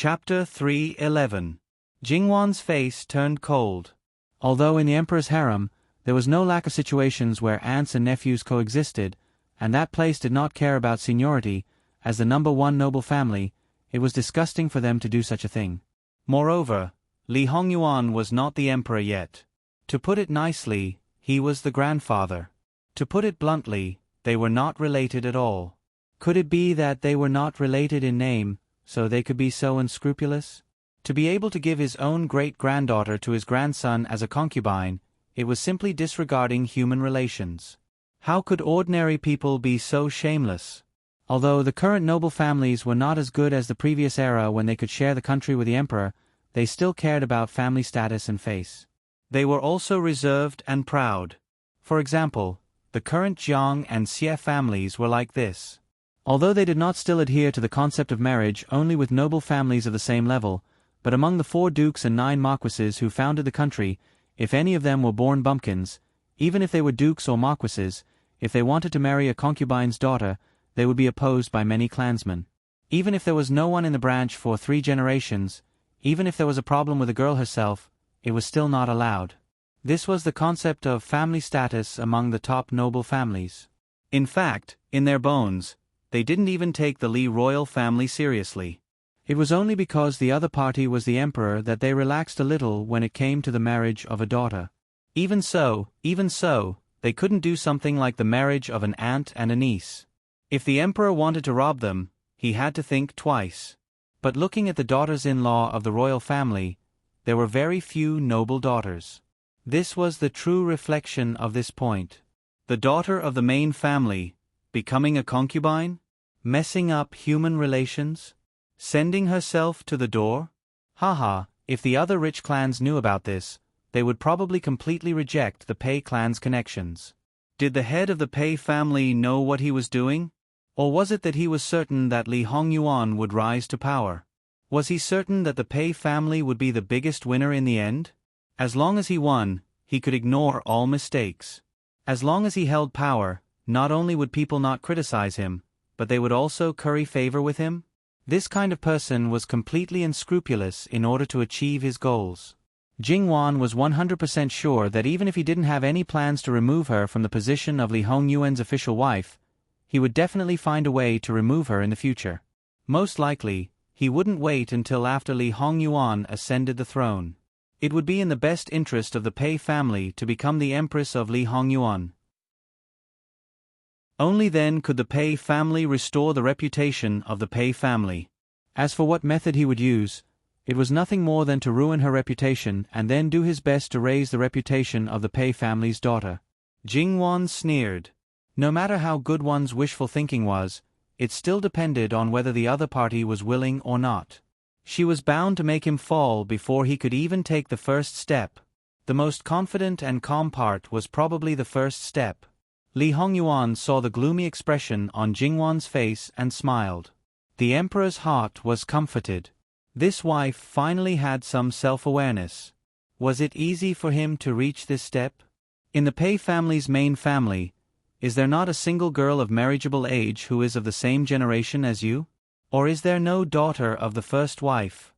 Chapter 3:11. Jingwan's face turned cold. Although in the emperor's harem, there was no lack of situations where aunts and nephews coexisted, and that place did not care about seniority, as the number one noble family, it was disgusting for them to do such a thing. Moreover, Li Hongyuan was not the emperor yet. To put it nicely, he was the grandfather. To put it bluntly, they were not related at all. Could it be that they were not related in name, so they could be so unscrupulous? To be able to give his own great-granddaughter to his grandson as a concubine, it was simply disregarding human relations. How could ordinary people be so shameless? Although the current noble families were not as good as the previous era when they could share the country with the emperor, they still cared about family status and face. They were also reserved and proud. For example, the current Jiang and Xie families were like this. Although they did not still adhere to the concept of marriage only with noble families of the same level, but among the 4 dukes and 9 marquises who founded the country, if any of them were born bumpkins, even if they were dukes or marquises, if they wanted to marry a concubine's daughter, they would be opposed by many clansmen. Even if there was no one in the branch for 3 generations, even if there was a problem with the girl herself, it was still not allowed. This was the concept of family status among the top noble families. In fact, in their bones, they didn't even take the Li royal family seriously. It was only because the other party was the emperor that they relaxed a little when it came to the marriage of a daughter. Even so, they couldn't do something like the marriage of an aunt and a niece. If the emperor wanted to rob them, he had to think twice. But looking at the daughters-in-law of the royal family, there were very few noble daughters. This was the true reflection of this point. The daughter of the main family, becoming a concubine? Messing up human relations? Sending herself to the door? Haha, if the other rich clans knew about this, they would probably completely reject the Pei clan's connections. Did the head of the Pei family know what he was doing? Or was it that he was certain that Li Hongyuan would rise to power? Was he certain that the Pei family would be the biggest winner in the end? As long as he won, he could ignore all mistakes. As long as he held power, not only would people not criticize him, but they would also curry favor with him? This kind of person was completely unscrupulous in order to achieve his goals. Jingwan was 100% sure that even if he didn't have any plans to remove her from the position of Li Hongyuan's official wife, he would definitely find a way to remove her in the future. Most likely, he wouldn't wait until after Li Hongyuan ascended the throne. It would be in the best interest of the Pei family to become the empress of Li Hongyuan. Only then could the Pei family restore the reputation of the Pei family. As for what method he would use, it was nothing more than to ruin her reputation and then do his best to raise the reputation of the Pei family's daughter. Jingwan sneered. No matter how good one's wishful thinking was, it still depended on whether the other party was willing or not. She was bound to make him fall before he could even take the first step. The most confident and calm part was probably the first step. Li Hongyuan saw the gloomy expression on Jingwan's face and smiled. The emperor's heart was comforted. This wife finally had some self-awareness. Was it easy for him to reach this step? In the Pei family's main family, is there not a single girl of marriageable age who is of the same generation as you? Or is there no daughter of the first wife?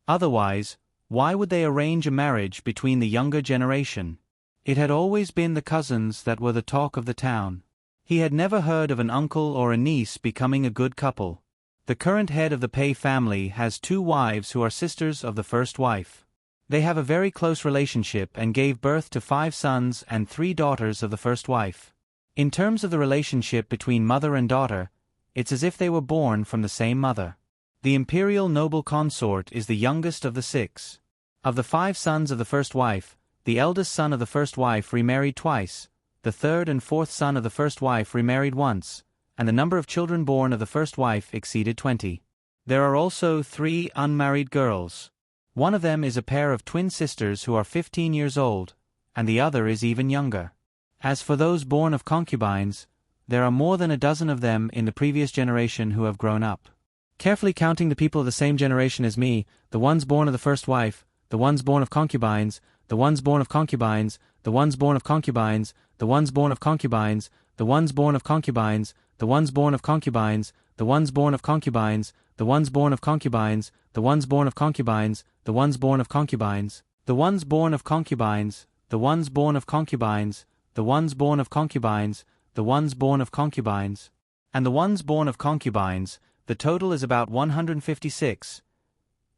Otherwise, why would they arrange a marriage between the younger generation? It had always been the cousins that were the talk of the town. He had never heard of an uncle or a niece becoming a good couple. The current head of the Pei family has 2 wives who are sisters of the first wife. They have a very close relationship and gave birth to 5 sons and 3 daughters of the first wife. In terms of the relationship between mother and daughter, it's as if they were born from the same mother. The imperial noble consort is the youngest of the 6. Of the 5 sons of the first wife, the eldest son of the first wife remarried twice, the 3rd and 4th son of the first wife remarried once, and the number of children born of the first wife exceeded 20. There are also 3 unmarried girls. One of them is a pair of twin sisters who are 15 years old, and the other is even younger. As for those born of concubines, there are more than a dozen of them in the previous generation who have grown up. Carefully counting the people of the same generation as me, the ones born of the first wife, the ones born of concubines, the ones born of concubines, the ones born of concubines, the ones born of concubines, the ones born of concubines, the ones born of concubines, the ones born of concubines, the ones born of concubines, the ones born of concubines, the ones born of concubines, the ones born of concubines, the ones born of concubines, the ones born of concubines, the ones born of concubines, and the ones born of concubines. The total is about 156.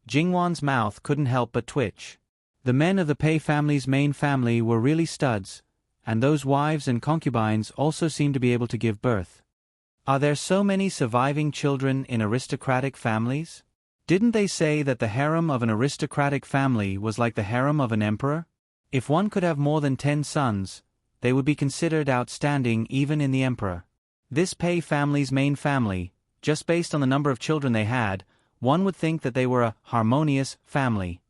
Jingwan's mouth couldn't help but twitch. The men of the Pei family's main family were really studs, and those wives and concubines also seemed to be able to give birth. Are there so many surviving children in aristocratic families? Didn't they say that the harem of an aristocratic family was like the harem of an emperor? If one could have more than 10 sons, they would be considered outstanding even in the emperor. This Pei family's main family, just based on the number of children they had, one would think that they were a harmonious family.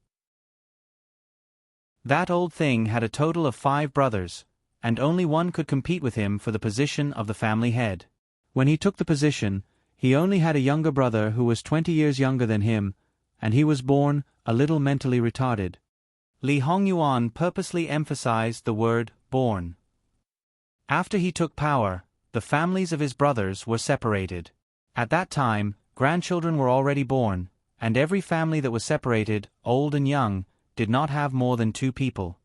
That old thing had a total of 5 brothers, and only one could compete with him for the position of the family head. When he took the position, he only had a younger brother who was 20 years younger than him, and he was born a little mentally retarded. Li Hongyuan purposely emphasized the word born. After he took power, the families of his brothers were separated. At that time, grandchildren were already born, and every family that was separated, old and young, did not have more than 2 people.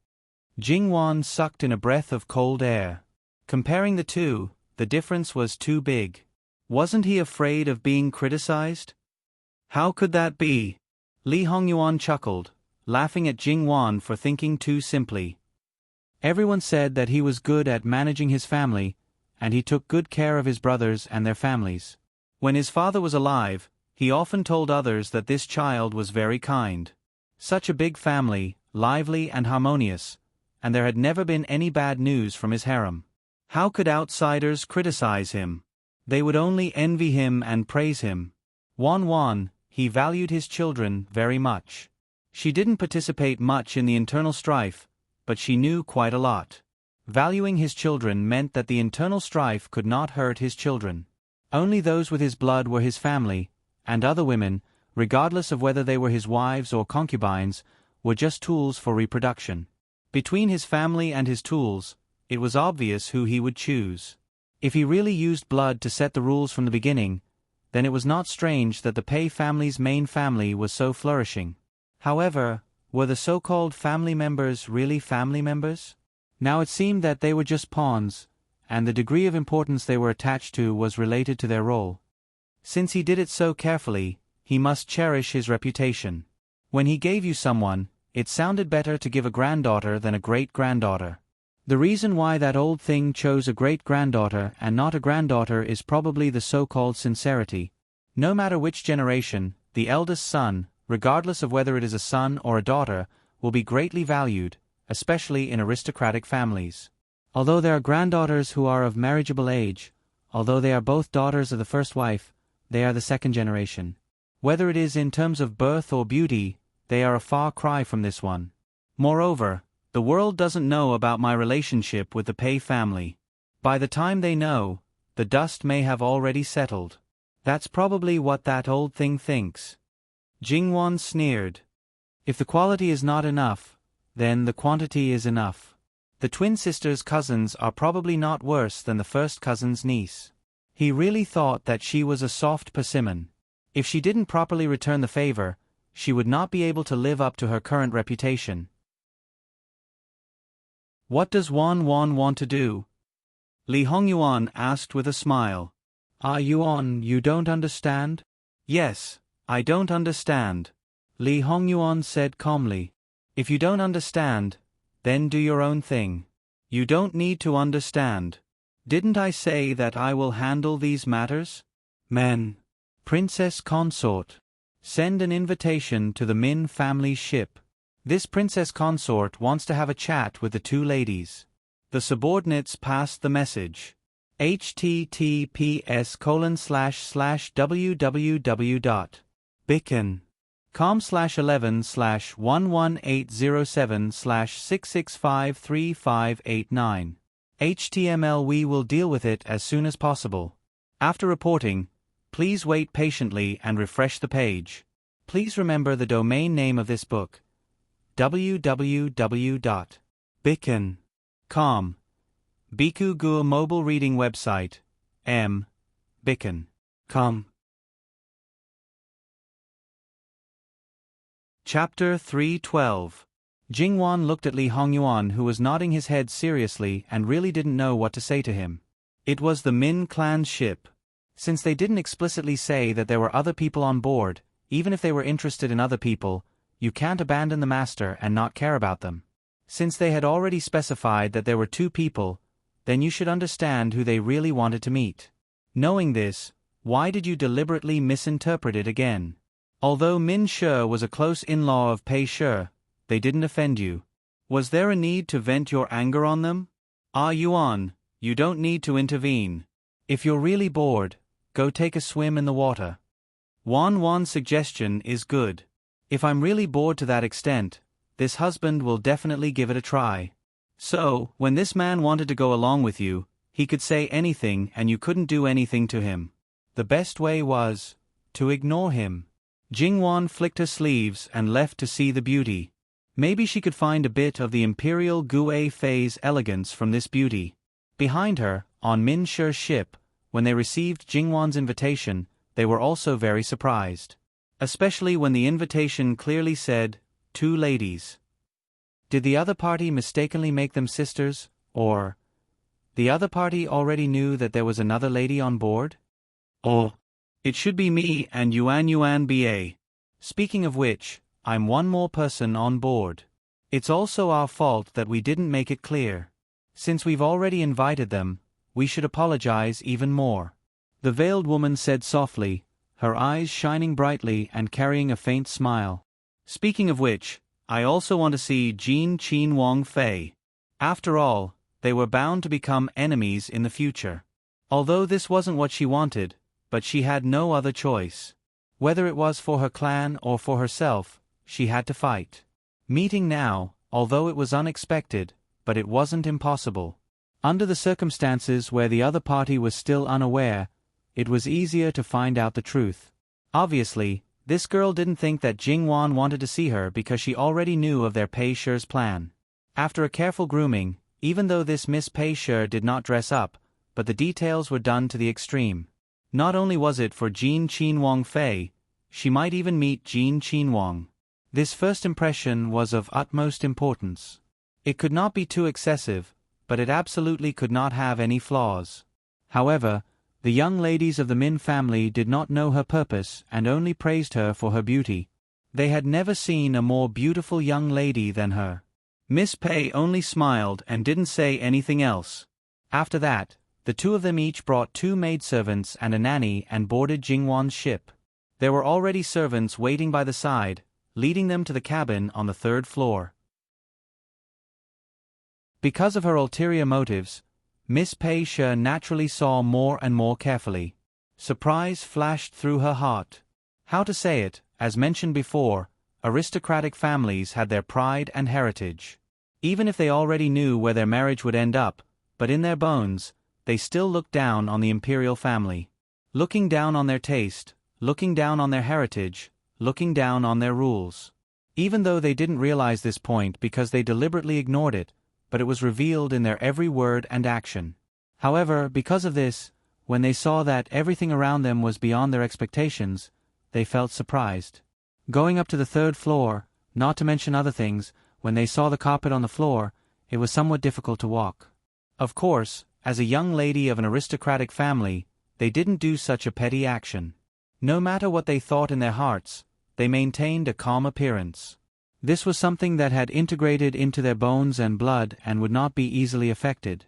Jingwan sucked in a breath of cold air. Comparing the two, the difference was too big. Wasn't he afraid of being criticized? How could that be? Li Hongyuan chuckled, laughing at Jingwan for thinking too simply. Everyone said that he was good at managing his family, and he took good care of his brothers and their families. When his father was alive, he often told others that this child was very kind. Such a big family, lively and harmonious, and there had never been any bad news from his harem. How could outsiders criticize him? They would only envy him and praise him. Wan, he valued his children very much. She didn't participate much in the internal strife, but she knew quite a lot. Valuing his children meant that the internal strife could not hurt his children. Only those with his blood were his family, and other women, regardless of whether they were his wives or concubines, were just tools for reproduction. Between his family and his tools, it was obvious who he would choose. If he really used blood to set the rules from the beginning, then it was not strange that the Pei family's main family was so flourishing. However, were the so-called family members really family members? Now it seemed that they were just pawns, and the degree of importance they were attached to was related to their role. Since he did it so carefully, he must cherish his reputation. When he gave you someone, it sounded better to give a granddaughter than a great-granddaughter. The reason why that old thing chose a great-granddaughter and not a granddaughter is probably the so-called sincerity. No matter which generation, the eldest son, regardless of whether it is a son or a daughter, will be greatly valued, especially in aristocratic families. Although there are granddaughters who are of marriageable age, although they are both daughters of the first wife, they are the second generation. Whether it is in terms of birth or beauty, they are a far cry from this one. Moreover, the world doesn't know about my relationship with the Pei family. By the time they know, the dust may have already settled. That's probably what that old thing thinks. Jingwan sneered. If the quality is not enough, then the quantity is enough. The twin sister's cousins are probably not worse than the first cousin's niece. He really thought that she was a soft persimmon. If she didn't properly return the favor, she would not be able to live up to her current reputation. What does Wan want to do? Li Hongyuan asked with a smile. You don't understand? Yes, I don't understand. Li Hongyuan said calmly. If you don't understand, then do your own thing. You don't need to understand. Didn't I say that I will handle these matters? Men. Princess consort. Send an invitation to the Min family ship. This princess consort wants to have a chat with the two ladies. The subordinates passed the message. https://www.bicon.com/11/11807/6653589. HTML. We will deal with it as soon as possible. After reporting, please wait patiently and refresh the page. Please remember the domain name of this book. www.bicon.com. Biku Gur mobile reading website. Bicon.com. Chapter 312. Jingwan looked at Li Hongyuan, who was nodding his head seriously and really didn't know what to say to him. It was the Min clan's ship. Since they didn't explicitly say that there were other people on board, even if they were interested in other people, you can't abandon the master and not care about them. Since they had already specified that there were 2 people, then you should understand who they really wanted to meet. Knowing this, why did you deliberately misinterpret it again? Although Min She was a close in-law of Pei She, they didn't offend you. Was there a need to vent your anger on them? Ah Yuan, you don't need to intervene. If you're really bored, go take a swim in the water. Wan's suggestion is good. If I'm really bored to that extent, this husband will definitely give it a try. So, when this man wanted to go along with you, he could say anything and you couldn't do anything to him. The best way was to ignore him. Jingwan flicked her sleeves and left to see the beauty. Maybe she could find a bit of the imperial Gue Fei's elegance from this beauty. Behind her, on Min She's ship, when they received Jingwan's invitation, they were also very surprised. Especially when the invitation clearly said, 2 ladies. Did the other party mistakenly make them sisters, or the other party already knew that there was another lady on board? Oh, it should be me and Yuan ba. Speaking of which, I'm one more person on board. It's also our fault that we didn't make it clear. Since we've already invited them, we should apologize even more. The veiled woman said softly, her eyes shining brightly and carrying a faint smile. Speaking of which, I also want to see Jin Qin Wang Fei. After all, they were bound to become enemies in the future. Although this wasn't what she wanted, but she had no other choice. Whether it was for her clan or for herself, she had to fight. Meeting now, although it was unexpected, but it wasn't impossible. Under the circumstances where the other party was still unaware, it was easier to find out the truth. Obviously, this girl didn't think that Jingwan wanted to see her because she already knew of their Pei She's plan. After a careful grooming, even though this Miss Pei She did not dress up, but the details were done to the extreme. Not only was it for Jin Qin Wang Fei, she might even meet Jin Qin Wang. This first impression was of utmost importance. It could not be too excessive, but it absolutely could not have any flaws. However, the young ladies of the Min family did not know her purpose and only praised her for her beauty. They had never seen a more beautiful young lady than her. Miss Pei only smiled and didn't say anything else. After that, the 2 of them each brought 2 maidservants and a nanny and boarded Jingwan's ship. There were already servants waiting by the side, leading them to the cabin on the 3rd floor. Because of her ulterior motives, Miss Pei She naturally saw more and more carefully. Surprise flashed through her heart. How to say it, as mentioned before, aristocratic families had their pride and heritage. Even if they already knew where their marriage would end up, but in their bones, they still looked down on the imperial family. Looking down on their taste, looking down on their heritage, looking down on their rules. Even though they didn't realize this point because they deliberately ignored it, but it was revealed in their every word and action. However, because of this, when they saw that everything around them was beyond their expectations, they felt surprised. Going up to the 3rd floor, not to mention other things, when they saw the carpet on the floor, it was somewhat difficult to walk. Of course, as a young lady of an aristocratic family, they didn't do such a petty action. No matter what they thought in their hearts, they maintained a calm appearance. This was something that had integrated into their bones and blood and would not be easily affected.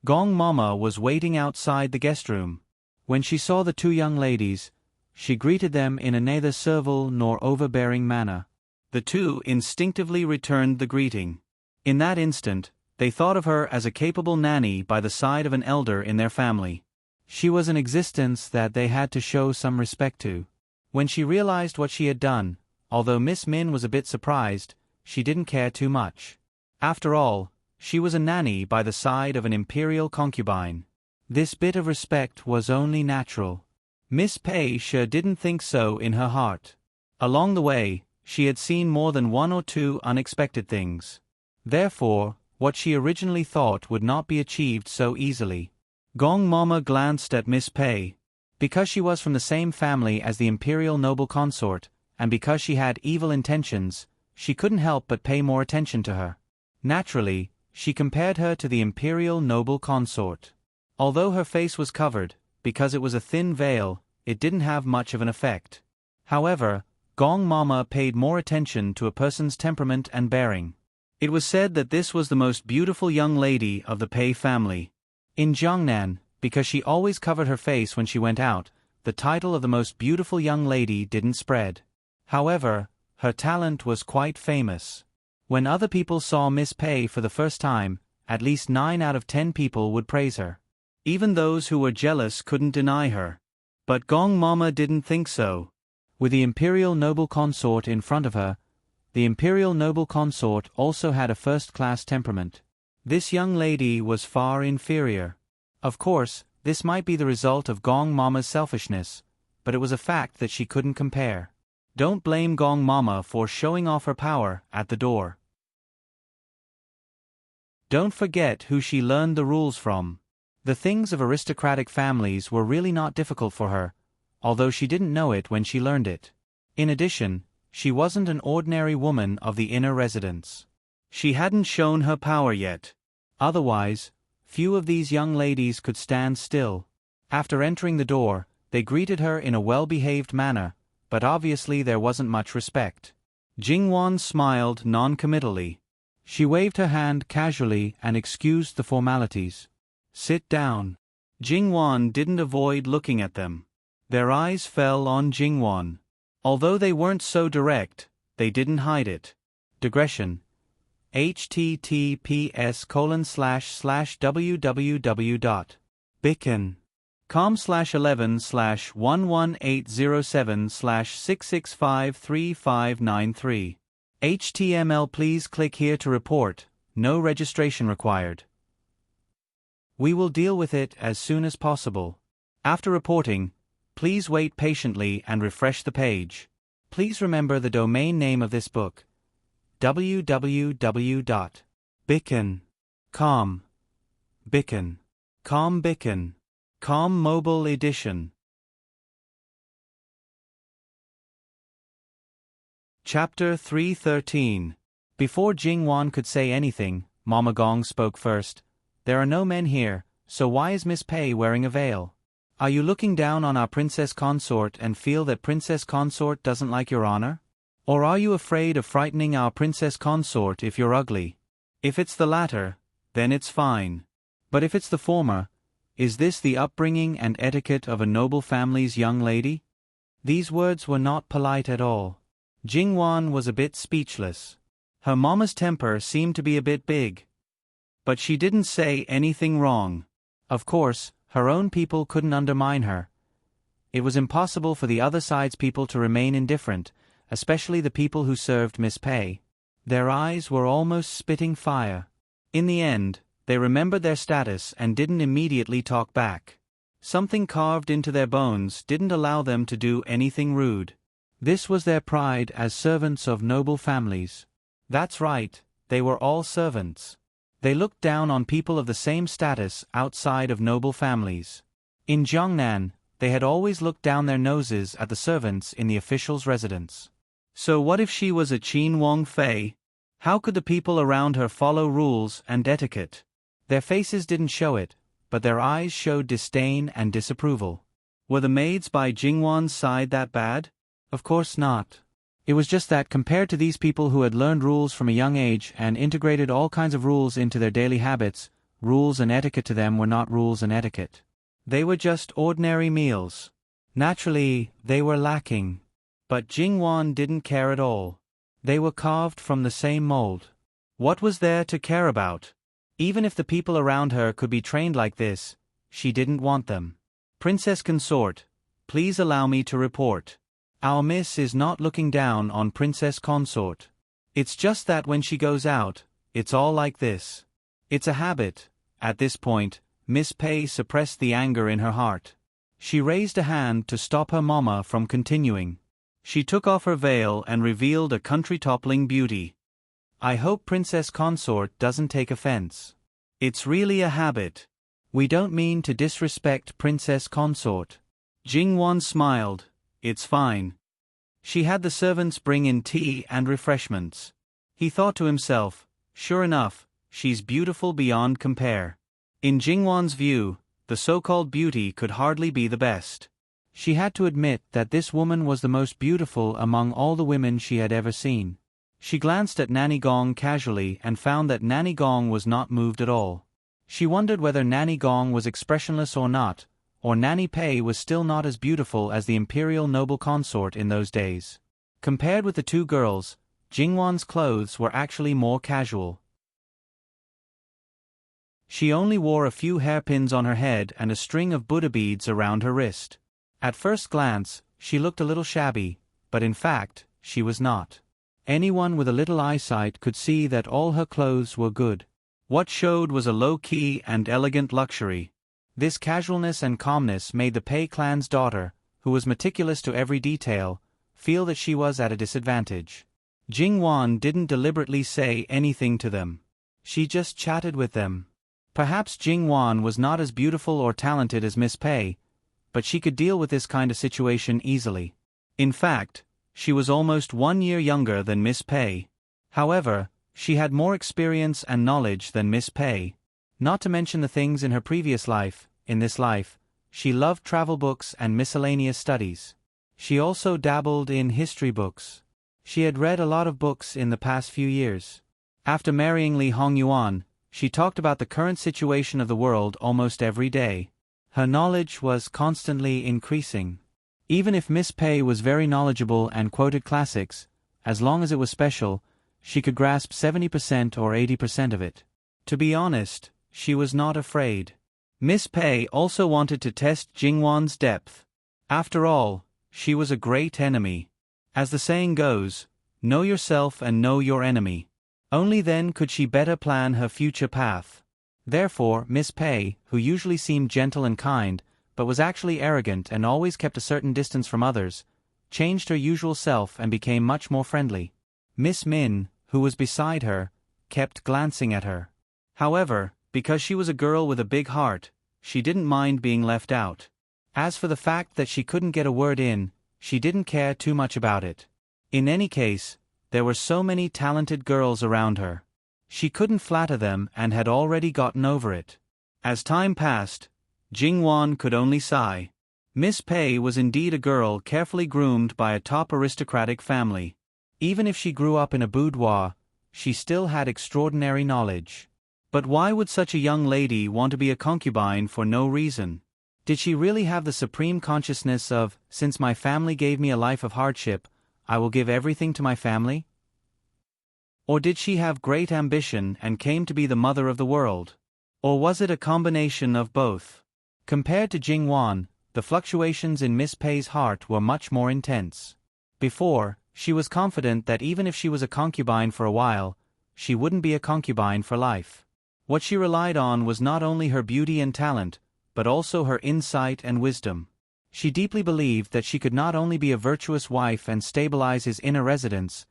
Gong Mama was waiting outside the guest room. When she saw the 2 young ladies, she greeted them in a neither servile nor overbearing manner. The 2 instinctively returned the greeting. In that instant, they thought of her as a capable nanny by the side of an elder in their family. She was an existence that they had to show some respect to. When she realized what she had done, although Miss Min was a bit surprised, she didn't care too much. After all, she was a nanny by the side of an imperial concubine. This bit of respect was only natural. Miss Pei She didn't think so in her heart. Along the way, she had seen more than 1 or 2 unexpected things. Therefore, what she originally thought would not be achieved so easily. Gong Mama glanced at Miss Pei. Because she was from the same family as the imperial noble consort, and because she had evil intentions, she couldn't help but pay more attention to her. Naturally, she compared her to the imperial noble consort. Although her face was covered, because it was a thin veil, it didn't have much of an effect. However, Gong Mama paid more attention to a person's temperament and bearing. It was said that this was the most beautiful young lady of the Pei family. In Jiangnan, because she always covered her face when she went out, the title of the most beautiful young lady didn't spread. However, her talent was quite famous. When other people saw Miss Pei for the first time, at least 9 out of 10 people would praise her. Even those who were jealous couldn't deny her. But Gong Mama didn't think so. With the imperial noble consort in front of her, the imperial noble consort also had a first-class temperament. This young lady was far inferior. Of course, this might be the result of Gong Mama's selfishness, but it was a fact that she couldn't compare. Don't blame Gong Mama for showing off her power at the door. Don't forget who she learned the rules from. The things of aristocratic families were really not difficult for her, although she didn't know it when she learned it. In addition, she wasn't an ordinary woman of the inner residence. She hadn't shown her power yet. Otherwise, few of these young ladies could stand still. After entering the door, they greeted her in a well-behaved manner, but obviously there wasn't much respect. Jingwan smiled non-committally. She waved her hand casually and excused the formalities. Sit down. Jingwan didn't avoid looking at them. Their eyes fell on Jingwan. Although they weren't so direct, they didn't hide it. Digression. https://www.bicken.com/11/11807/6653593. HTML. Please click here to report. No registration required. We will deal with it as soon as possible. After reporting, please wait patiently and refresh the page. Please remember the domain name of this book: www.bicken.com. Bicken.com Mobile Edition. Chapter 313. Before Jingwan could say anything, Mama Gong spoke first. There are no men here, so why is Miss Pei wearing a veil? Are you looking down on our princess consort and feel that princess consort doesn't like your honor? Or are you afraid of frightening our princess consort if you're ugly? If it's the latter, then it's fine. But if it's the former, is this the upbringing and etiquette of a noble family's young lady? These words were not polite at all. Jingwan was a bit speechless. Her mama's temper seemed to be a bit big. But she didn't say anything wrong. Of course, her own people couldn't undermine her. It was impossible for the other side's people to remain indifferent, especially the people who served Miss Pei. Their eyes were almost spitting fire. In the end, they remembered their status and didn't immediately talk back. Something carved into their bones didn't allow them to do anything rude. This was their pride as servants of noble families. That's right, they were all servants. They looked down on people of the same status outside of noble families. In Jiangnan, they had always looked down their noses at the servants in the official's residence. So what if she was a Qin Wang Fei? How could the people around her follow rules and etiquette? Their faces didn't show it, but their eyes showed disdain and disapproval. Were the maids by Jingwan's side that bad? Of course not. It was just that compared to these people who had learned rules from a young age and integrated all kinds of rules into their daily habits, rules and etiquette to them were not rules and etiquette. They were just ordinary meals. Naturally, they were lacking. But Jingwan didn't care at all. They were carved from the same mold. What was there to care about? Even if the people around her could be trained like this, she didn't want them. Princess Consort, please allow me to report. Our miss is not looking down on Princess Consort. It's just that when she goes out, it's all like this. It's a habit. At this point, Miss Pei suppressed the anger in her heart. She raised a hand to stop her mama from continuing. She took off her veil and revealed a country-toppling beauty. I hope Princess Consort doesn't take offense. It's really a habit. We don't mean to disrespect Princess Consort. Jingwan smiled. It's fine. She had the servants bring in tea and refreshments. He thought to himself, sure enough, she's beautiful beyond compare. In Jingwan's view, the so-called beauty could hardly be the best. She had to admit that this woman was the most beautiful among all the women she had ever seen. She glanced at Nanny Gong casually and found that Nanny Gong was not moved at all. She wondered whether Nanny Gong was expressionless or not, or Nanny Pei was still not as beautiful as the imperial noble consort in those days. Compared with the two girls, Jingwan's clothes were actually more casual. She only wore a few hairpins on her head and a string of Buddha beads around her wrist. At first glance, she looked a little shabby, but in fact, she was not. Anyone with a little eyesight could see that all her clothes were good. What showed was a low-key and elegant luxury. This casualness and calmness made the Pei clan's daughter, who was meticulous to every detail, feel that she was at a disadvantage. Jingwan didn't deliberately say anything to them. She just chatted with them. Perhaps Jingwan was not as beautiful or talented as Miss Pei, but she could deal with this kind of situation easily. In fact, she was almost 1 year younger than Miss Pei. However, she had more experience and knowledge than Miss Pei. Not to mention the things in her previous life, in this life, she loved travel books and miscellaneous studies. She also dabbled in history books. She had read a lot of books in the past few years. After marrying Li Hongyuan, she talked about the current situation of the world almost every day. Her knowledge was constantly increasing. Even if Miss Pei was very knowledgeable and quoted classics, as long as it was special, she could grasp 70% or 80% of it. To be honest, she was not afraid. Miss Pei also wanted to test Jingwan's depth. After all, she was a great enemy. As the saying goes, know yourself and know your enemy. Only then could she better plan her future path. Therefore, Miss Pei, who usually seemed gentle and kind, but was actually arrogant and always kept a certain distance from others, changed her usual self and became much more friendly. Miss Min, who was beside her, kept glancing at her. However, because she was a girl with a big heart, she didn't mind being left out. As for the fact that she couldn't get a word in, she didn't care too much about it. In any case, there were so many talented girls around her. She couldn't flatter them and had already gotten over it. As time passed, Jingwan could only sigh. Miss Pei was indeed a girl carefully groomed by a top aristocratic family. Even if she grew up in a boudoir, she still had extraordinary knowledge. But why would such a young lady want to be a concubine for no reason? Did she really have the supreme consciousness of, since my family gave me a life of hardship, I will give everything to my family? Or did she have great ambition and came to be the mother of the world? Or was it a combination of both? Compared to Jingwan, the fluctuations in Miss Pei's heart were much more intense. Before, she was confident that even if she was a concubine for a while, she wouldn't be a concubine for life. What she relied on was not only her beauty and talent, but also her insight and wisdom. She deeply believed that she could not only be a virtuous wife and stabilize his inner residence,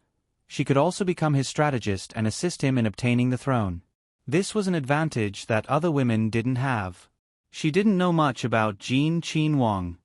she could also become his strategist and assist him in obtaining the throne. This was an advantage that other women didn't have. She didn't know much about Jin Qinhuang.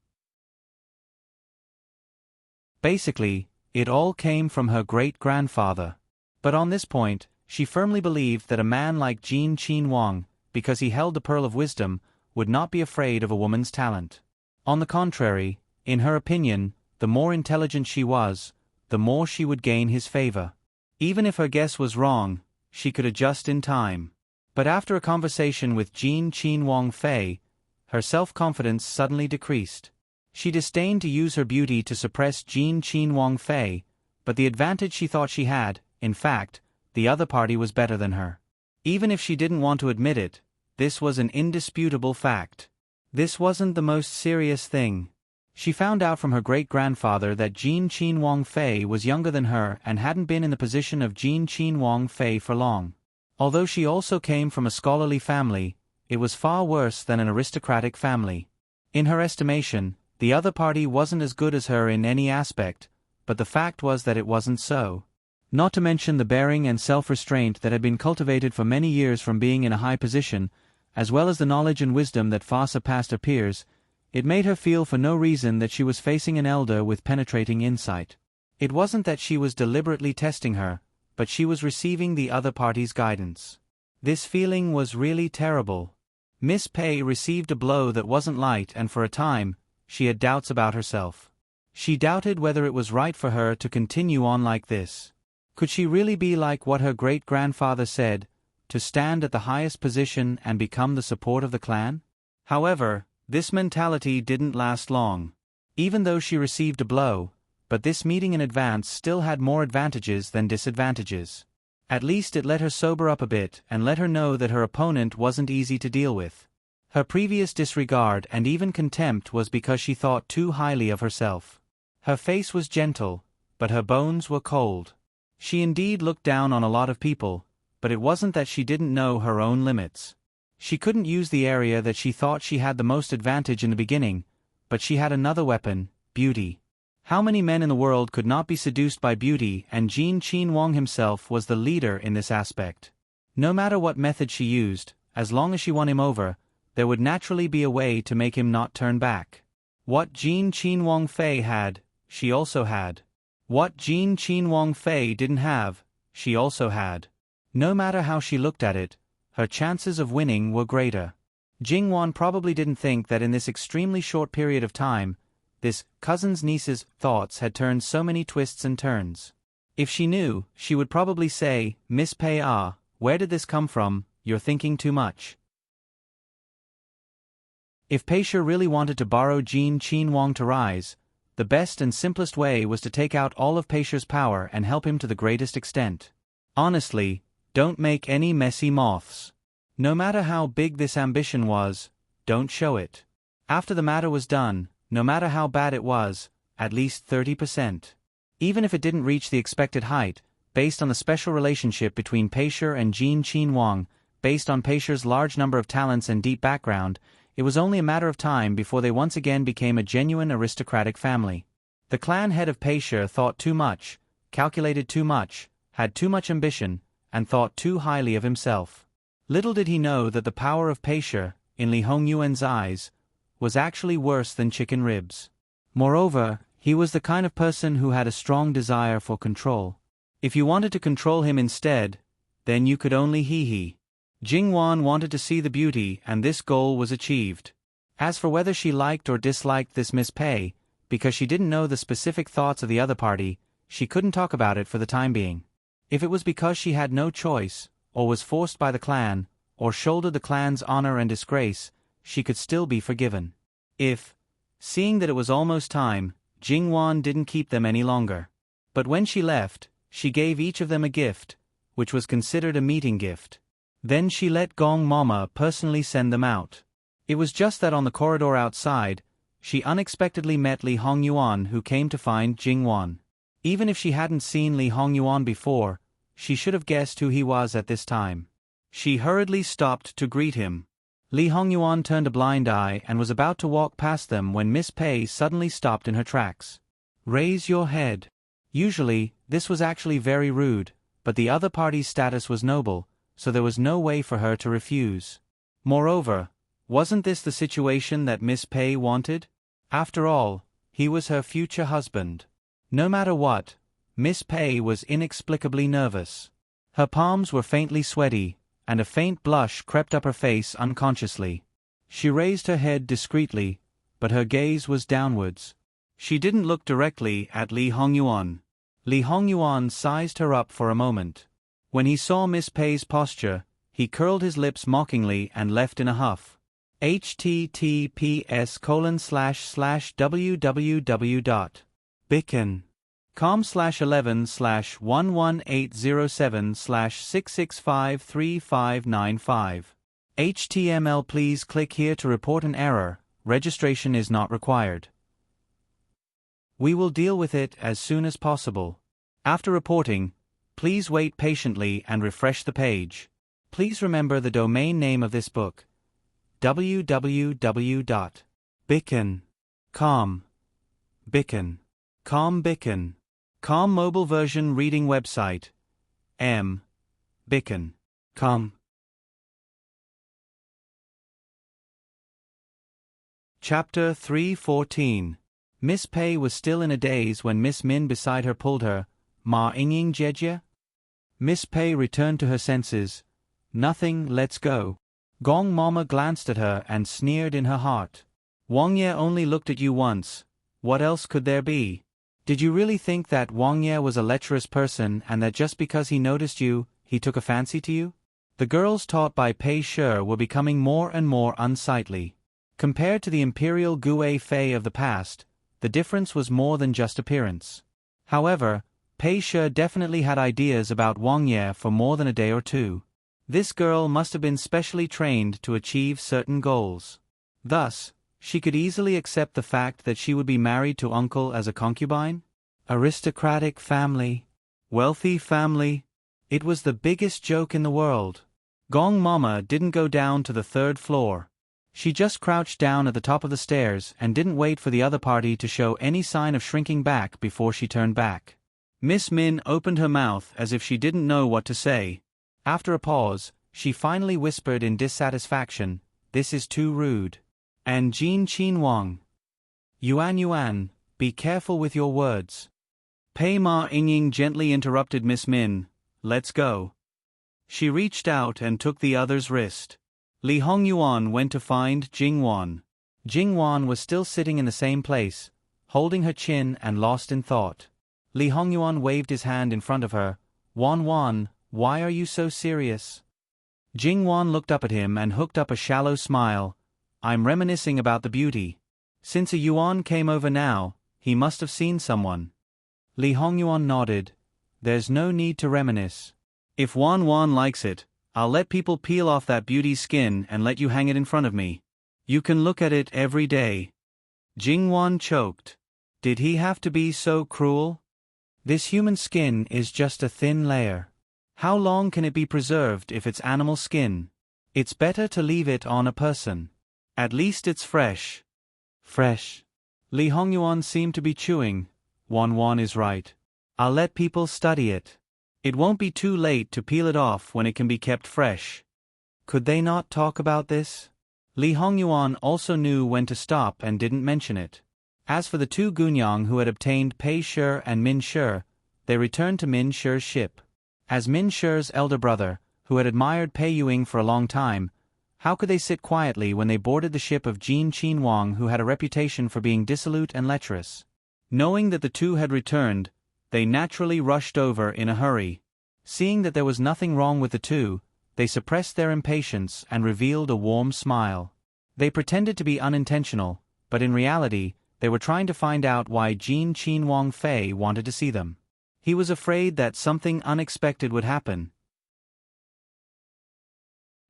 Basically, it all came from her great-grandfather. But on this point, she firmly believed that a man like Jin Qinhuang, because he held the Pearl of Wisdom, would not be afraid of a woman's talent. On the contrary, in her opinion, the more intelligent she was, the more she would gain his favor. Even if her guess was wrong, she could adjust in time. But after a conversation with Jin Qinhuang Fei, her self-confidence suddenly decreased. She disdained to use her beauty to suppress Jin Qinhuang Fei, but the advantage she thought she had, in fact, the other party was better than her. Even if she didn't want to admit it, this was an indisputable fact. This wasn't the most serious thing. She found out from her great-grandfather that Jin Qinhuang Fei was younger than her and hadn't been in the position of Jin Qinhuang Fei for long. Although she also came from a scholarly family, it was far worse than an aristocratic family. In her estimation, the other party wasn't as good as her in any aspect, but the fact was that it wasn't so. Not to mention the bearing and self-restraint that had been cultivated for many years from being in a high position, as well as the knowledge and wisdom that far surpassed her peers, it made her feel for no reason that she was facing an elder with penetrating insight. It wasn't that she was deliberately testing her, but she was receiving the other party's guidance. This feeling was really terrible. Miss Pei received a blow that wasn't light, and for a time, she had doubts about herself. She doubted whether it was right for her to continue on like this. Could she really be like what her great-grandfather said, to stand at the highest position and become the support of the clan? However, this mentality didn't last long. Even though she received a blow, but this meeting in advance still had more advantages than disadvantages. At least it let her sober up a bit and let her know that her opponent wasn't easy to deal with. Her previous disregard and even contempt was because she thought too highly of herself. Her face was gentle, but her bones were cold. She indeed looked down on a lot of people, but it wasn't that she didn't know her own limits. She couldn't use the area that she thought she had the most advantage in the beginning, but she had another weapon, beauty. How many men in the world could not be seduced by beauty, and Jin Qinhuang himself was the leader in this aspect. No matter what method she used, as long as she won him over, there would naturally be a way to make him not turn back. What Jin Qinhuang Fei had, she also had. What Jin Qinhuang Fei didn't have, she also had. No matter how she looked at it, her chances of winning were greater. Jingwan probably didn't think that in this extremely short period of time, this cousin's niece's thoughts had turned so many twists and turns. If she knew, she would probably say, "Miss Pei, where did this come from? You're thinking too much." If Peisha really wanted to borrow Jin Qinhuang to rise, the best and simplest way was to take out all of Peisha's power and help him to the greatest extent. Honestly, don't make any messy moths. No matter how big this ambition was, don't show it. After the matter was done, no matter how bad it was, at least 30%. Even if it didn't reach the expected height, based on the special relationship between Peisha and Jin Qinhuang, based on Peisha's large number of talents and deep background, it was only a matter of time before they once again became a genuine aristocratic family. The clan head of Peisha thought too much, calculated too much, had too much ambition, and thought too highly of himself. Little did he know that the power of Peisha, in Li Hongyuan's eyes, was actually worse than chicken ribs. Moreover, he was the kind of person who had a strong desire for control. If you wanted to control him instead, then you could only hee-hee. Jingwan wanted to see the beauty, and this goal was achieved. As for whether she liked or disliked this Miss Pei, because she didn't know the specific thoughts of the other party, she couldn't talk about it for the time being. If it was because she had no choice, or was forced by the clan, or shouldered the clan's honor and disgrace, she could still be forgiven. If, seeing that it was almost time, Jingwan didn't keep them any longer. But when she left, she gave each of them a gift, which was considered a meeting gift. Then she let Gong Mama personally send them out. It was just that on the corridor outside, she unexpectedly met Li Hongyuan, who came to find Jingwan. Even if she hadn't seen Li Hongyuan before, she should have guessed who he was at this time. She hurriedly stopped to greet him. Li Hongyuan turned a blind eye and was about to walk past them when Miss Pei suddenly stopped in her tracks. "Raise your head." Usually, this was actually very rude, but the other party's status was noble, so there was no way for her to refuse. Moreover, wasn't this the situation that Miss Pei wanted? After all, he was her future husband. No matter what, Miss Pei was inexplicably nervous. Her palms were faintly sweaty, and a faint blush crept up her face unconsciously. She raised her head discreetly, but her gaze was downwards. She didn't look directly at Li Hongyuan. Li Hongyuan sized her up for a moment. When he saw Miss Pei's posture, he curled his lips mockingly and left in a huff. https://www.bicon.com/11/11807/6653595. HTML. Please click here to report an error. Registration is not required. We will deal with it as soon as possible. After reporting, please wait patiently and refresh the page. Please remember the domain name of this book: www.bicon.com. Bicon. Com mobile version reading website. Bicon.com. Chapter 314. Miss Pei was still in a daze when Miss Min beside her pulled her. Ma Ying Jejie? Miss Pei returned to her senses. Nothing, let's go. Gong Mama glanced at her and sneered in her heart. Wang Ye only looked at you once. What else could there be? Did you really think that Wang Ye was a lecherous person and that just because he noticed you, he took a fancy to you? The girls taught by Pei Shi were becoming more and more unsightly. Compared to the imperial Gue Fei of the past, the difference was more than just appearance. However, Pei Shi definitely had ideas about Wang Ye for more than a day or two. This girl must have been specially trained to achieve certain goals. Thus, she could easily accept the fact that she would be married to uncle as a concubine. Aristocratic family. Wealthy family. It was the biggest joke in the world. Gong Mama didn't go down to the 3rd floor. She just crouched down at the top of the stairs and didn't wait for the other party to show any sign of shrinking back before she turned back. Miss Min opened her mouth as if she didn't know what to say. After a pause, she finally whispered in dissatisfaction, "This is too rude." And Jin Qin Wang. Yuan, be careful with your words. Pei Ma Ying gently interrupted Miss Min. Let's go. She reached out and took the other's wrist. Li Hongyuan went to find Jingwan. Jingwan was still sitting in the same place, holding her chin and lost in thought. Li Hongyuan waved his hand in front of her. Wan, why are you so serious? Jingwan looked up at him and hooked up a shallow smile. I'm reminiscing about the beauty. Since a Yuan came over now, he must have seen someone. Li Hongyuan nodded. There's no need to reminisce. If Wan likes it, I'll let people peel off that beauty's skin and let you hang it in front of me. You can look at it every day. Jingwan choked. Did he have to be so cruel? This human skin is just a thin layer. How long can it be preserved if it's animal skin? It's better to leave it on a person. At least it's fresh. Fresh. Li Hongyuan seemed to be chewing. Wan is right. I'll let people study it. It won't be too late to peel it off when it can be kept fresh. Could they not talk about this? Li Hongyuan also knew when to stop and didn't mention it. As for the two Gunyang who had obtained Pei Shi and Min Shi, they returned to Min Shi's ship. As Min Shi's elder brother, who had admired Pei Yuing for a long time, how could they sit quietly when they boarded the ship of Jin Qin Wang, who had a reputation for being dissolute and lecherous? Knowing that the two had returned, they naturally rushed over in a hurry. Seeing that there was nothing wrong with the two, they suppressed their impatience and revealed a warm smile. They pretended to be unintentional, but in reality, they were trying to find out why Jin Qin Wang Fei wanted to see them. He was afraid that something unexpected would happen.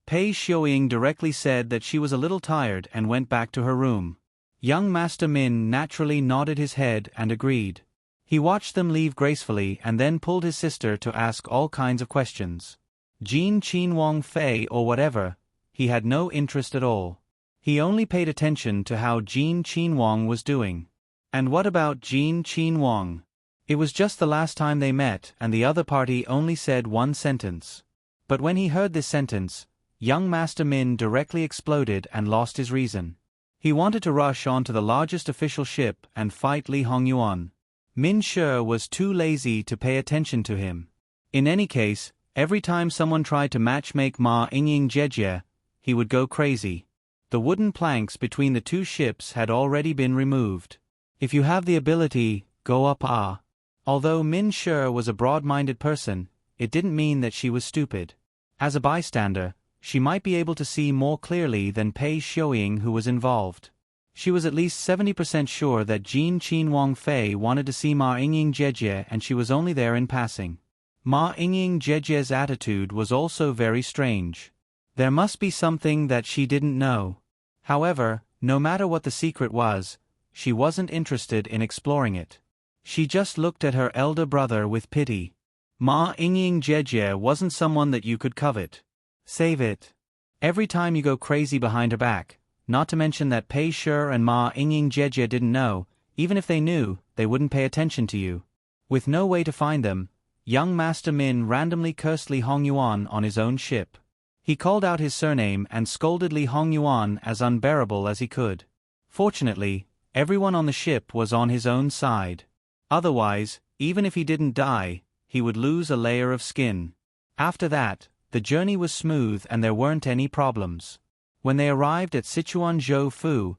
Pei Xiuying directly said that she was a little tired and went back to her room. Young Master Min naturally nodded his head and agreed. He watched them leave gracefully and then pulled his sister to ask all kinds of questions. Jin Qin Wang Fei or whatever, he had no interest at all. He only paid attention to how Jin Qin Wang was doing. And what about Jin Qin Wang? It was just the last time they met and the other party only said one sentence. But when he heard this sentence, young Master Min directly exploded and lost his reason. He wanted to rush onto the largest official ship and fight Li Hongyuan. Min Shi was too lazy to pay attention to him. In any case, every time someone tried to matchmake Ma Ying Jejie, he would go crazy. The wooden planks between the two ships had already been removed. If you have the ability, go up ah. Although Min Shi was a broad-minded person, it didn't mean that she was stupid. As a bystander, she might be able to see more clearly than Pei Xiuying who was involved. She was at least 70% sure that Jin Qin Wang Fei wanted to see Ma Ying Jejie and she was only there in passing. Ma Ying Jejie's attitude was also very strange. There must be something that she didn't know. However, no matter what the secret was, she wasn't interested in exploring it. She just looked at her elder brother with pity. Ma Ying Jejie wasn't someone that you could covet. Save it. Every time you go crazy behind her back, not to mention that Pei Shi and Ma Ying Jejie didn't know, even if they knew, they wouldn't pay attention to you. With no way to find them, young Master Min randomly cursed Li Hongyuan on his own ship. He called out his surname and scolded Li Hongyuan as unbearable as he could. Fortunately, Everyone on the ship was on his own side. Otherwise, even if he didn't die, he would lose a layer of skin. After that, the journey was smooth and there weren't any problems. When they arrived at Sichuan Fu,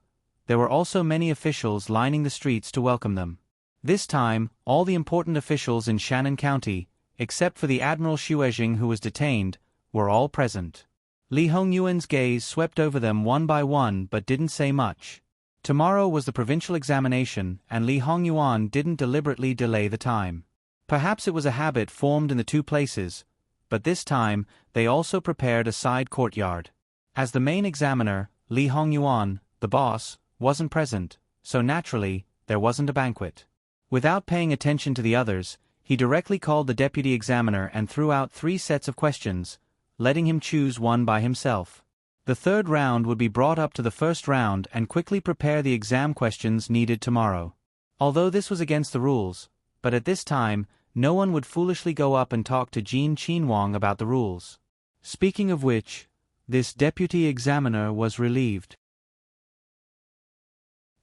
there were also many officials lining the streets to welcome them. This time, all the important officials in Shannon County, except for the Admiral Xuejing who was detained, were all present. Li Hongyuan's gaze swept over them one by one but didn't say much. Tomorrow was the provincial examination and Li Hongyuan didn't deliberately delay the time. Perhaps it was a habit formed in the two places, but this time they also prepared a side courtyard. As the main examiner, Li Hongyuan, the boss, wasn't present, so naturally, there wasn't a banquet. Without paying attention to the others, he directly called the deputy examiner and threw out 3 sets of questions, letting him choose one by himself. The third round would be brought up to the first round and quickly prepare the exam questions needed tomorrow. Although this was against the rules, but at this time, no one would foolishly go up and talk to Jin Qinhuang about the rules. Speaking of which, this deputy examiner was relieved.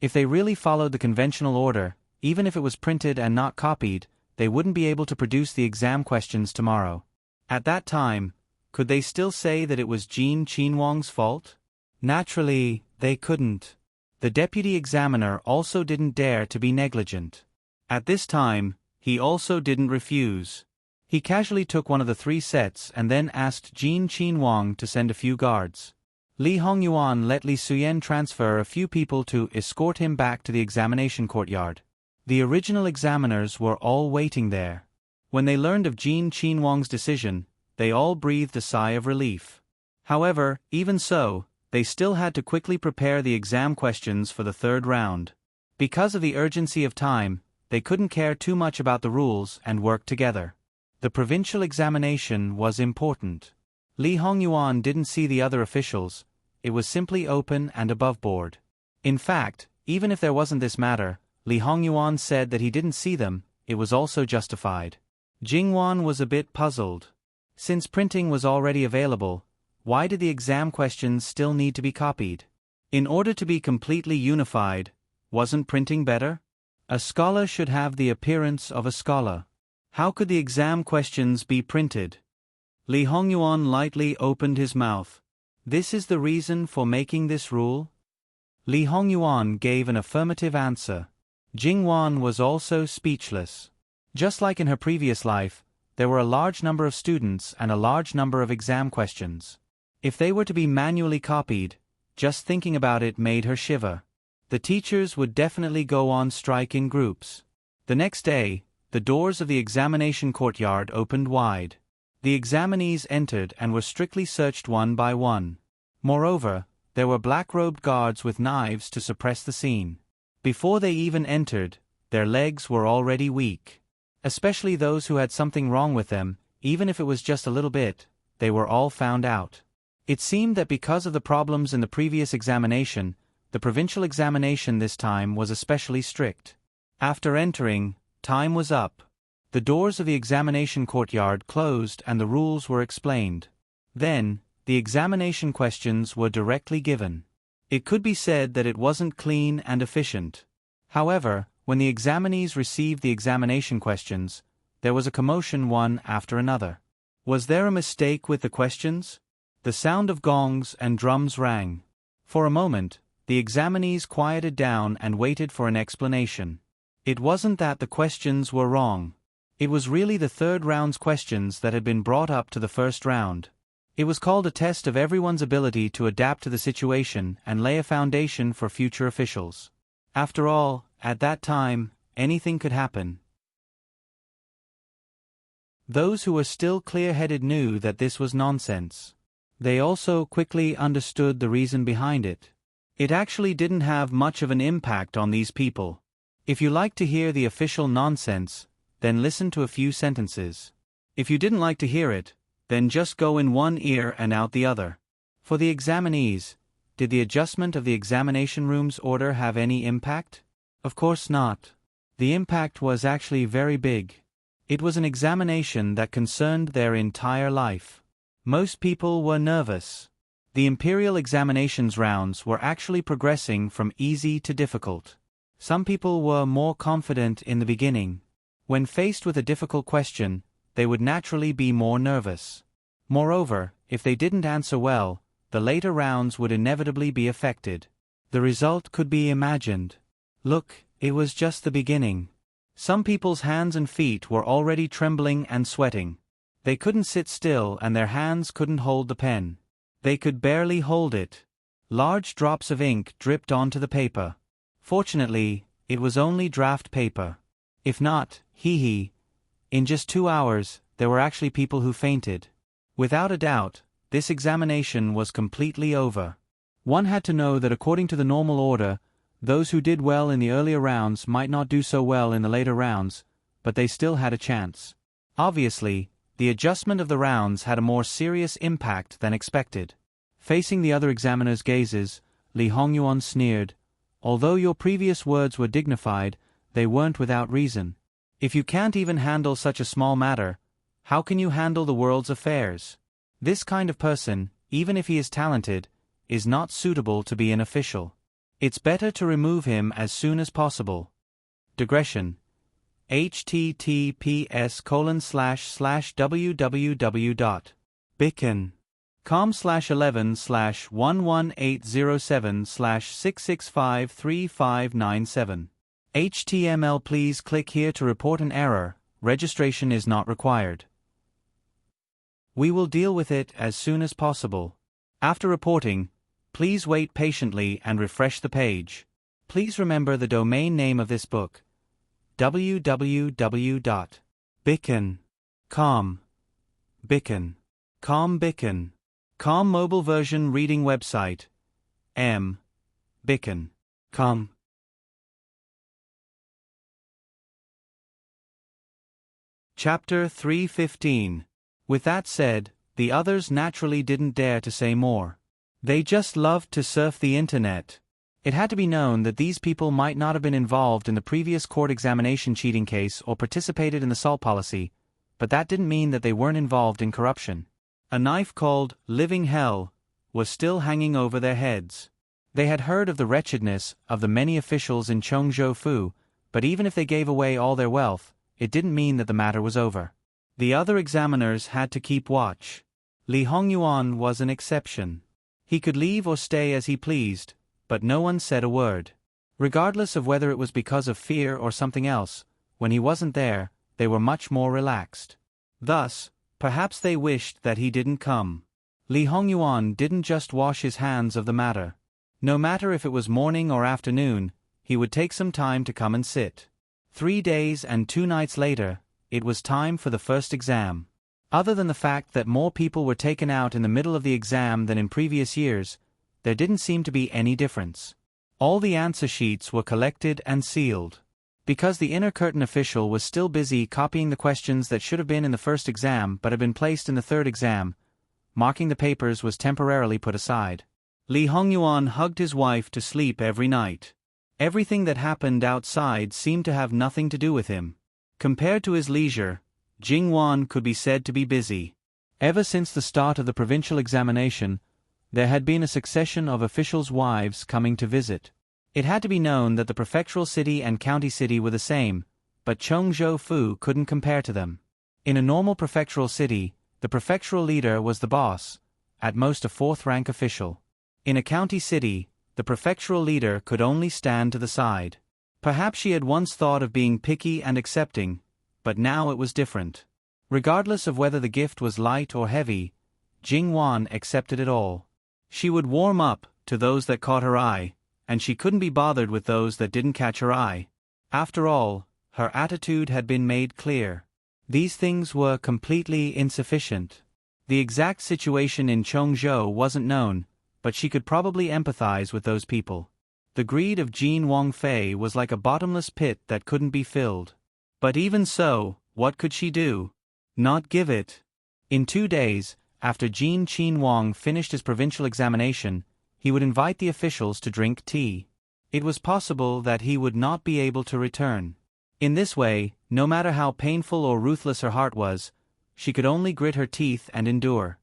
If they really followed the conventional order, even if it was printed and not copied, they wouldn't be able to produce the exam questions tomorrow. At that time, could they still say that it was Jin Qinhuang's fault? Naturally, they couldn't. The deputy examiner also didn't dare to be negligent. At this time, he also didn't refuse. He casually took one of the 3 sets and then asked Jin Qinhuang to send a few guards. Li Hongyuan let Li Suyen transfer a few people to escort him back to the examination courtyard. The original examiners were all waiting there. When they learned of Jin Qinhuang's decision, they all breathed a sigh of relief. However, even so, they still had to quickly prepare the exam questions for the third round. Because of the urgency of time, they couldn't care too much about the rules and work together. The provincial examination was important. Li Hongyuan didn't see the other officials, it was simply open and above board. In fact, even if there wasn't this matter, Li Hongyuan said that he didn't see them, it was also justified. Jingwan was a bit puzzled. Since printing was already available, why did the exam questions still need to be copied? In order to be completely unified, wasn't printing better? A scholar should have the appearance of a scholar. How could the exam questions be printed? Li Hongyuan lightly opened his mouth. This is the reason for making this rule? Li Hongyuan gave an affirmative answer. Jingwan was also speechless. Just like in her previous life, there were a large number of students and a large number of exam questions. If they were to be manually copied, just thinking about it made her shiver. The teachers would definitely go on strike in groups. The next day, the doors of the examination courtyard opened wide. The examinees entered and were strictly searched one by one. Moreover, there were black-robed guards with knives to suppress the scene. Before they even entered, their legs were already weak. Especially those who had something wrong with them, even if it was just a little bit, they were all found out. It seemed that because of the problems in the previous examination, the provincial examination this time was especially strict. After entering, time was up. The doors of the examination courtyard closed and the rules were explained. Then, the examination questions were directly given. It could be said that it wasn't clean and efficient. However, when the examinees received the examination questions, there was a commotion one after another. Was there a mistake with the questions? The sound of gongs and drums rang. For a moment, the examinees quieted down and waited for an explanation. It wasn't that the questions were wrong. It was really the third round's questions that had been brought up to the first round. It was called a test of everyone's ability to adapt to the situation and lay a foundation for future officials. After all, at that time, anything could happen. Those who were still clear-headed knew that this was nonsense. They also quickly understood the reason behind it. It actually didn't have much of an impact on these people. If you like to hear the official nonsense, then listen to a few sentences. If you didn't like to hear it, then just go in one ear and out the other. For the examinees, did the adjustment of the examination room's order have any impact? Of course not. The impact was actually very big. It was an examination that concerned their entire life. Most people were nervous. The imperial examinations rounds were actually progressing from easy to difficult. Some people were more confident in the beginning. When faced with a difficult question, they would naturally be more nervous. Moreover, if they didn't answer well, the later rounds would inevitably be affected. The result could be imagined. Look, it was just the beginning. Some people's hands and feet were already trembling and sweating. They couldn't sit still and their hands couldn't hold the pen. They could barely hold it. Large drops of ink dripped onto the paper. Fortunately, it was only draft paper. If not, in just 2 hours, there were actually people who fainted. Without a doubt, this examination was completely over. One had to know that according to the normal order, those who did well in the earlier rounds might not do so well in the later rounds, but they still had a chance. Obviously, the adjustment of the rounds had a more serious impact than expected. Facing the other examiner's gazes, Li Hongyuan sneered, "Although your previous words were dignified, they weren't without reason. If you can't even handle such a small matter, how can you handle the world's affairs? This kind of person, even if he is talented, is not suitable to be an official. It's better to remove him as soon as possible." Digression. https://www.bicken.com/11/11807/6653597. HTML. Please click here to report an error. Registration is not required. We will deal with it as soon as possible. After reporting, please wait patiently and refresh the page. Please remember the domain name of this book: www.bicken.com. Bicken. Com mobile version reading website. Bicken.com. Chapter 315. With that said, the others naturally didn't dare to say more. They just loved to surf the internet. It had to be known that these people might not have been involved in the previous court examination cheating case or participated in the SALT policy, but that didn't mean that they weren't involved in corruption. A knife called living hell was still hanging over their heads. They had heard of the wretchedness of the many officials in Chongzhou, but even if they gave away all their wealth, it didn't mean that the matter was over. The other examiners had to keep watch. Li Hongyuan was an exception. He could leave or stay as he pleased, but no one said a word. Regardless of whether it was because of fear or something else, when he wasn't there, they were much more relaxed. Thus, perhaps they wished that he didn't come. Li Hongyuan didn't just wash his hands of the matter. No matter if it was morning or afternoon, he would take some time to come and sit. 3 days and 2 nights later, it was time for the first exam. Other than the fact that more people were taken out in the middle of the exam than in previous years, there didn't seem to be any difference. All the answer sheets were collected and sealed. Because the inner curtain official was still busy copying the questions that should have been in the first exam but had been placed in the third exam, marking the papers was temporarily put aside. Li Hongyuan hugged his wife to sleep every night. Everything that happened outside seemed to have nothing to do with him. Compared to his leisure, Jingwan could be said to be busy. Ever since the start of the provincial examination, there had been a succession of officials' wives coming to visit. It had to be known that the prefectural city and county city were the same, but Chongzhou couldn't compare to them. In a normal prefectural city, the prefectural leader was the boss, at most a fourth-rank official. In a county city, the prefectural leader could only stand to the side. Perhaps she had once thought of being picky and accepting, but now it was different. Regardless of whether the gift was light or heavy, Jingwan accepted it all. She would warm up to those that caught her eye, and she couldn't be bothered with those that didn't catch her eye. After all, her attitude had been made clear. These things were completely insufficient. The exact situation in Chongzhou wasn't known, but she could probably empathize with those people. The greed of Jin Wangfei was like a bottomless pit that couldn't be filled. But even so, what could she do? Not give it. In 2 days, after Jin Qinwang finished his provincial examination, he would invite the officials to drink tea. It was possible that he would not be able to return. In this way, no matter how painful or ruthless her heart was, she could only grit her teeth and endure.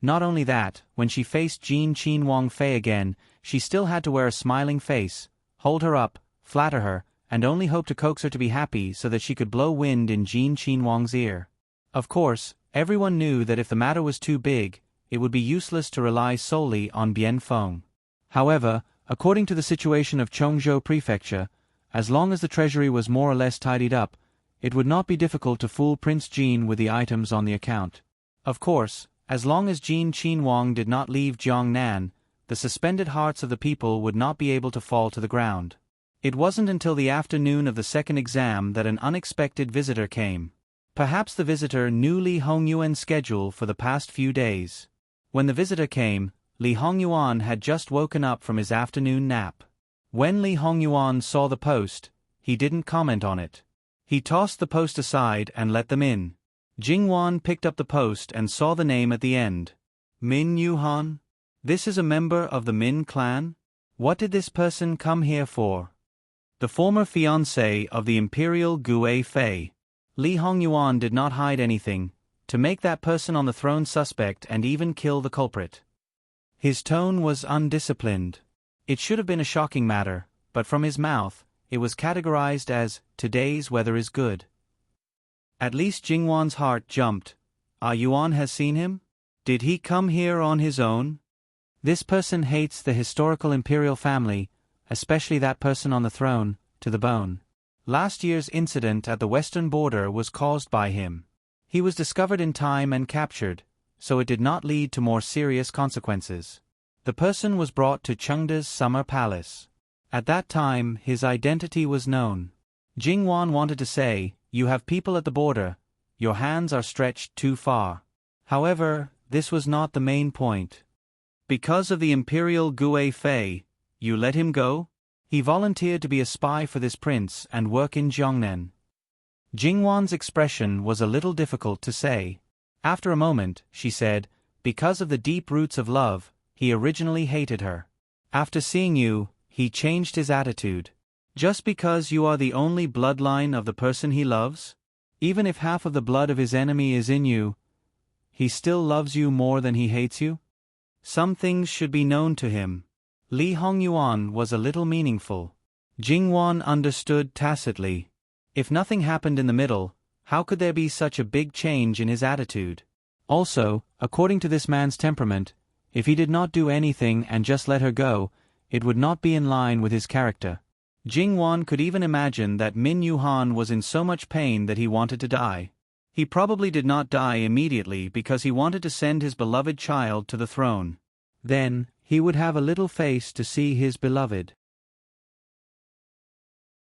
Not only that, when she faced Jean Qin Wang Fei again, she still had to wear a smiling face, hold her up, flatter her, and only hope to coax her to be happy so that she could blow wind in Jean Qin Wang's ear. Of course, everyone knew that if the matter was too big, it would be useless to rely solely on Bian Feng. However, according to the situation of Chongzhou Prefecture, as long as the treasury was more or less tidied up, it would not be difficult to fool Prince Jean with the items on the account. Of course, as long as Jean Qin Wang did not leave Jiangnan, the suspended hearts of the people would not be able to fall to the ground. It wasn't until the afternoon of the second exam that an unexpected visitor came. Perhaps the visitor knew Li Hongyuan's schedule for the past few days. When the visitor came, Li Hongyuan had just woken up from his afternoon nap. When Li Hongyuan saw the post, he didn't comment on it. He tossed the post aside and let them in. Jingwan picked up the post and saw the name at the end. Min Yuhan? This is a member of the Min clan? What did this person come here for? The former fiancé of the Imperial Gue Fei. Li Hongyuan did not hide anything, to make that person on the throne suspect and even kill the culprit. His tone was undisciplined. It should have been a shocking matter, but from his mouth, it was categorized as, "Today's weather is good." At least Jingwan's heart jumped. Yuan has seen him? Did he come here on his own? This person hates the historical imperial family, especially that person on the throne, to the bone. Last year's incident at the western border was caused by him. He was discovered in time and captured, so it did not lead to more serious consequences. The person was brought to Chengde's summer palace. At that time, his identity was known. Jingwan wanted to say, "You have people at the border, your hands are stretched too far." However, this was not the main point. Because of the Imperial Gue Fei, you let him go? He volunteered to be a spy for this prince and work in Jiangnan. Jingwan's expression was a little difficult to say. After a moment, she said, "Because of the deep roots of love, he originally hated her. After seeing you, he changed his attitude. Just because you are the only bloodline of the person he loves? Even if half of the blood of his enemy is in you, he still loves you more than he hates you? Some things should be known to him." Li Hongyuan was a little meaningful. Jingwan understood tacitly. If nothing happened in the middle, how could there be such a big change in his attitude? Also, according to this man's temperament, if he did not do anything and just let her go, it would not be in line with his character. Jingwan could even imagine that Min Yuhan was in so much pain that he wanted to die. He probably did not die immediately because he wanted to send his beloved child to the throne. Then, he would have a little face to see his beloved.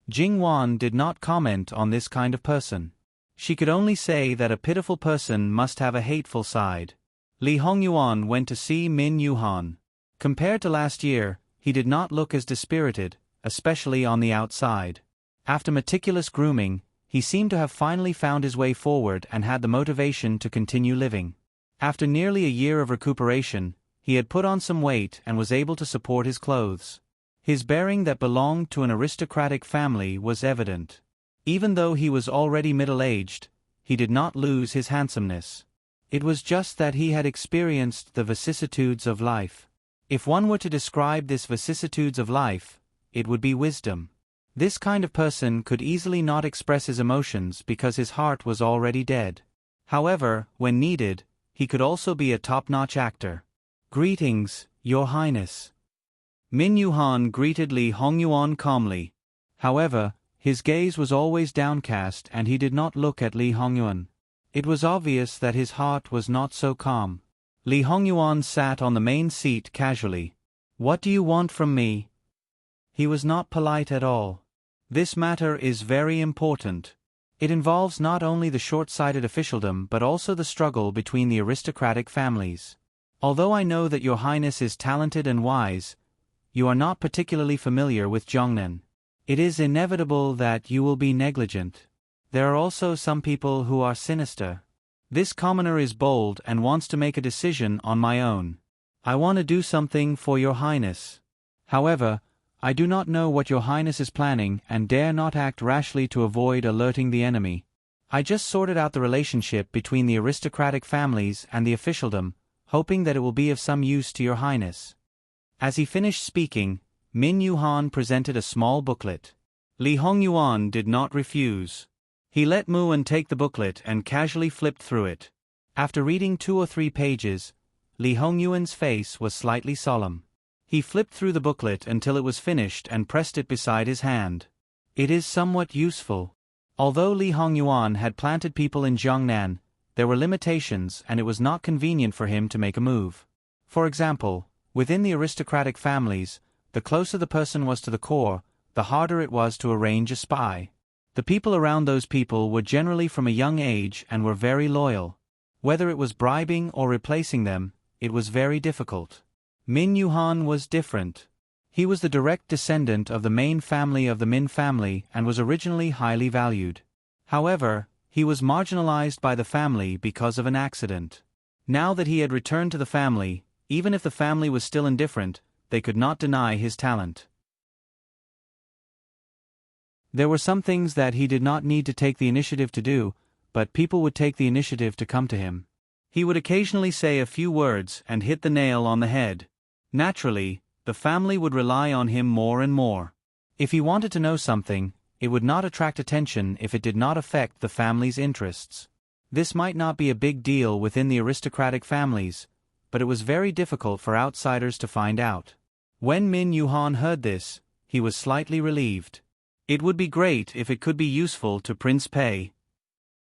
Jingwan did not comment on this kind of person. She could only say that a pitiful person must have a hateful side. Li Hongyuan went to see Min Yuhan. Compared to last year, he did not look as dispirited, especially on the outside. After meticulous grooming, he seemed to have finally found his way forward and had the motivation to continue living. After nearly a year of recuperation, he had put on some weight and was able to support his clothes. His bearing that belonged to an aristocratic family was evident. Even though he was already middle-aged, he did not lose his handsomeness. It was just that he had experienced the vicissitudes of life. If one were to describe this vicissitudes of life, it would be wisdom. This kind of person could easily not express his emotions because his heart was already dead. However, when needed, he could also be a top-notch actor. "Greetings, Your Highness." Min Yuhan greeted Li Hongyuan calmly. However, his gaze was always downcast and he did not look at Li Hongyuan. It was obvious that his heart was not so calm. Li Hongyuan sat on the main seat casually. "What do you want from me?" He was not polite at all. "This matter is very important. It involves not only the short-sighted officialdom but also the struggle between the aristocratic families. Although I know that Your Highness is talented and wise, you are not particularly familiar with Jiangnan. It is inevitable that you will be negligent. There are also some people who are sinister. This commoner is bold and wants to make a decision on my own. I want to do something for Your Highness. However, I do not know what Your Highness is planning and dare not act rashly to avoid alerting the enemy. I just sorted out the relationship between the aristocratic families and the officialdom, hoping that it will be of some use to your highness." As he finished speaking, Min Yuhan presented a small booklet. Li Hongyuan did not refuse. He let Muan take the booklet and casually flipped through it. After reading 2 or 3 pages, Li Hongyuan's face was slightly solemn. He flipped through the booklet until it was finished and pressed it beside his hand. It is somewhat useful. Although Li Hongyuan had planted people in Jiangnan, there were limitations and it was not convenient for him to make a move. For example, within the aristocratic families, the closer the person was to the core, the harder it was to arrange a spy. The people around those people were generally from a young age and were very loyal. Whether it was bribing or replacing them, it was very difficult. Min Yuhan was different. He was the direct descendant of the main family of the Min family and was originally highly valued. However, he was marginalized by the family because of an accident. Now that he had returned to the family, even if the family was still indifferent, they could not deny his talent. There were some things that he did not need to take the initiative to do, but people would take the initiative to come to him. He would occasionally say a few words and hit the nail on the head. Naturally, the family would rely on him more and more. If he wanted to know something, it would not attract attention if it did not affect the family's interests. This might not be a big deal within the aristocratic families, but it was very difficult for outsiders to find out. When Min Yuhan heard this, he was slightly relieved. It would be great if it could be useful to Prince Pei.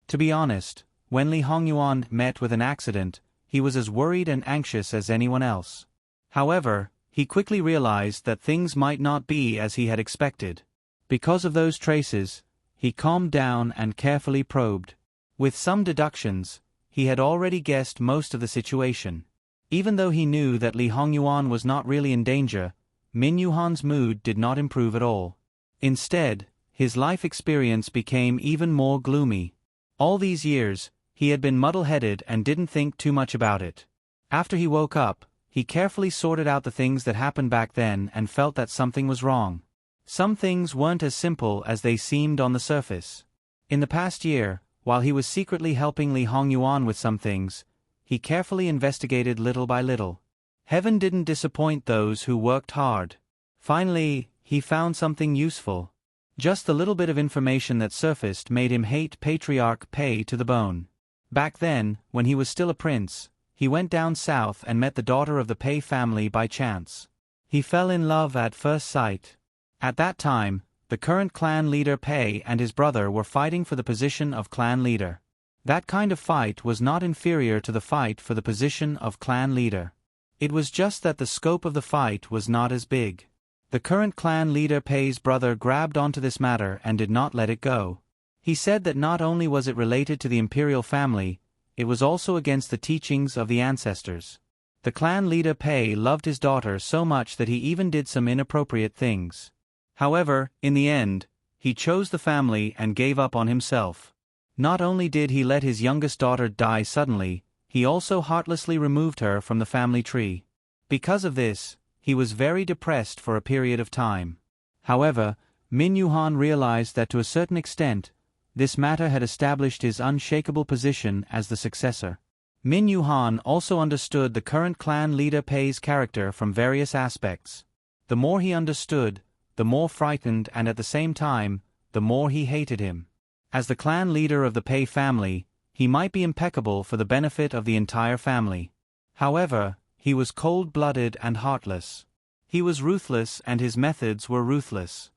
To be honest, when Li Hongyuan met with an accident, he was as worried and anxious as anyone else. However, he quickly realized that things might not be as he had expected. Because of those traces, he calmed down and carefully probed. With some deductions, he had already guessed most of the situation. Even though he knew that Li Hongyuan was not really in danger, Min Yuhan's mood did not improve at all. Instead, his life experience became even more gloomy. All these years, he had been muddle-headed and didn't think too much about it. After he woke up, he carefully sorted out the things that happened back then and felt that something was wrong. Some things weren't as simple as they seemed on the surface. In the past year, while he was secretly helping Li Hongyuan with some things, he carefully investigated little by little. Heaven didn't disappoint those who worked hard. Finally, he found something useful. Just the little bit of information that surfaced made him hate Patriarch Pei to the bone. Back then, when he was still a prince, he went down south and met the daughter of the Pei family by chance. He fell in love at first sight. At that time, the current clan leader Pei and his brother were fighting for the position of clan leader. That kind of fight was not inferior to the fight for the position of clan leader. It was just that the scope of the fight was not as big. The current clan leader Pei's brother grabbed onto this matter and did not let it go. He said that not only was it related to the imperial family, it was also against the teachings of the ancestors. The clan leader Pei loved his daughter so much that he even did some inappropriate things. However, in the end, he chose the family and gave up on himself. Not only did he let his youngest daughter die suddenly, he also heartlessly removed her from the family tree. Because of this, he was very depressed for a period of time. However, Min Yuhan realized that to a certain extent, this matter had established his unshakable position as the successor. Min Yuhan also understood the current clan leader Pei's character from various aspects. The more he understood, the more frightened and at the same time, the more he hated him. As the clan leader of the Pei family, he might be impeccable for the benefit of the entire family. However, he was cold-blooded and heartless. He was ruthless and his methods were ruthless.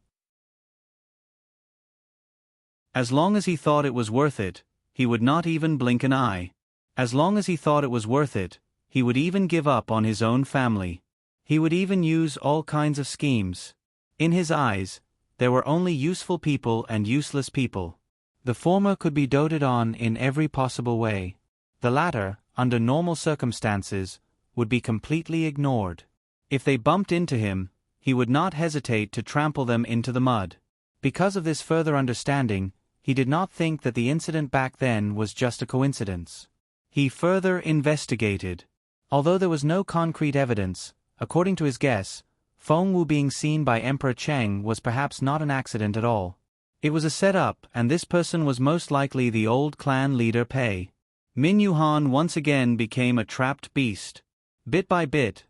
As long as he thought it was worth it, he would not even blink an eye. As long as he thought it was worth it, he would even give up on his own family. He would even use all kinds of schemes. In his eyes, there were only useful people and useless people. The former could be doted on in every possible way. The latter, under normal circumstances, would be completely ignored. If they bumped into him, he would not hesitate to trample them into the mud. Because of this further understanding, he did not think that the incident back then was just a coincidence. He further investigated. Although there was no concrete evidence, according to his guess, Feng Wu being seen by Emperor Cheng was perhaps not an accident at all. It was a setup and this person was most likely the old clan leader Pei. Min Yuhan once again became a trapped beast. Bit by bit,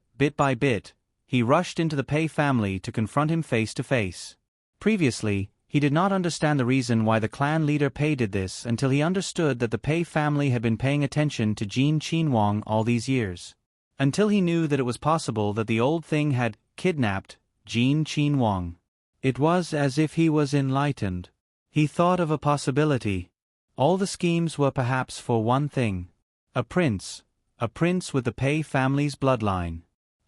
he rushed into the Pei family to confront him face to face. Previously, he did not understand the reason why the clan leader Pei did this until he understood that the Pei family had been paying attention to Jin Qinhuang all these years. Until he knew that it was possible that the old thing had kidnapped Jin Qinhuang. It was as if he was enlightened. He thought of a possibility. All the schemes were perhaps for one thing. A prince with the Pei family's bloodline.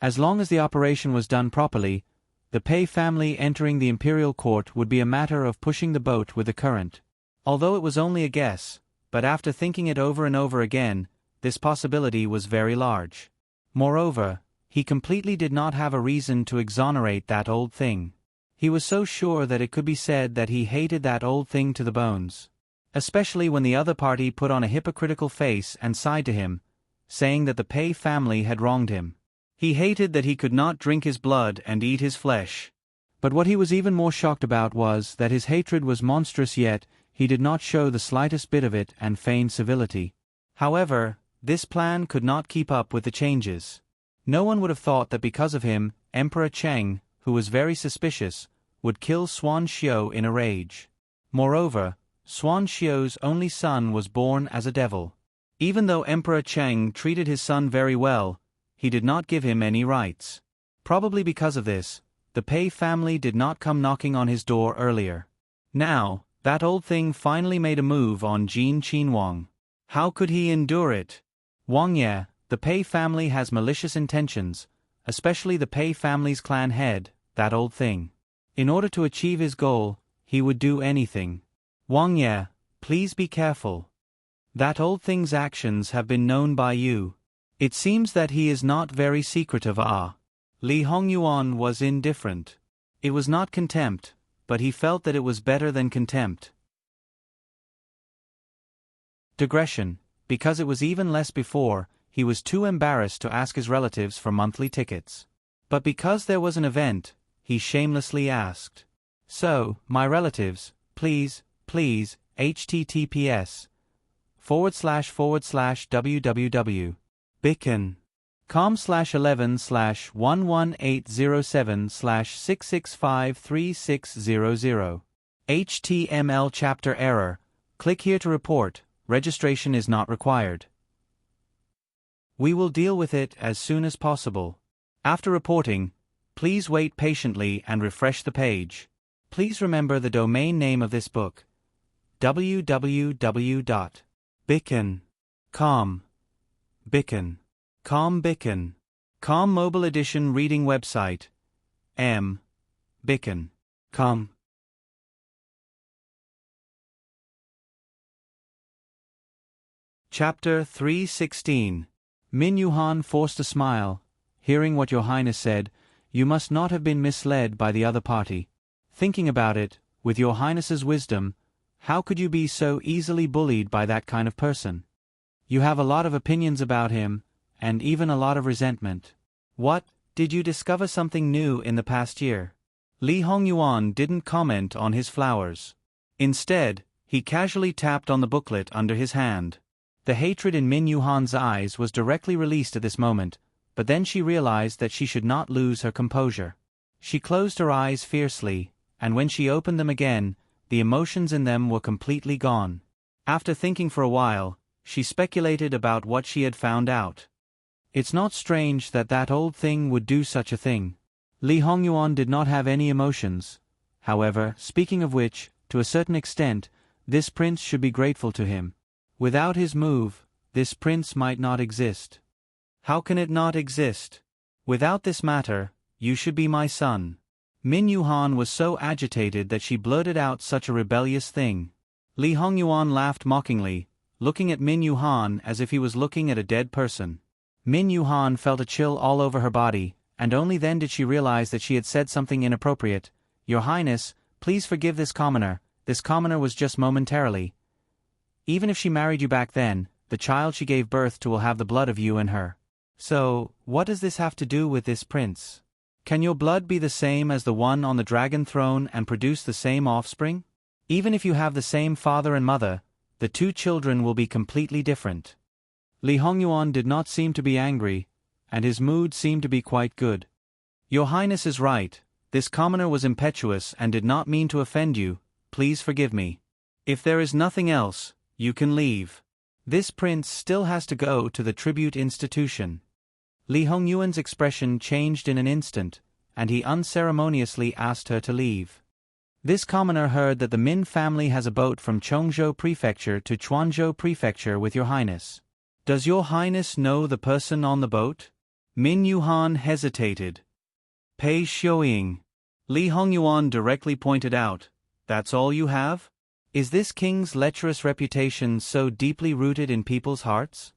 As long as the operation was done properly, the Pei family entering the imperial court would be a matter of pushing the boat with the current. Although it was only a guess, but after thinking it over and over again, this possibility was very large. Moreover, he completely did not have a reason to exonerate that old thing. He was so sure that it could be said that he hated that old thing to the bones. Especially when the other party put on a hypocritical face and sighed to him, saying that the Pei family had wronged him. He hated that he could not drink his blood and eat his flesh. But what he was even more shocked about was that his hatred was monstrous, yet he did not show the slightest bit of it and feigned civility. However, this plan could not keep up with the changes. No one would have thought that because of him, Emperor Cheng, who was very suspicious, would kill Xuan Xiu in a rage. Moreover, Xuan Xiu's only son was born as a devil. Even though Emperor Cheng treated his son very well, he did not give him any rights. Probably because of this, the Pei family did not come knocking on his door earlier. Now, that old thing finally made a move on Jin Qinhuang. How could he endure it? Wang Ye, the Pei family has malicious intentions, especially the Pei family's clan head, that old thing. In order to achieve his goal, he would do anything. Wang Ye, please be careful. That old thing's actions have been known by you. It seems that he is not very secretive. Li Hongyuan was indifferent. It was not contempt, but he felt that it was better than contempt. Digression, because it was even less before, he was too embarrassed to ask his relatives for monthly tickets. But because there was an event, he shamelessly asked. So, my relatives, please, https://www.bicon.com/11/11807/6653600. HTML chapter error. Click here to report. Registration is not required. We will deal with it as soon as possible. After reporting, please wait patiently and refresh the page. Please remember the domain name of this book: www.bicon.com. Bicon.com mobile edition reading website. Bicon.com. Chapter 316. Min Yuhan forced a smile. Hearing what Your Highness said, you must not have been misled by the other party. Thinking about it, with Your Highness's wisdom, how could you be so easily bullied by that kind of person? You have a lot of opinions about him, and even a lot of resentment. What, did you discover something new in the past year? Li Hongyuan didn't comment on his flowers. Instead, he casually tapped on the booklet under his hand. The hatred in Min Yuhan's eyes was directly released at this moment, but then she realized that she should not lose her composure. She closed her eyes fiercely, and when she opened them again, the emotions in them were completely gone. After thinking for a while, she speculated about what she had found out. It's not strange that that old thing would do such a thing. Li Hongyuan did not have any emotions. However, speaking of which, to a certain extent, this prince should be grateful to him. Without his move, this prince might not exist. How can it not exist? Without this matter, you should be my son. Min Yuhan was so agitated that she blurted out such a rebellious thing. Li Hongyuan laughed mockingly, looking at Min Yuhan as if he was looking at a dead person. Min Yuhan felt a chill all over her body, and only then did she realize that she had said something inappropriate. Your Highness, please forgive this commoner was just momentarily. Even if she married you back then, the child she gave birth to will have the blood of you and her. So, what does this have to do with this prince? Can your blood be the same as the one on the dragon throne and produce the same offspring? Even if you have the same father and mother, the two children will be completely different. Li Hongyuan did not seem to be angry, and his mood seemed to be quite good. Your Highness is right, this commoner was impetuous and did not mean to offend you, please forgive me. If there is nothing else, you can leave. This prince still has to go to the tribute institution. Li Hongyuan's expression changed in an instant, and he unceremoniously asked her to leave. This commoner heard that the Min family has a boat from Chongzhou Prefecture to Chuanzhou Prefecture with your Highness. Does your Highness know the person on the boat? Min Yuhan hesitated. Pei Xiuying. Li Hongyuan directly pointed out, that's all you have? Is this king's lecherous reputation so deeply rooted in people's hearts?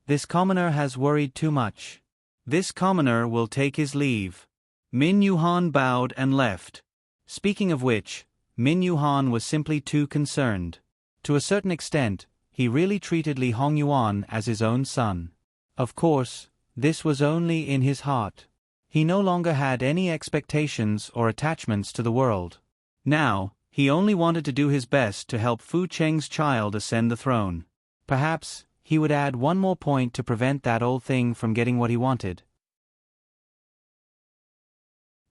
This commoner has worried too much. This commoner will take his leave. Min Yuhan bowed and left. Speaking of which, Min Yuhan was simply too concerned. To a certain extent, he really treated Li Hongyuan as his own son. Of course, this was only in his heart. He no longer had any expectations or attachments to the world. Now, he only wanted to do his best to help Fu Cheng's child ascend the throne. Perhaps, he would add one more point to prevent that old thing from getting what he wanted.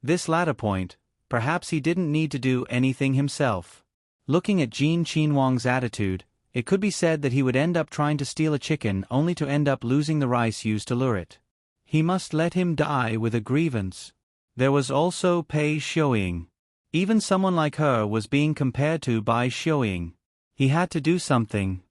This latter point, perhaps he didn't need to do anything himself. Looking at Jin Qinhuang's attitude, it could be said that he would end up trying to steal a chicken only to end up losing the rice used to lure it. He must let him die with a grievance. There was also Pei Xiuying. Even someone like her was being compared to by Xiuying. He had to do something.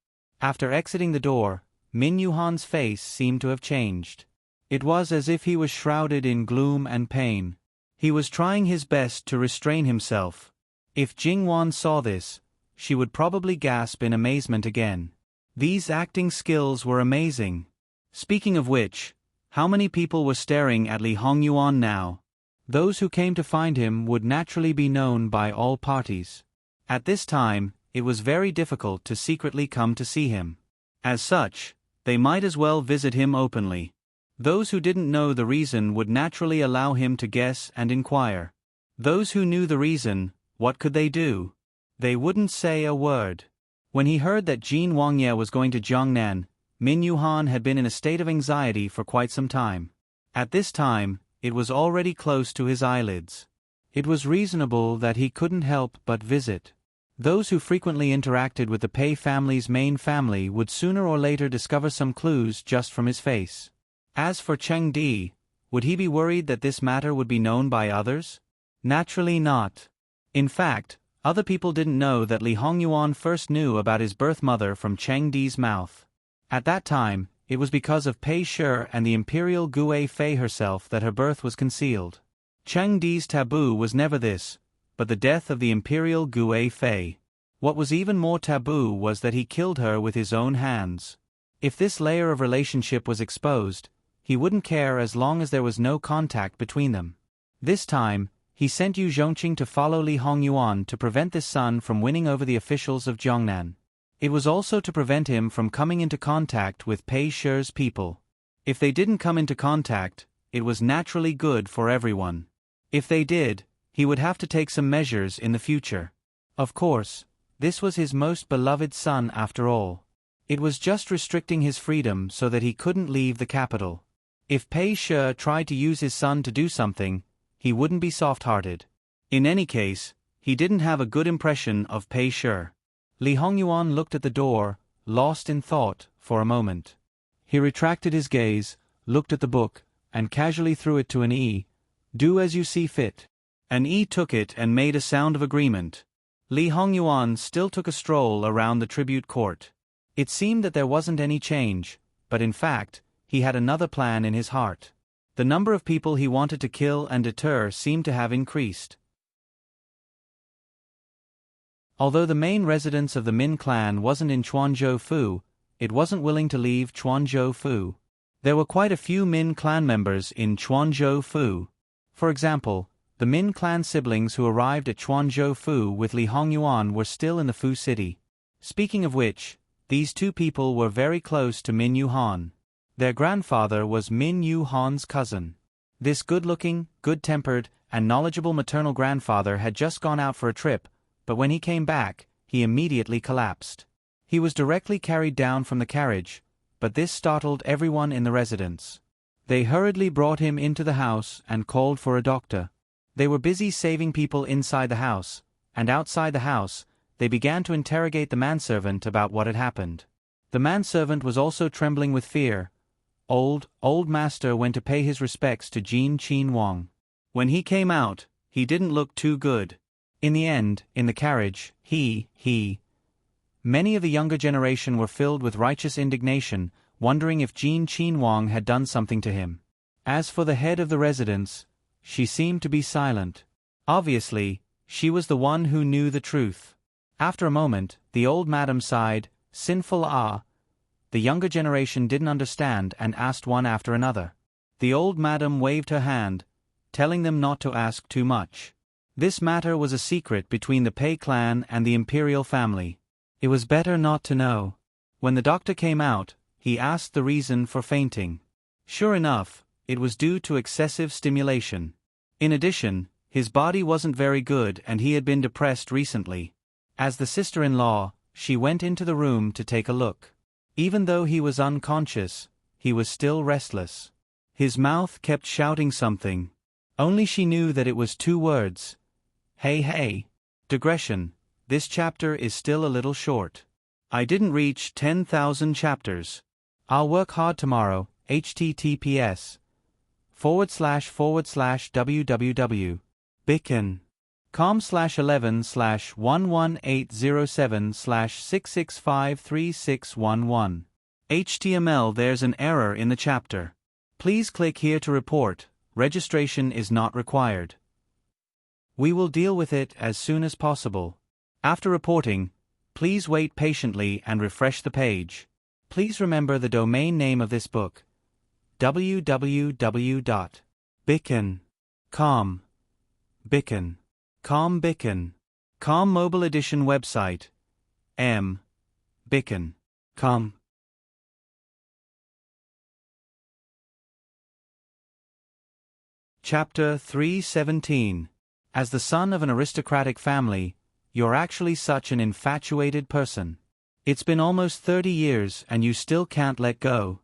After exiting the door, Min Yuhan's face seemed to have changed. It was as if he was shrouded in gloom and pain. He was trying his best to restrain himself. If Jingwan saw this, she would probably gasp in amazement again. These acting skills were amazing. Speaking of which, how many people were staring at Li Hongyuan now? Those who came to find him would naturally be known by all parties. At this time, it was very difficult to secretly come to see him. As such, they might as well visit him openly. Those who didn't know the reason would naturally allow him to guess and inquire. Those who knew the reason, what could they do? They wouldn't say a word. When he heard that Jin Wangye was going to Jiangnan, Min Yuhan had been in a state of anxiety for quite some time. At this time, it was already close to his eyelids. It was reasonable that he couldn't help but visit. Those who frequently interacted with the Pei family's main family would sooner or later discover some clues just from his face. As for Cheng Di, would he be worried that this matter would be known by others? Naturally not. In fact, other people didn't know that Li Hongyuan first knew about his birth mother from Cheng Di's mouth. At that time, it was because of Pei Shi and the imperial Gue Fei herself that her birth was concealed. Cheng Di's taboo was never this, but the death of the imperial Gue Fei. What was even more taboo was that he killed her with his own hands. If this layer of relationship was exposed, he wouldn't care as long as there was no contact between them. This time, he sent Yu Zhongqing to follow Li Hongyuan to prevent this son from winning over the officials of Jiangnan. It was also to prevent him from coming into contact with Pei Shi's people. If they didn't come into contact, it was naturally good for everyone. If they did, he would have to take some measures in the future. Of course, this was his most beloved son after all. It was just restricting his freedom so that he couldn't leave the capital. If Pei Shi tried to use his son to do something, he wouldn't be soft-hearted. In any case, he didn't have a good impression of Pei Shi. Li Hongyuan looked at the door, lost in thought, for a moment. He retracted his gaze, looked at the book, and casually threw it to an E. Do as you see fit. An E took it and made a sound of agreement. Li Hongyuan still took a stroll around the tribute court. It seemed that there wasn't any change, but in fact, he had another plan in his heart. The number of people he wanted to kill and deter seemed to have increased. Although the main residence of the Min clan wasn't in Chuanzhou Fu, it wasn't willing to leave Chuanzhou Fu. There were quite a few Min clan members in Chuanzhou Fu. For example, the Min clan siblings who arrived at Chuanzhou Fu with Li Hongyuan were still in the Fu city. Speaking of which, these two people were very close to Min Yuhan. Their grandfather was Min Yuhan's cousin. This good-looking, good-tempered, and knowledgeable maternal grandfather had just gone out for a trip, but when he came back, he immediately collapsed. He was directly carried down from the carriage, but this startled everyone in the residence. They hurriedly brought him into the house and called for a doctor. They were busy saving people inside the house, and outside the house, they began to interrogate the manservant about what had happened. The manservant was also trembling with fear. Old master went to pay his respects to Jin Qin Wang. When he came out, he didn't look too good. In the end, in the carriage, many of the younger generation were filled with righteous indignation, wondering if Jin Qin Wang had done something to him. As for the head of the residence, she seemed to be silent. Obviously, she was the one who knew the truth. After a moment, the old madam sighed, sinful ah. The younger generation didn't understand and asked one after another. The old madam waved her hand, telling them not to ask too much. This matter was a secret between the Pei clan and the imperial family. It was better not to know. When the doctor came out, he asked the reason for fainting. Sure enough, it was due to excessive stimulation. In addition, his body wasn't very good and he had been depressed recently. As the sister-in-law, she went into the room to take a look. Even though he was unconscious, he was still restless. His mouth kept shouting something. Only she knew that it was 2 words. Hey. Digression. This chapter is still a little short. I didn't reach 10,000 chapters. I'll work hard tomorrow. https://www.bicon.com/11/11807/6653611. HTML. There's an error in the chapter. Please click here to report. Registration is not required. We will deal with it as soon as possible. After reporting, please wait patiently and refresh the page. Please remember the domain name of this book: www.bicon.com. Bicon.com mobile edition website: bicon.com. Chapter 317. As the son of an aristocratic family, you're actually such an infatuated person. It's been almost 30 years and you still can't let go.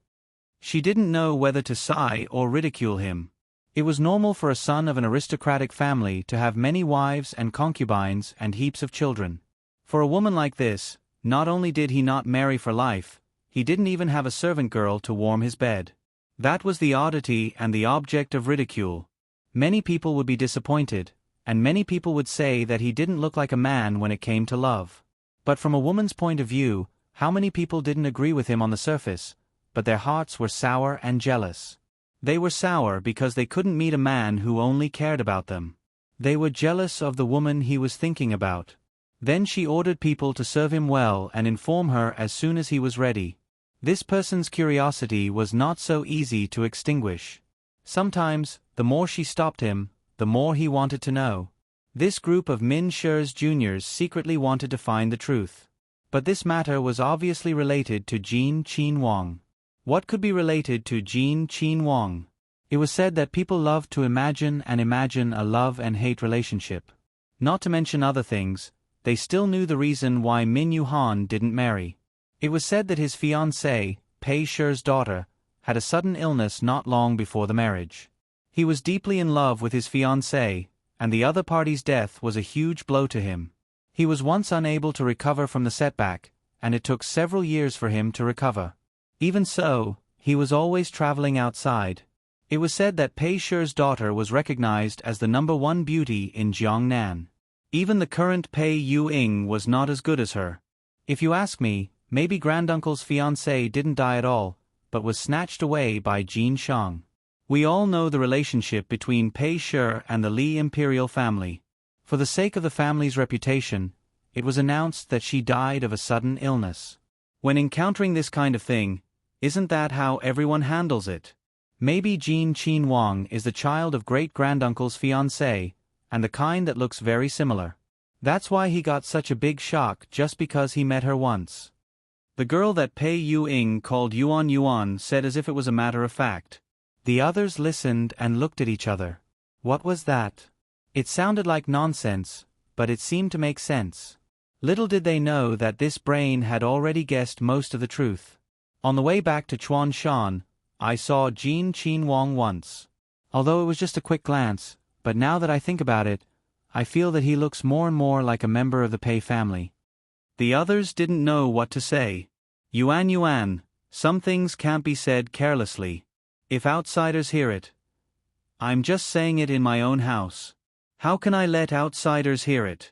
She didn't know whether to sigh or ridicule him. It was normal for a son of an aristocratic family to have many wives and concubines and heaps of children. For a woman like this, not only did he not marry for life, he didn't even have a servant girl to warm his bed. That was the oddity and the object of ridicule. Many people would be disappointed, and many people would say that he didn't look like a man when it came to love. But from a woman's point of view, how many people didn't agree with him on the surface, but their hearts were sour and jealous. They were sour because they couldn't meet a man who only cared about them. They were jealous of the woman he was thinking about. Then she ordered people to serve him well and inform her as soon as he was ready. This person's curiosity was not so easy to extinguish. Sometimes, the more she stopped him, the more he wanted to know. This group of Min Shi's juniors secretly wanted to find the truth. But this matter was obviously related to Jin Qin Wang. What could be related to Jin Qin Wang? It was said that people loved to imagine a love and hate relationship. Not to mention other things, they still knew the reason why Min Yuhan didn't marry. It was said that his fiancée, Pei Shi's daughter, had a sudden illness not long before the marriage. He was deeply in love with his fiancée, and the other party's death was a huge blow to him. He was once unable to recover from the setback, and it took several years for him to recover. Even so, he was always traveling outside. It was said that Pei Shi's daughter was recognized as the #1 beauty in Jiangnan. Even the current Pei Yuing was not as good as her. If you ask me, maybe granduncle's fiancée didn't die at all, but was snatched away by Jin Shang. We all know the relationship between Pei Shi and the Li imperial family. For the sake of the family's reputation, it was announced that she died of a sudden illness. When encountering this kind of thing, isn't that how everyone handles it? Maybe Jin Qin Wang is the child of great-granduncle's fiancée, and the kind that looks very similar. That's why he got such a big shock just because he met her once. The girl that Pei Yuing called Yuan said as if it was a matter of fact. The others listened and looked at each other. What was that? It sounded like nonsense, but it seemed to make sense. Little did they know that this brain had already guessed most of the truth. On the way back to Chuanshan, I saw Jin Qinhuang once. Although it was just a quick glance, but now that I think about it, I feel that he looks more and more like a member of the Pei family. The others didn't know what to say. Yuan, some things can't be said carelessly. If outsiders hear it. I'm just saying it in my own house. How can I let outsiders hear it?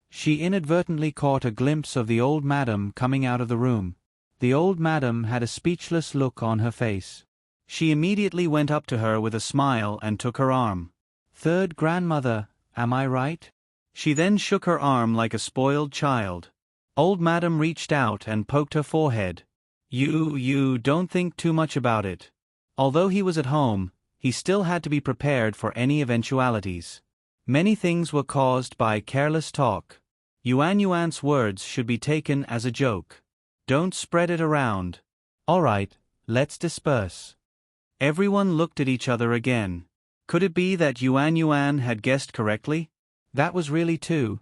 She inadvertently caught a glimpse of the old madam coming out of the room. The old madam had a speechless look on her face. She immediately went up to her with a smile and took her arm. Third grandmother, am I right? She then shook her arm like a spoiled child. Old madam reached out and poked her forehead. You don't think too much about it. Although he was at home, he still had to be prepared for any eventualities. Many things were caused by careless talk. Yuan's words should be taken as a joke. Don't spread it around. All right, let's disperse. Everyone looked at each other again. Could it be that Yuan had guessed correctly? That was really two.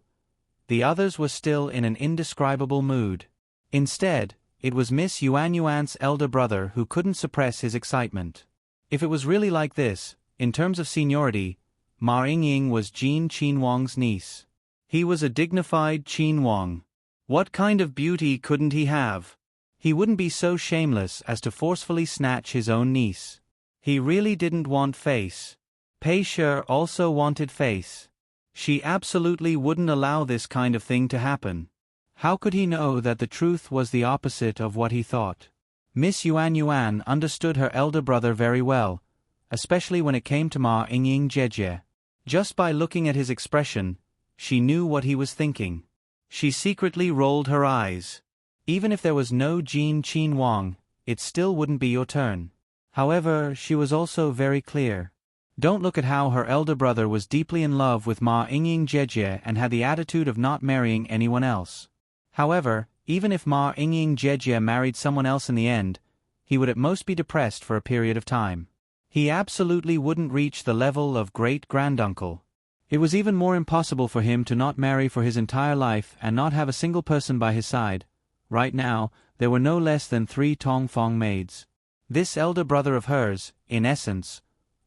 The others were still in an indescribable mood. Instead, it was Miss Yuan's elder brother who couldn't suppress his excitement. If it was really like this, in terms of seniority, Ma Yingying was Jin Qinhuang's niece. He was a dignified Qinhuang. What kind of beauty couldn't he have? He wouldn't be so shameless as to forcefully snatch his own niece. He really didn't want face. Pei Shi also wanted face. She absolutely wouldn't allow this kind of thing to happen. How could he know that the truth was the opposite of what he thought? Miss Yuan understood her elder brother very well, especially when it came to Ma Yingying Jejie. Just by looking at his expression, she knew what he was thinking. She secretly rolled her eyes. Even if there was no Jin Qinhuang, it still wouldn't be your turn. However, she was also very clear. Don't look at how her elder brother was deeply in love with Ma Yingying Jejie and had the attitude of not marrying anyone else. However, even if Ma Yingying Jejie married someone else in the end, he would at most be depressed for a period of time. He absolutely wouldn't reach the level of great-granduncle. It was even more impossible for him to not marry for his entire life and not have a single person by his side. Right now, there were no less than 3 Tongfang maids. This elder brother of hers, in essence,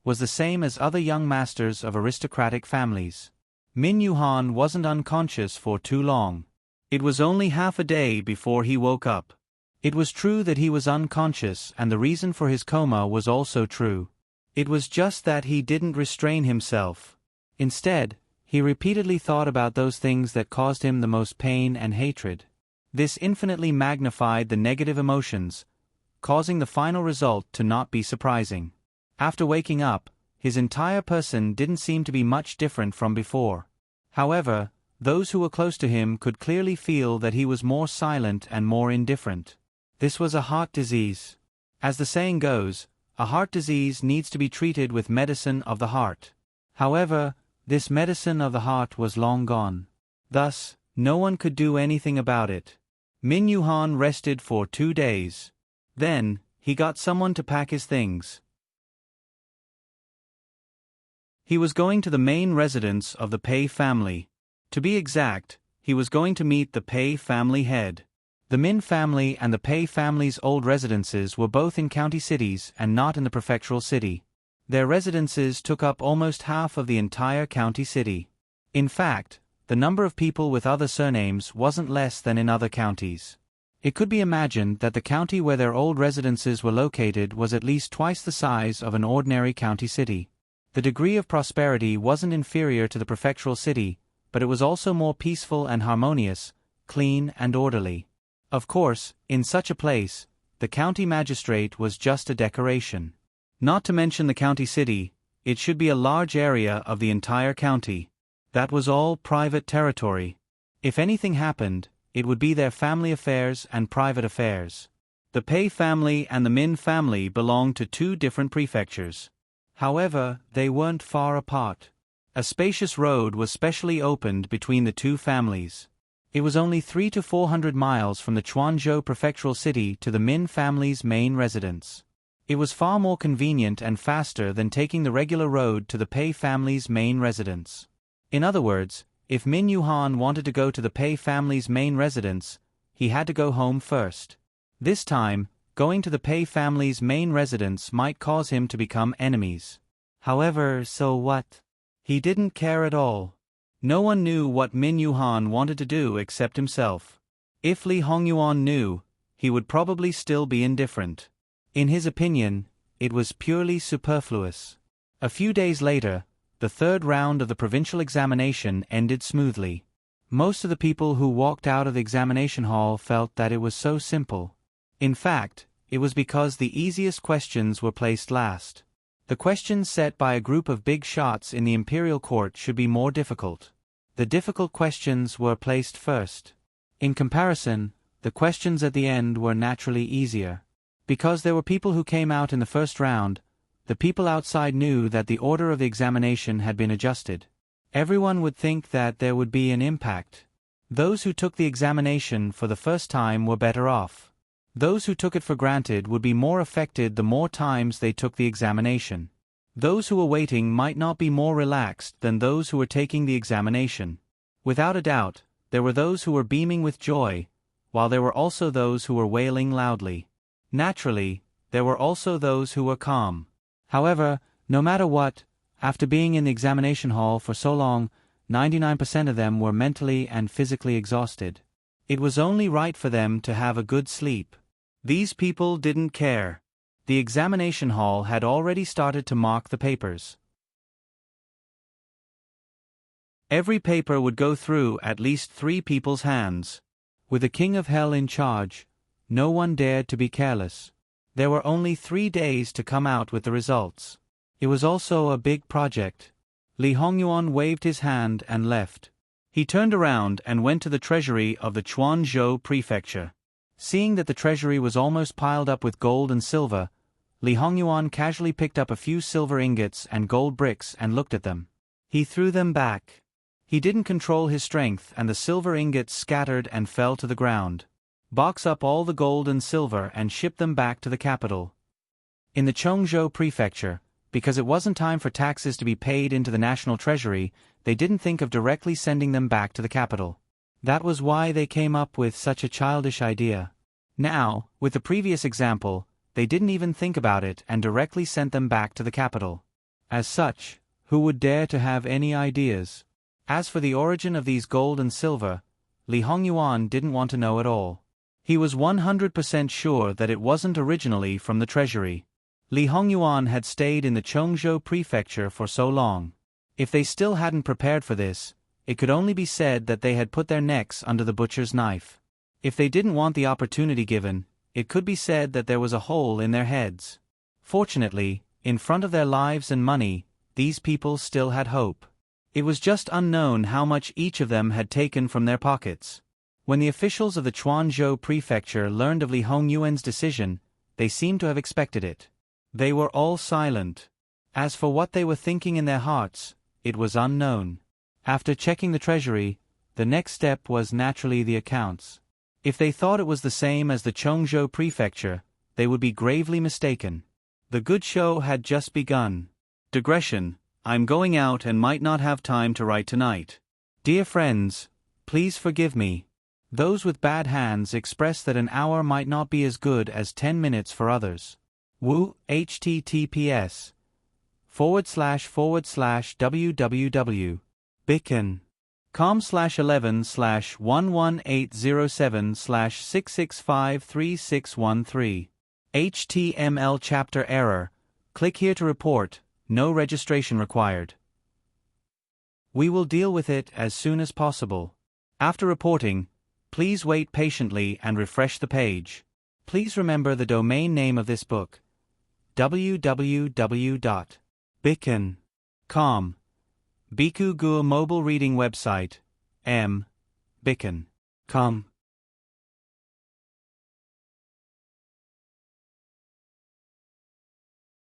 was the same as other young masters of aristocratic families. Min Yuhan wasn't unconscious for too long. It was only half a day before he woke up. It was true that he was unconscious, and the reason for his coma was also true. It was just that he didn't restrain himself. Instead, he repeatedly thought about those things that caused him the most pain and hatred. This infinitely magnified the negative emotions, causing the final result to not be surprising. After waking up, his entire person didn't seem to be much different from before. However, those who were close to him could clearly feel that he was more silent and more indifferent. This was a heart disease. As the saying goes, a heart disease needs to be treated with medicine of the heart. However, this medicine of the heart was long gone. Thus, no one could do anything about it. Min Yuhan rested for 2 days. Then, he got someone to pack his things. He was going to the main residence of the Pei family. To be exact, he was going to meet the Pei family head. The Min family and the Pei family's old residences were both in county cities and not in the prefectural city. Their residences took up almost half of the entire county city. In fact, the number of people with other surnames wasn't less than in other counties. It could be imagined that the county where their old residences were located was at least twice the size of an ordinary county city. The degree of prosperity wasn't inferior to the prefectural city, but it was also more peaceful and harmonious, clean and orderly. Of course, in such a place, the county magistrate was just a decoration. Not to mention the county city, it should be a large area of the entire county. That was all private territory. If anything happened, it would be their family affairs and private affairs. The Pei family and the Min family belonged to 2 different prefectures. However, they weren't far apart. A spacious road was specially opened between the 2 families. It was only 300 to 400 miles from the Quanzhou prefectural city to the Min family's main residence. It was far more convenient and faster than taking the regular road to the Pei family's main residence. In other words, if Min Yuhan wanted to go to the Pei family's main residence, he had to go home first. This time, going to the Pei family's main residence might cause him to become enemies. However, so what? He didn't care at all. No one knew what Min Yuhan wanted to do except himself. If Li Hongyuan knew, he would probably still be indifferent. In his opinion, it was purely superfluous. A few days later, the third round of the provincial examination ended smoothly. Most of the people who walked out of the examination hall felt that it was so simple. In fact, it was because the easiest questions were placed last. The questions set by a group of big shots in the imperial court should be more difficult. The difficult questions were placed first. In comparison, the questions at the end were naturally easier. Because there were people who came out in the first round, the people outside knew that the order of the examination had been adjusted. Everyone would think that there would be an impact. Those who took the examination for the first time were better off. Those who took it for granted would be more affected the more times they took the examination. Those who were waiting might not be more relaxed than those who were taking the examination. Without a doubt, there were those who were beaming with joy, while there were also those who were wailing loudly. Naturally, there were also those who were calm. However, no matter what, after being in the examination hall for so long, 99% of them were mentally and physically exhausted. It was only right for them to have a good sleep. These people didn't care. The examination hall had already started to mark the papers. Every paper would go through at least 3 people's hands. With the King of Hell in charge, no one dared to be careless. There were only 3 days to come out with the results. It was also a big project. Li Hongyuan waved his hand and left. He turned around and went to the treasury of the Quanzhou prefecture. Seeing that the treasury was almost piled up with gold and silver, Li Hongyuan casually picked up a few silver ingots and gold bricks and looked at them. He threw them back. He didn't control his strength and the silver ingots scattered and fell to the ground. Box up all the gold and silver and ship them back to the capital. In the Quanzhou prefecture, because it wasn't time for taxes to be paid into the national treasury, they didn't think of directly sending them back to the capital. That was why they came up with such a childish idea. Now, with the previous example, they didn't even think about it and directly sent them back to the capital. As such, who would dare to have any ideas? As for the origin of these gold and silver, Li Hongyuan didn't want to know at all. He was 100% sure that it wasn't originally from the treasury. Li Hongyuan had stayed in the Quanzhou prefecture for so long. If they still hadn't prepared for this, it could only be said that they had put their necks under the butcher's knife. If they didn't want the opportunity given, it could be said that there was a hole in their heads. Fortunately, in front of their lives and money, these people still had hope. It was just unknown how much each of them had taken from their pockets. When the officials of the Quanzhou prefecture learned of Li Hongyuan's decision, they seemed to have expected it. They were all silent. As for what they were thinking in their hearts, it was unknown. After checking the treasury, the next step was naturally the accounts. If they thought it was the same as the Quanzhou prefecture, they would be gravely mistaken. The good show had just begun. Digression: I'm going out and might not have time to write tonight. Dear friends, please forgive me. Those with bad hands express that an hour might not be as good as 10 minutes for others. Woo, https://www.bicon.com/11/11807/6653613. HTML chapter error. Click here to report. No registration required. We will deal with it as soon as possible. After reporting, please wait patiently and refresh the page. Please remember the domain name of this book: www.bicon.com. Biku Gu mobile reading website, bicon.com.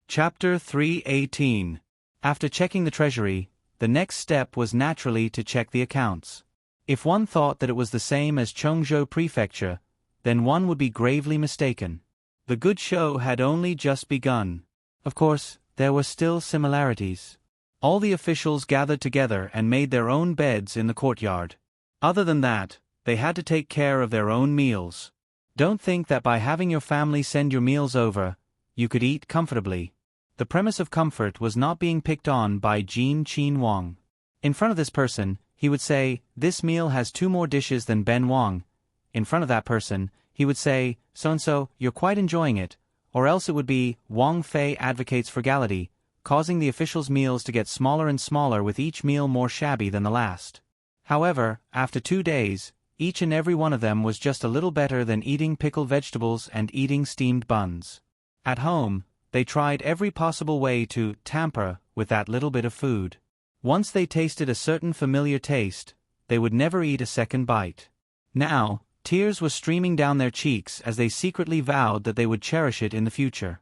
Chapter 318. After checking the treasury, the next step was naturally to check the accounts. If one thought that it was the same as Quanzhou prefecture, then one would be gravely mistaken. The good show had only just begun. Of course, there were still similarities. All the officials gathered together and made their own beds in the courtyard. Other than that, they had to take care of their own meals. Don't think that by having your family send your meals over, you could eat comfortably. The premise of comfort was not being picked on by Jin Chin Wang. In front of this person, he would say, "This meal has 2 more dishes than Ben Wang." In front of that person, he would say, "So-and-so, you're quite enjoying it," or else it would be, "Wang Fei advocates frugality," causing the officials' meals to get smaller and smaller with each meal more shabby than the last. However, after 2 days, each and every one of them was just a little better than eating pickled vegetables and eating steamed buns. At home, they tried every possible way to tamper with that little bit of food. Once they tasted a certain familiar taste, they would never eat a second bite. Now, tears were streaming down their cheeks as they secretly vowed that they would cherish it in the future.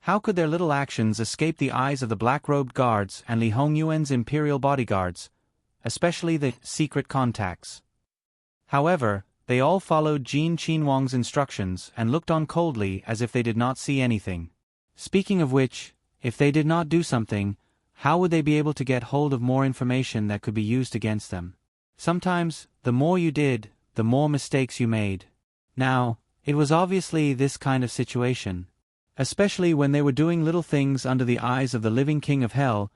How could their little actions escape the eyes of the black-robed guards and Li Hongyuan's imperial bodyguards, especially the secret contacts? However, they all followed Jin Chin Wang's instructions and looked on coldly as if they did not see anything. Speaking of which, if they did not do something, how would they be able to get hold of more information that could be used against them? Sometimes, the more you did, the more mistakes you made. Now, it was obviously this kind of situation. Especially when they were doing little things under the eyes of the living king of hell,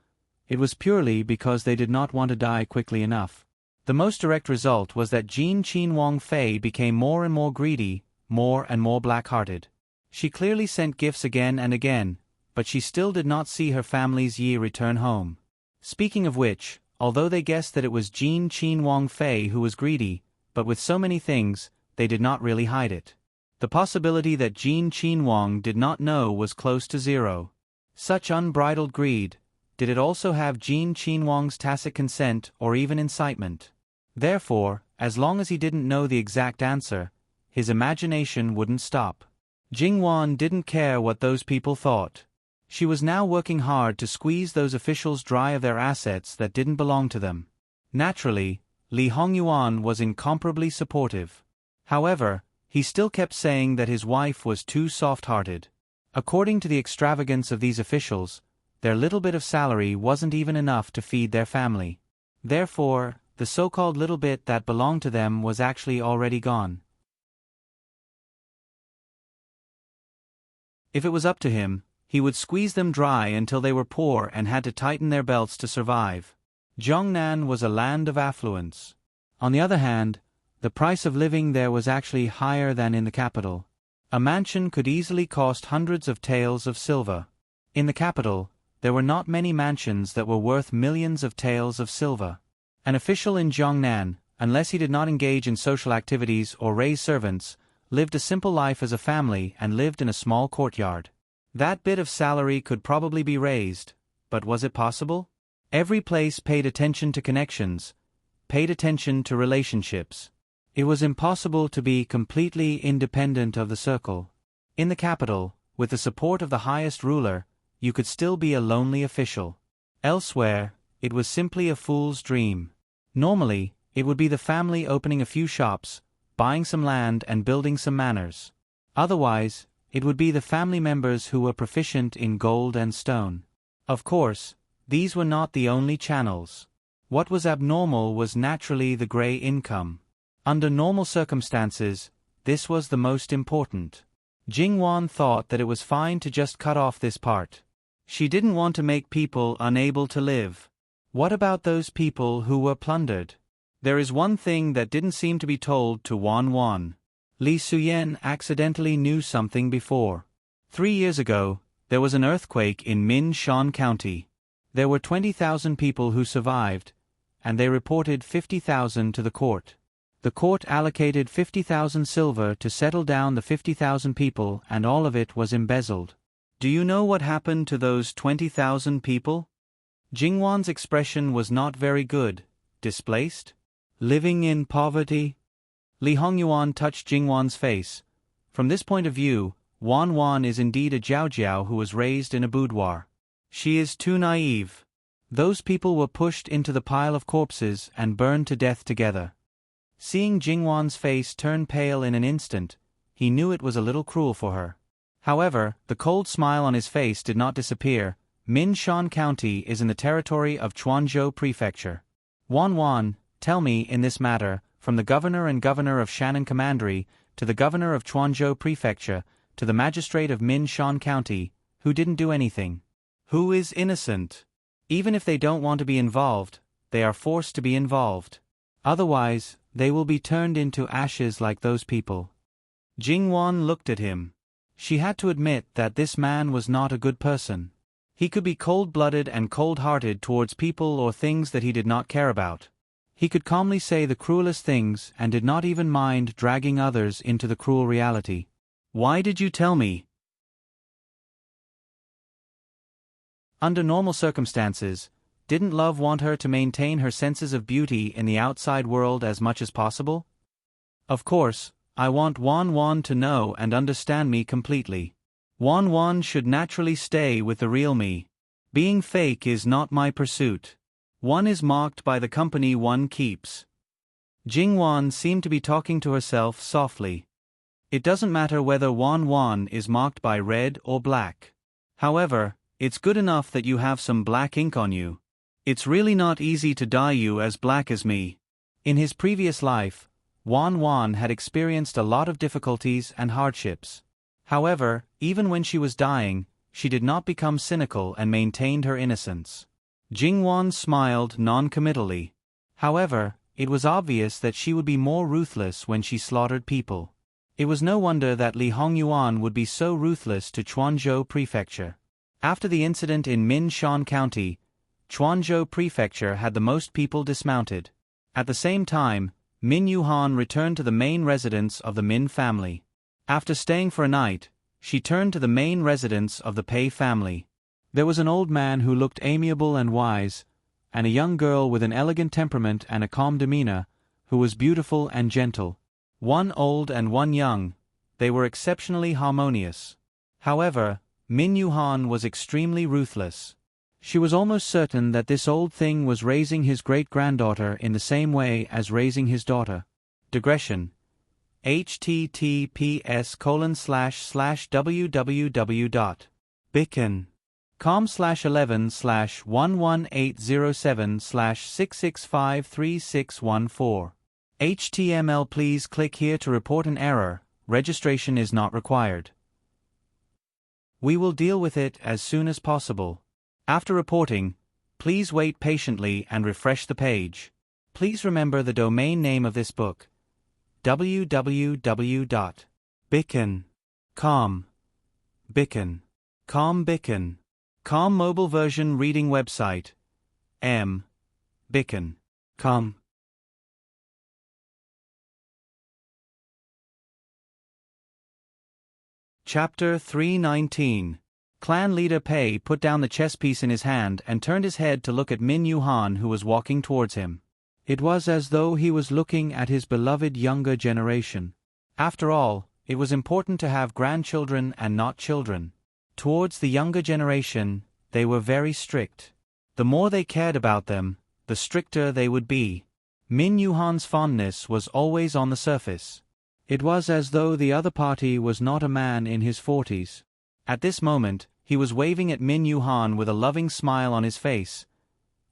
it was purely because they did not want to die quickly enough. The most direct result was that Jin Chin Wang Fei became more and more greedy, more and more black-hearted. She clearly sent gifts again and again, but she still did not see her family's Yi return home. Speaking of which, although they guessed that it was Jin Chin Wang Fei who was greedy, but with so many things, they did not really hide it. The possibility that Jin Chin Wang did not know was close to 0. Such unbridled greed. Did it also have Jin Chin Wang's tacit consent or even incitement? Therefore, as long as he didn't know the exact answer, his imagination wouldn't stop. Jingwan didn't care what those people thought. She was now working hard to squeeze those officials dry of their assets that didn't belong to them. Naturally, Li Hongyuan was incomparably supportive. However, he still kept saying that his wife was too soft-hearted. According to the extravagance of these officials, their little bit of salary wasn't even enough to feed their family. Therefore, the so-called little bit that belonged to them was actually already gone. If it was up to him, he would squeeze them dry until they were poor and had to tighten their belts to survive. Jiangnan was a land of affluence. On the other hand, the price of living there was actually higher than in the capital. A mansion could easily cost hundreds of taels of silver. In the capital, there were not many mansions that were worth millions of taels of silver. An official in Jiangnan, unless he did not engage in social activities or raise servants, lived a simple life as a family and lived in a small courtyard. That bit of salary could probably be raised, but was it possible? Every place paid attention to connections, paid attention to relationships. It was impossible to be completely independent of the circle. In the capital, with the support of the highest ruler, you could still be a lonely official. Elsewhere, it was simply a fool's dream. Normally, it would be the family opening a few shops, buying some land and building some manors. Otherwise, it would be the family members who were proficient in gold and stone. Of course, these were not the only channels. What was abnormal was naturally the gray income. Under normal circumstances, this was the most important. Jingwan thought that it was fine to just cut off this part. She didn't want to make people unable to live. What about those people who were plundered? There is one thing that didn't seem to be told to Wan Wan. Li Suyen accidentally knew something before. 3 years ago, there was an earthquake in Min Shan County. There were 20,000 people who survived, and they reported 50,000 to the court. The court allocated 50,000 silver to settle down the 50,000 people, and all of it was embezzled. Do you know what happened to those 20,000 people? Jingwan's expression was not very good. Displaced? Living in poverty? Li Hongyuan touched Jingwan's face. From this point of view, Wan Wan is indeed a Jiao who was raised in a boudoir. She is too naive. Those people were pushed into the pile of corpses and burned to death together. Seeing Jingwan's face turn pale in an instant, he knew it was a little cruel for her. However, the cold smile on his face did not disappear. Min Shan County is in the territory of Quanzhou Prefecture. Wan Wan, tell me, in this matter, from the governor and governor of Shannon Commandery, to the governor of Chuanzhou Prefecture, to the magistrate of Min-Shan County, who didn't do anything. Who is innocent? Even if they don't want to be involved, they are forced to be involved. Otherwise, they will be turned into ashes like those people. Jingwan looked at him. She had to admit that this man was not a good person. He could be cold-blooded and cold-hearted towards people or things that he did not care about. He could calmly say the cruelest things and did not even mind dragging others into the cruel reality. Why did you tell me? Under normal circumstances, didn't love want her to maintain her senses of beauty in the outside world as much as possible? Of course, I want Wan to know and understand me completely. Wan should naturally stay with the real me. Being fake is not my pursuit. One is marked by the company one keeps. Jingwan seemed to be talking to herself softly. It doesn't matter whether Wan is marked by red or black. However, it's good enough that you have some black ink on you. It's really not easy to dye you as black as me. In his previous life, Wan had experienced a lot of difficulties and hardships. However, even when she was dying, she did not become cynical and maintained her innocence. Jingwan smiled non-committally. However, it was obvious that she would be more ruthless when she slaughtered people. It was no wonder that Li Hongyuan would be so ruthless to Chuanzhou Prefecture. After the incident in Min-Shan County, Chuanzhou Prefecture had the most people dismounted. At the same time, Min Yuhan returned to the main residence of the Min family. After staying for a night, she turned to the main residence of the Pei family. There was an old man who looked amiable and wise, and a young girl with an elegant temperament and a calm demeanor, who was beautiful and gentle. One old and one young, they were exceptionally harmonious. However, Min Yuhan was extremely ruthless. She was almost certain that this old thing was raising his great-granddaughter in the same way as raising his daughter. Digression. https://www.bicken.com/11/11807/6653614. HTML. Please click here to report an error. Registration is not required. We will deal with it as soon as possible. After reporting, please wait patiently and refresh the page. Please remember the domain name of this book: www.bicken.com. Bicken. Com mobile version reading website. Bicken.com. Chapter 319. Clan leader Pei put down the chess piece in his hand and turned his head to look at Min Yuhan, who was walking towards him. It was as though he was looking at his beloved younger generation. After all, it was important to have grandchildren and not children. Towards the younger generation, they were very strict. The more they cared about them, the stricter they would be. Min Yuhan's fondness was always on the surface. It was as though the other party was not a man in his 40s. At this moment, he was waving at Min Yuhan with a loving smile on his face.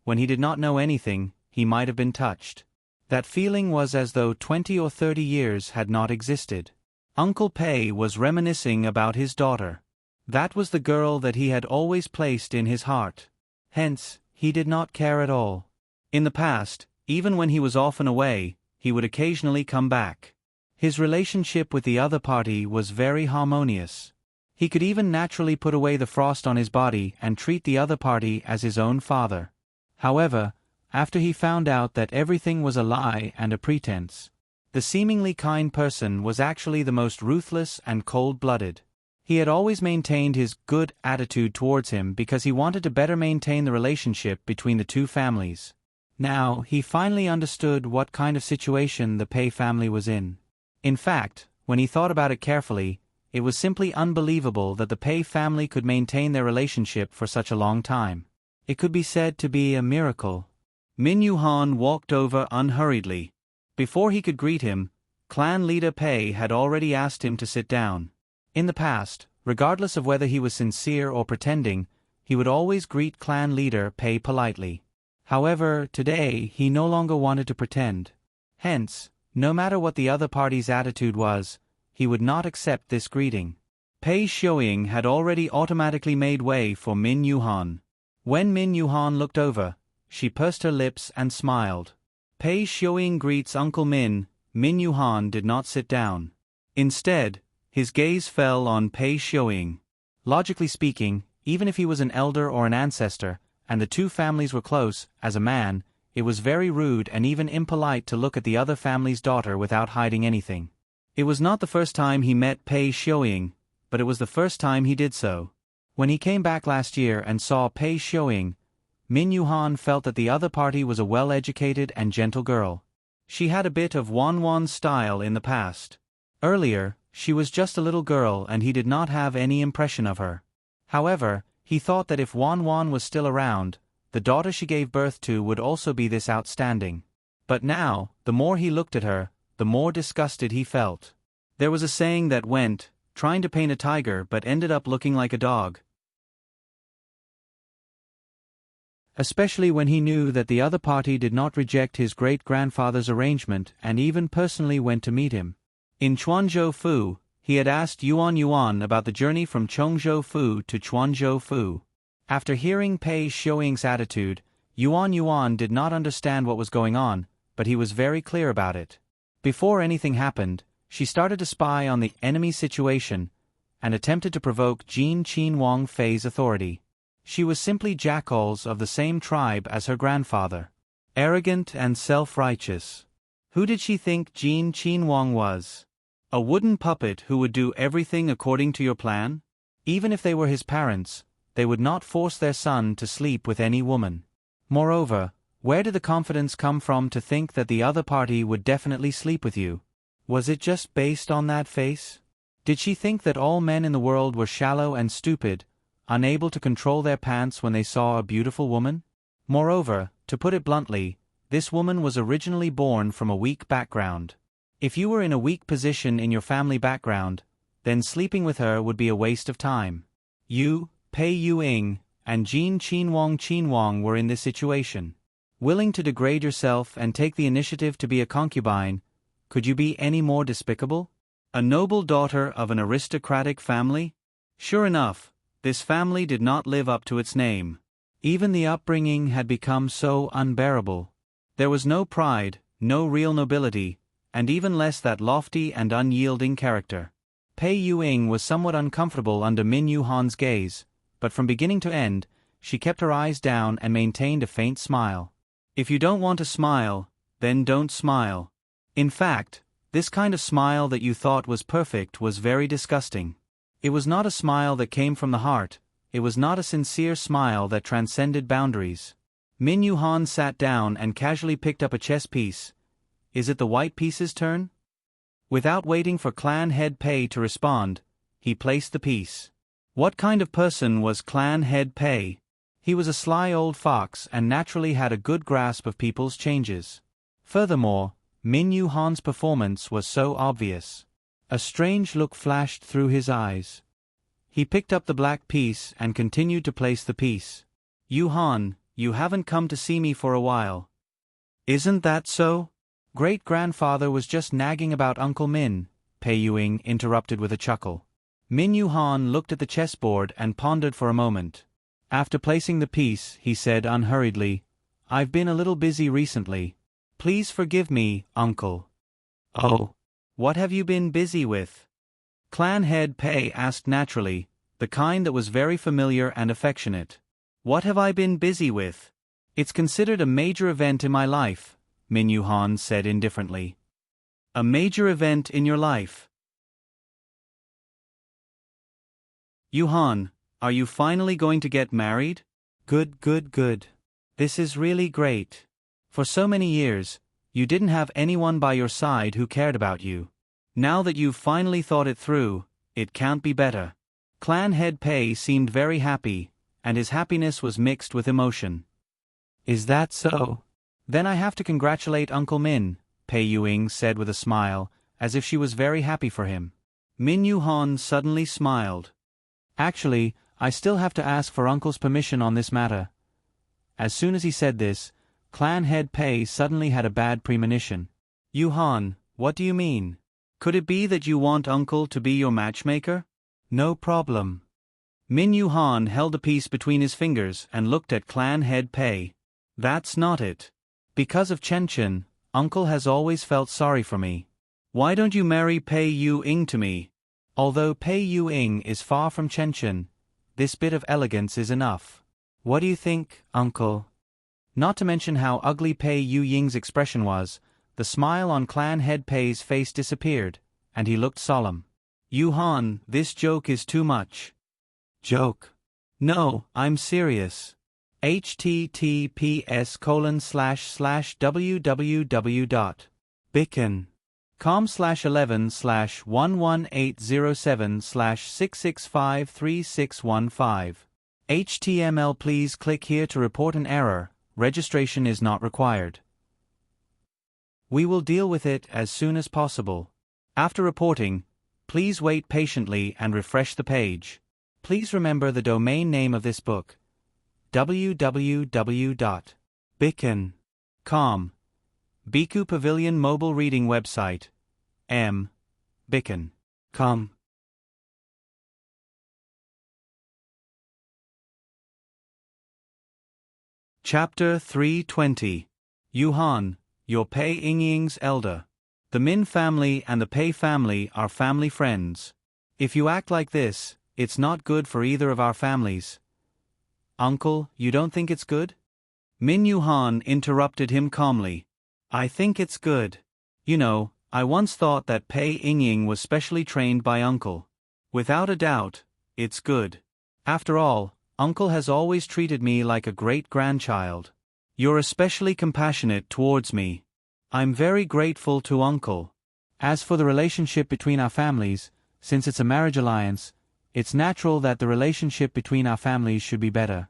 When he did not know anything, he might have been touched. That feeling was as though 20 or 30 years had not existed. Uncle Pei was reminiscing about his daughter. That was the girl that he had always placed in his heart. Hence, he did not care at all. In the past, even when he was often away, he would occasionally come back. His relationship with the other party was very harmonious. He could even naturally put away the frost on his body and treat the other party as his own father. However, after he found out that everything was a lie and a pretense, the seemingly kind person was actually the most ruthless and cold-blooded. He had always maintained his good attitude towards him because he wanted to better maintain the relationship between the two families. Now, he finally understood what kind of situation the Pei family was in. In fact, when he thought about it carefully, it was simply unbelievable that the Pei family could maintain their relationship for such a long time. It could be said to be a miracle. Min Yuhan walked over unhurriedly. Before he could greet him, clan leader Pei had already asked him to sit down. In the past, regardless of whether he was sincere or pretending, he would always greet clan leader Pei politely. However, today he no longer wanted to pretend. Hence, No matter what the other party's attitude was, he would not accept this greeting. Pei Xiuying had already automatically made way for Min Yuhan. When Min Yuhan looked over, she pursed her lips and smiled. Pei Xiuying greets Uncle Min. Min Yuhan did not sit down. Instead, his gaze fell on Pei Xiuying. Logically speaking, even if he was an elder or an ancestor, and the two families were close, as a man, it was very rude and even impolite to look at the other family's daughter without hiding anything. It was not the first time he met Pei Xiuying, but it was the first time he did so. When he came back last year and saw Pei Xiuying, Min Yuhan felt that the other party was a well-educated and gentle girl. She had a bit of Wanwan's style in the past. Earlier, she was just a little girl and he did not have any impression of her. However, he thought that if Wanwan was still around, the daughter she gave birth to would also be this outstanding. But now, the more he looked at her, the more disgusted he felt. There was a saying that went, trying to paint a tiger but ended up looking like a dog. Especially when he knew that the other party did not reject his great-grandfather's arrangement and even personally went to meet him. In Chuanzhou Fu, he had asked Yuan about the journey from Chongzhou Fu to Chuanzhou Fu. After hearing Pei Xiuying's attitude, Yuan did not understand what was going on, but he was very clear about it. Before anything happened, she started to spy on the enemy situation and attempted to provoke Jin Qin Wang Fei's authority. She was simply jackals of the same tribe as her grandfather. Arrogant and self-righteous. Who did she think Jin Qin Wang was? A wooden puppet who would do everything according to your plan? Even if they were his parents, they would not force their son to sleep with any woman. Moreover, where did the confidence come from to think that the other party would definitely sleep with you? Was it just based on that face? Did she think that all men in the world were shallow and stupid, unable to control their pants when they saw a beautiful woman? Moreover, to put it bluntly, this woman was originally born from a weak background. If you were in a weak position in your family background, then sleeping with her would be a waste of time. You, Pei Xiuying, and Jin Qin Wang were in this situation. Willing to degrade yourself and take the initiative to be a concubine, could you be any more despicable? A noble daughter of an aristocratic family? Sure enough, this family did not live up to its name. Even the upbringing had become so unbearable. There was no pride, no real nobility, and even less that lofty and unyielding character. Pei Xiuying was somewhat uncomfortable under Min Yuhan's gaze, but from beginning to end, she kept her eyes down and maintained a faint smile. If you don't want to smile, then don't smile. In fact, this kind of smile that you thought was perfect was very disgusting. It was not a smile that came from the heart, it was not a sincere smile that transcended boundaries. Min Yuhan sat down and casually picked up a chess piece. Is it the white piece's turn? Without waiting for clan head Pei to respond, he placed the piece. What kind of person was clan head Pei? He was a sly old fox and naturally had a good grasp of people's changes. Furthermore, Min Yuhan's performance was so obvious. A strange look flashed through his eyes. He picked up the black piece and continued to place the piece. Yuhan, you haven't come to see me for a while. Isn't that so? Great-grandfather was just nagging about Uncle Min, Pei Xiuying interrupted with a chuckle. Min Yuhan looked at the chessboard and pondered for a moment. After placing the piece, he said unhurriedly, I've been a little busy recently. Please forgive me, uncle. Oh. What have you been busy with? Clan head Pei asked naturally, the kind that was very familiar and affectionate. What have I been busy with? It's considered a major event in my life, Min Yuhan said indifferently. A major event in your life? Yuhan, are you finally going to get married? Good. This is really great. For so many years, you didn't have anyone by your side who cared about you. Now that you've finally thought it through, it can't be better. Clan head Pei seemed very happy, and his happiness was mixed with emotion. Is that so? Then I have to congratulate Uncle Min, Pei Xiuying said with a smile, as if she was very happy for him. Min Yuhan suddenly smiled. Actually, I still have to ask for Uncle's permission on this matter. As soon as he said this, Clan head Pei suddenly had a bad premonition. Yuhan, What do you mean? Could it be that you want uncle to be your matchmaker? No problem. Min Yuhan held a piece between his fingers and looked at clan head Pei. That's not it. Because of Chen, uncle has always felt sorry for me. Why don't you marry Pei Yu-ing to me? Although Pei Yu-ing is far from Chen, this bit of elegance is enough. What do you think, uncle? Not to mention how ugly Pei Yu-ying's expression was, the smile on clan head Pei's face disappeared, and he looked solemn. Yuhan, this joke is too much. Joke? No, I'm serious. https://www.bicken.com/11/11807/6653615. HTML. Please click here to report an error. Registration is not required. We will deal with it as soon as possible. After reporting, please wait patiently and refresh the page. Please remember the domain name of this book: www.bicken.com. Biku Pavilion Mobile Reading Website. Bicken.com. Chapter 320. Yuhan, you're Pei Yingying's elder. The Min family and the Pei family are family friends. If you act like this, it's not good for either of our families. Uncle, you don't think it's good? Min Yuhan interrupted him calmly. I think it's good. You know, I once thought that Pei Yingying was specially trained by uncle. Without a doubt, it's good. After all, uncle has always treated me like a great-grandchild. You're especially compassionate towards me. I'm very grateful to uncle. As for the relationship between our families, since it's a marriage alliance, it's natural that the relationship between our families should be better.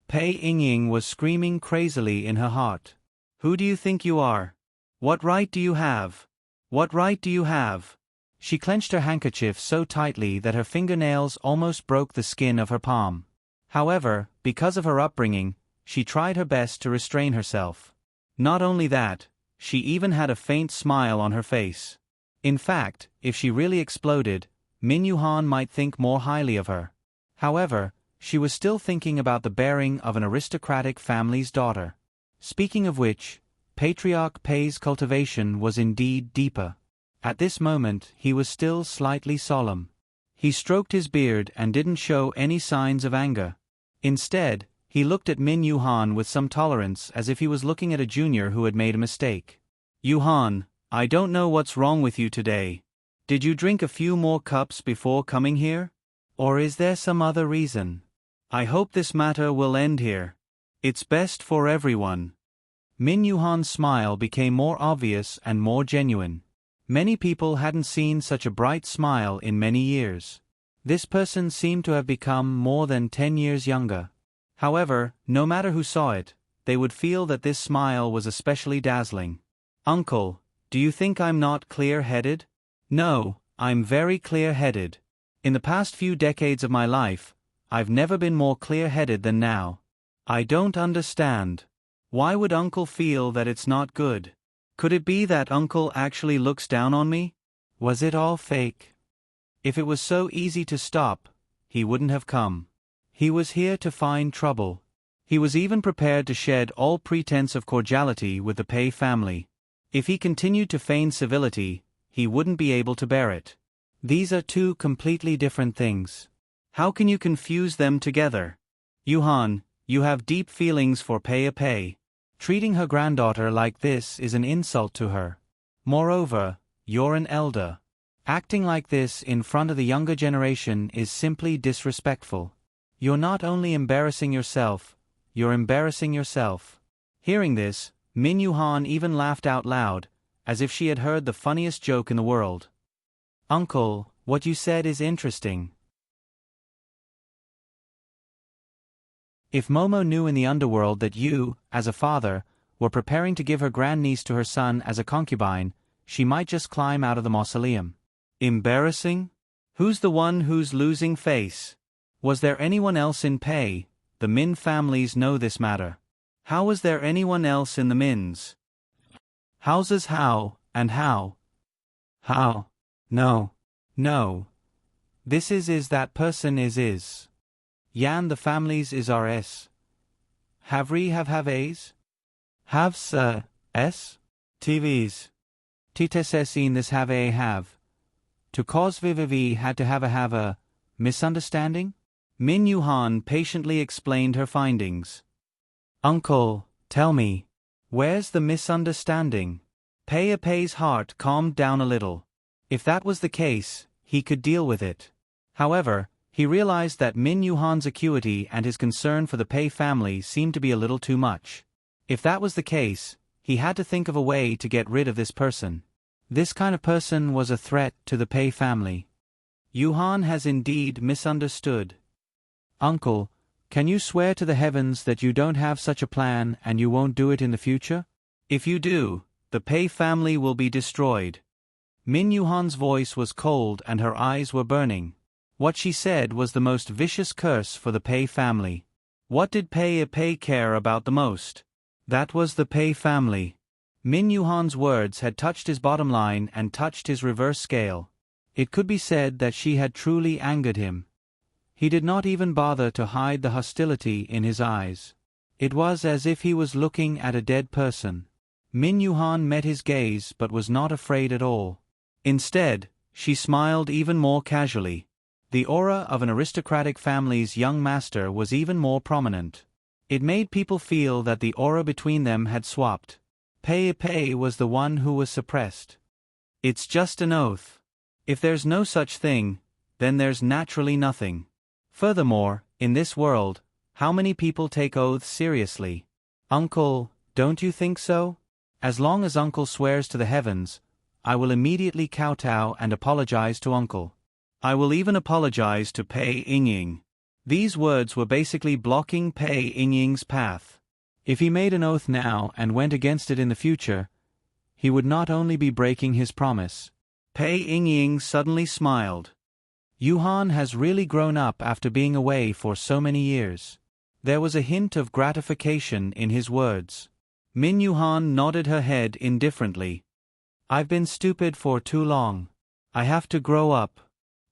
Pei Yingying was screaming crazily in her heart. Who do you think you are? What right do you have? What right do you have? She clenched her handkerchief so tightly that her fingernails almost broke the skin of her palm. However, because of her upbringing, she tried her best to restrain herself. Not only that, she even had a faint smile on her face. In fact, if she really exploded, Min Yuhan might think more highly of her. However, she was still thinking about the bearing of an aristocratic family's daughter. Speaking of which, Patriarch Pei's cultivation was indeed deeper. At this moment he was still slightly solemn. He stroked his beard and didn't show any signs of anger. Instead, he looked at Min Yuhan with some tolerance, as if he was looking at a junior who had made a mistake. Yuhan, I don't know what's wrong with you today. Did you drink a few more cups before coming here? Or is there some other reason? I hope this matter will end here. It's best for everyone. Min Yuhan's smile became more obvious and more genuine. Many people hadn't seen such a bright smile in many years. This person seemed to have become more than 10 years younger. However, no matter who saw it, they would feel that this smile was especially dazzling. Uncle, do you think I'm not clear-headed? No, I'm very clear-headed. In the past few decades of my life, I've never been more clear-headed than now. I don't understand. Why would uncle feel that it's not good? Could it be that uncle actually looks down on me? Was it all fake? If it was so easy to stop, he wouldn't have come. He was here to find trouble. He was even prepared to shed all pretense of cordiality with the Pei family. If he continued to feign civility, he wouldn't be able to bear it. These are two completely different things. How can you confuse them together? Yuhan, you have deep feelings for Pei. Treating her granddaughter like this is an insult to her. Moreover, you're an elder. Acting like this in front of the younger generation is simply disrespectful. You're not only embarrassing yourself, you're embarrassing yourself. Hearing this, Min Yuhan even laughed out loud, as if she had heard the funniest joke in the world. Uncle, what you said is interesting. If Momo knew in the underworld that you, as a father, were preparing to give her grandniece to her son as a concubine, she might just climb out of the mausoleum. Embarrassing? Who's the one who's losing face? Was there anyone else in Pei? The Min families know this matter. How was there anyone else in the Mins? Houses how, and how? How? No. No. This is that person is. Yan the families is rs. Havri have a's? Have s? TVs. Tites in this have a have. To cause vivivi had to have a misunderstanding? Min Yuhan patiently explained her findings. Uncle, tell me, where's the misunderstanding? Pei's heart calmed down a little. If that was the case, he could deal with it. However, he realized that Min Yuhan's acuity and his concern for the Pei family seemed to be a little too much. If that was the case, he had to think of a way to get rid of this person. This kind of person was a threat to the Pei family. Yuhan has indeed misunderstood. Uncle, can you swear to the heavens that you don't have such a plan and you won't do it in the future? If you do, the Pei family will be destroyed. Min Yuhan's voice was cold and her eyes were burning. What she said was the most vicious curse for the Pei family. What did Pei care about the most? That was the Pei family. Min Yuhan's words had touched his bottom line and touched his reverse scale. It could be said that she had truly angered him. He did not even bother to hide the hostility in his eyes. It was as if he was looking at a dead person. Min Yuhan met his gaze but was not afraid at all. Instead, she smiled even more casually. The aura of an aristocratic family's young master was even more prominent. It made people feel that the aura between them had swapped. Pei was the one who was suppressed. It's just an oath. If there's no such thing, then there's naturally nothing. Furthermore, in this world, how many people take oaths seriously? Uncle, don't you think so? As long as Uncle swears to the heavens, I will immediately kowtow and apologize to Uncle. I will even apologize to Pei Yingying. These words were basically blocking Pei Yingying's path. If he made an oath now and went against it in the future, he would not only be breaking his promise. Pei Yingying suddenly smiled. Yuhan has really grown up after being away for so many years. There was a hint of gratification in his words. Min Yuhan nodded her head indifferently. I've been stupid for too long. I have to grow up.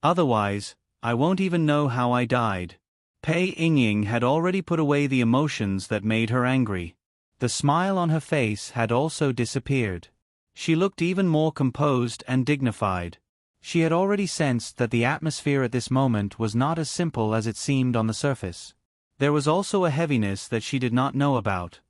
Otherwise, I won't even know how I died. Pei Yingying had already put away the emotions that made her angry. The smile on her face had also disappeared. She looked even more composed and dignified. She had already sensed that the atmosphere at this moment was not as simple as it seemed on the surface. There was also a heaviness that she did not know about.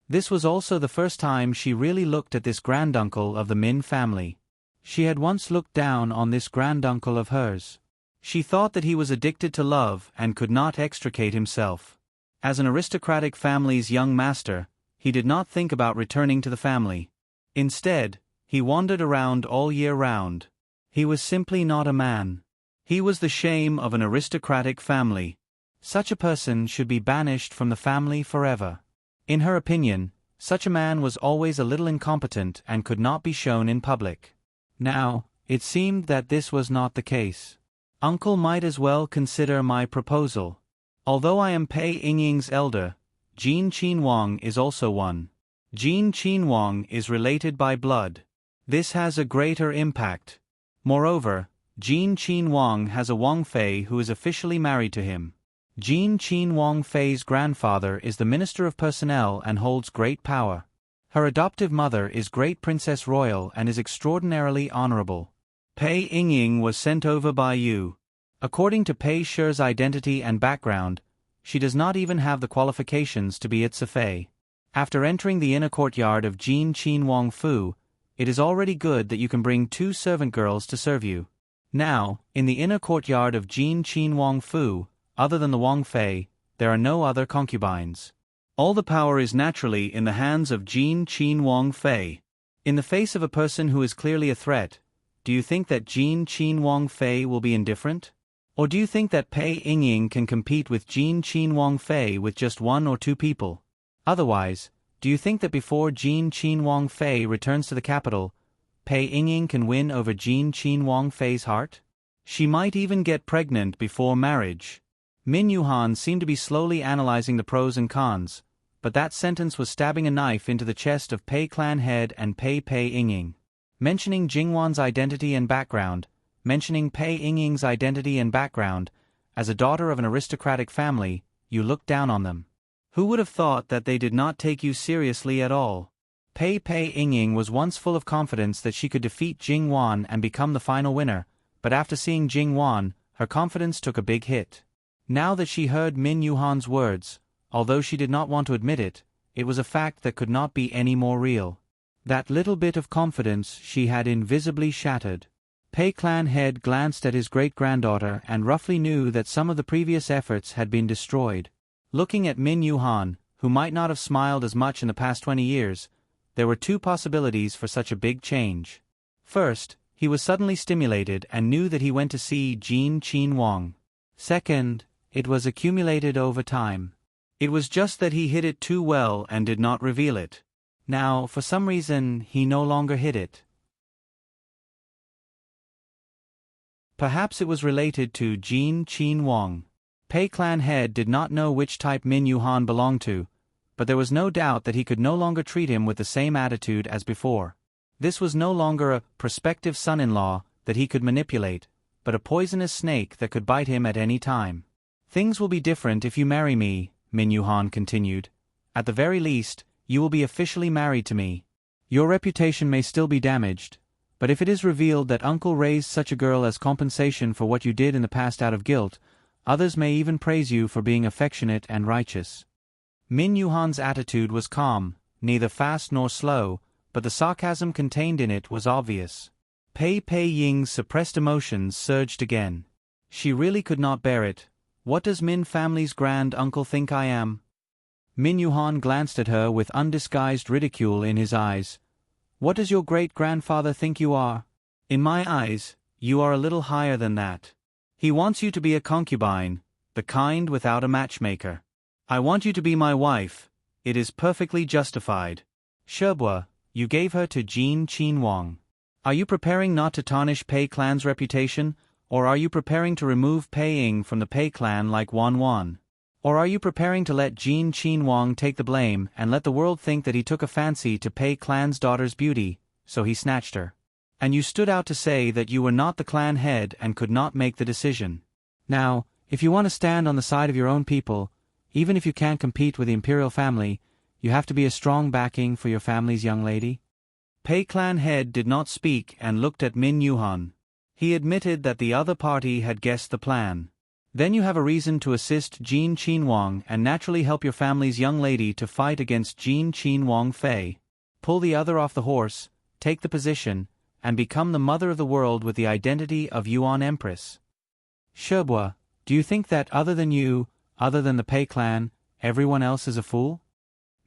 This was also the first time she really looked at this granduncle of the Min family. She had once looked down on this granduncle of hers. She thought that he was addicted to love and could not extricate himself. As an aristocratic family's young master, he did not think about returning to the family. Instead, he wandered around all year round. He was simply not a man. He was the shame of an aristocratic family. Such a person should be banished from the family forever. In her opinion, such a man was always a little incompetent and could not be shown in public. Now, it seemed that this was not the case. Uncle might as well consider my proposal. Although I am Pei Yingying's elder, Jin Qinhuang is also one. Jin Qinhuang is related by blood. This has a greater impact. Moreover, Jin Qinhuang has a Wang Fei who is officially married to him. Jin Qinhuang Fei's grandfather is the Minister of Personnel and holds great power. Her adoptive mother is Great Princess Royal and is extraordinarily honorable. Pei Yingying was sent over by you. According to Pei Shi's identity and background, she does not even have the qualifications to be its Fei. After entering the inner courtyard of Jin Qinhuang Fu, it is already good that you can bring 2 servant girls to serve you. Now, in the inner courtyard of Jin Qinhuang Fu, other than the Wang Fei, there are no other concubines. All the power is naturally in the hands of Jin Qinhuang Fei. In the face of a person who is clearly a threat, do you think that Jin Qinhuang Fei will be indifferent? Or do you think that Pei Yingying can compete with Jin Qinhuang Fei with just 1 or 2 people? Otherwise, do you think that before Jin Qinhuang Fei returns to the capital, Pei Yingying can win over Jin Qinhuang Fei's heart? She might even get pregnant before marriage. Min Yuhan seemed to be slowly analyzing the pros and cons, but that sentence was stabbing a knife into the chest of Pei clan head and Pei Ying. Mentioning Jingwan's identity and background, mentioning Pei Ying's identity and background, as a daughter of an aristocratic family, you looked down on them. Who would have thought that they did not take you seriously at all? Pei Ying was once full of confidence that she could defeat Jingwan and become the final winner, but after seeing Jingwan, her confidence took a big hit. Now that she heard Min Yuhan's words, although she did not want to admit it, it was a fact that could not be any more real. That little bit of confidence she had invisibly shattered. Pei clan head glanced at his great-granddaughter and roughly knew that some of the previous efforts had been destroyed. Looking at Min Yuhan, who might not have smiled as much in the past 20 years, there were two possibilities for such a big change. First, he was suddenly stimulated and knew that he went to see Jin Qin-wang. Second, it was accumulated over time. It was just that he hid it too well and did not reveal it. Now, for some reason, he no longer hid it. Perhaps it was related to Jin Qin-wang. Pei clan head did not know which type Min Yuhan belonged to, but there was no doubt that he could no longer treat him with the same attitude as before. This was no longer a prospective son-in-law that he could manipulate, but a poisonous snake that could bite him at any time. Things will be different if you marry me, Min Yuhan continued. At the very least, you will be officially married to me. Your reputation may still be damaged, but if it is revealed that uncle raised such a girl as compensation for what you did in the past out of guilt, others may even praise you for being affectionate and righteous. Min Yuhan's attitude was calm, neither fast nor slow, but the sarcasm contained in it was obvious. Pei Ying's suppressed emotions surged again. She really could not bear it. What does Min family's grand uncle think I am? Min Yuhan glanced at her with undisguised ridicule in his eyes. What does your great-grandfather think you are? In my eyes, you are a little higher than that. He wants you to be a concubine, the kind without a matchmaker. I want you to be my wife. It is perfectly justified. Shebua, you gave her to Jin Qin-wang. Are you preparing not to tarnish Pei clan's reputation, or are you preparing to remove Pei Ying from the Pei clan like Wan? Or are you preparing to let Jin Qin-wang take the blame and let the world think that he took a fancy to Pei clan's daughter's beauty, so he snatched her? And you stood out to say that you were not the clan head and could not make the decision. Now, if you want to stand on the side of your own people, even if you can't compete with the imperial family, you have to be a strong backing for your family's young lady. Pei clan head did not speak and looked at Min Yuhan. He admitted that the other party had guessed the plan. Then you have a reason to assist Jin Qin-wang and naturally help your family's young lady to fight against Jin Qin-wang Fei. Pull the other off the horse, take the position, and become the mother of the world with the identity of Yuan Empress. Shebua, do you think that other than you, other than the Pei clan, everyone else is a fool?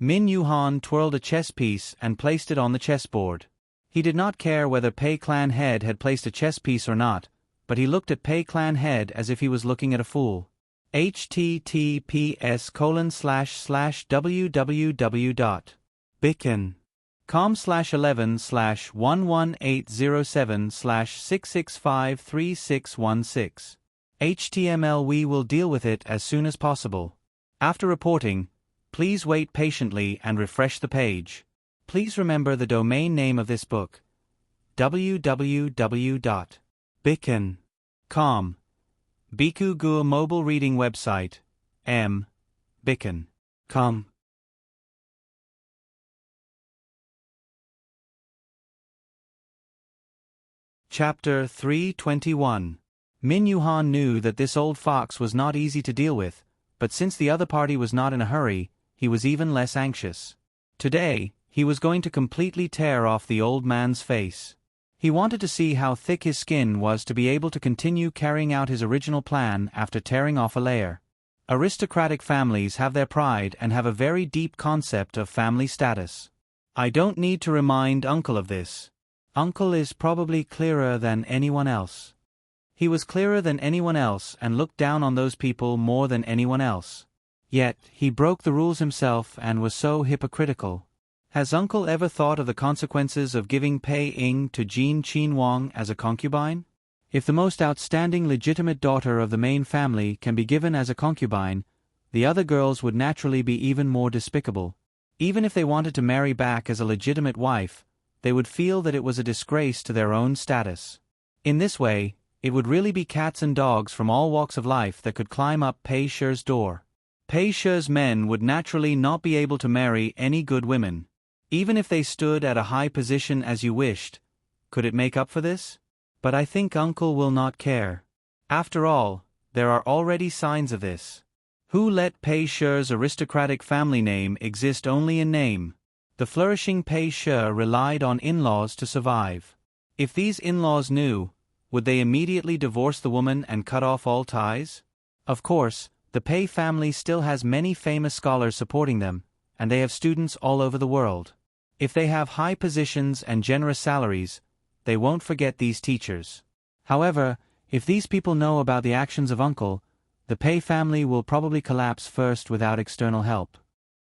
Min Yuhan twirled a chess piece and placed it on the chessboard. He did not care whether Pei clan head had placed a chess piece or not, but he looked at Pei clan head as if he was looking at a fool. https://www.bicken.com/11/11807/6653616. HTML. We will deal with it as soon as possible. After reporting, please wait patiently and refresh the page. Please remember the domain name of this book: www.bicken.com. Biku Gur mobile reading website, bicken.com. Chapter 321. Min Yuhan knew that this old fox was not easy to deal with, but since the other party was not in a hurry, he was even less anxious. Today, he was going to completely tear off the old man's face. He wanted to see how thick his skin was to be able to continue carrying out his original plan after tearing off a layer. Aristocratic families have their pride and have a very deep concept of family status. I don't need to remind Uncle of this. Uncle is probably clearer than anyone else. He was clearer than anyone else and looked down on those people more than anyone else. Yet, he broke the rules himself and was so hypocritical. Has Uncle ever thought of the consequences of giving Pei Ying to Jin Qin-wang as a concubine? If the most outstanding legitimate daughter of the main family can be given as a concubine, the other girls would naturally be even more despicable. Even if they wanted to marry back as a legitimate wife, they would feel that it was a disgrace to their own status. In this way, it would really be cats and dogs from all walks of life that could climb up Pei Shi's door. Pei Shi's men would naturally not be able to marry any good women. Even if they stood at a high position as you wished, could it make up for this? But I think uncle will not care. After all, there are already signs of this. Who let Pei Shi's aristocratic family name exist only in name? The flourishing Pei Shi relied on in-laws to survive. If these in-laws knew, would they immediately divorce the woman and cut off all ties? Of course, the Pei family still has many famous scholars supporting them, and they have students all over the world. If they have high positions and generous salaries, they won't forget these teachers. However, if these people know about the actions of uncle, the Pei family will probably collapse first without external help.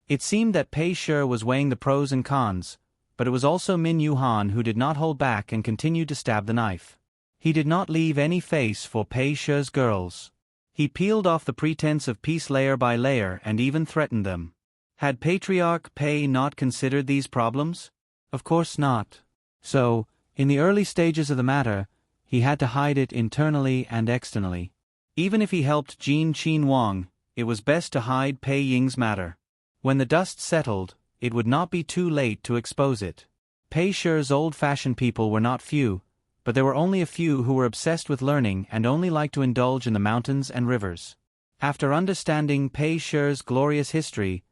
It seemed that Pei Shi was weighing the pros and cons, but it was also Min Yuhan who did not hold back and continued to stab the knife. He did not leave any face for Pei Shi's girls. He peeled off the pretense of peace layer by layer and even threatened them. Had Patriarch Pei not considered these problems? Of course not. So, in the early stages of the matter, he had to hide it internally and externally. Even if he helped Jin Qin Wang, it was best to hide Pei Ying's matter. When the dust settled, it would not be too late to expose it. Pei Shi's old-fashioned people were not few, but there were only a few who were obsessed with learning and only liked to indulge in the mountains and rivers. After understanding Pei Shi's glorious history,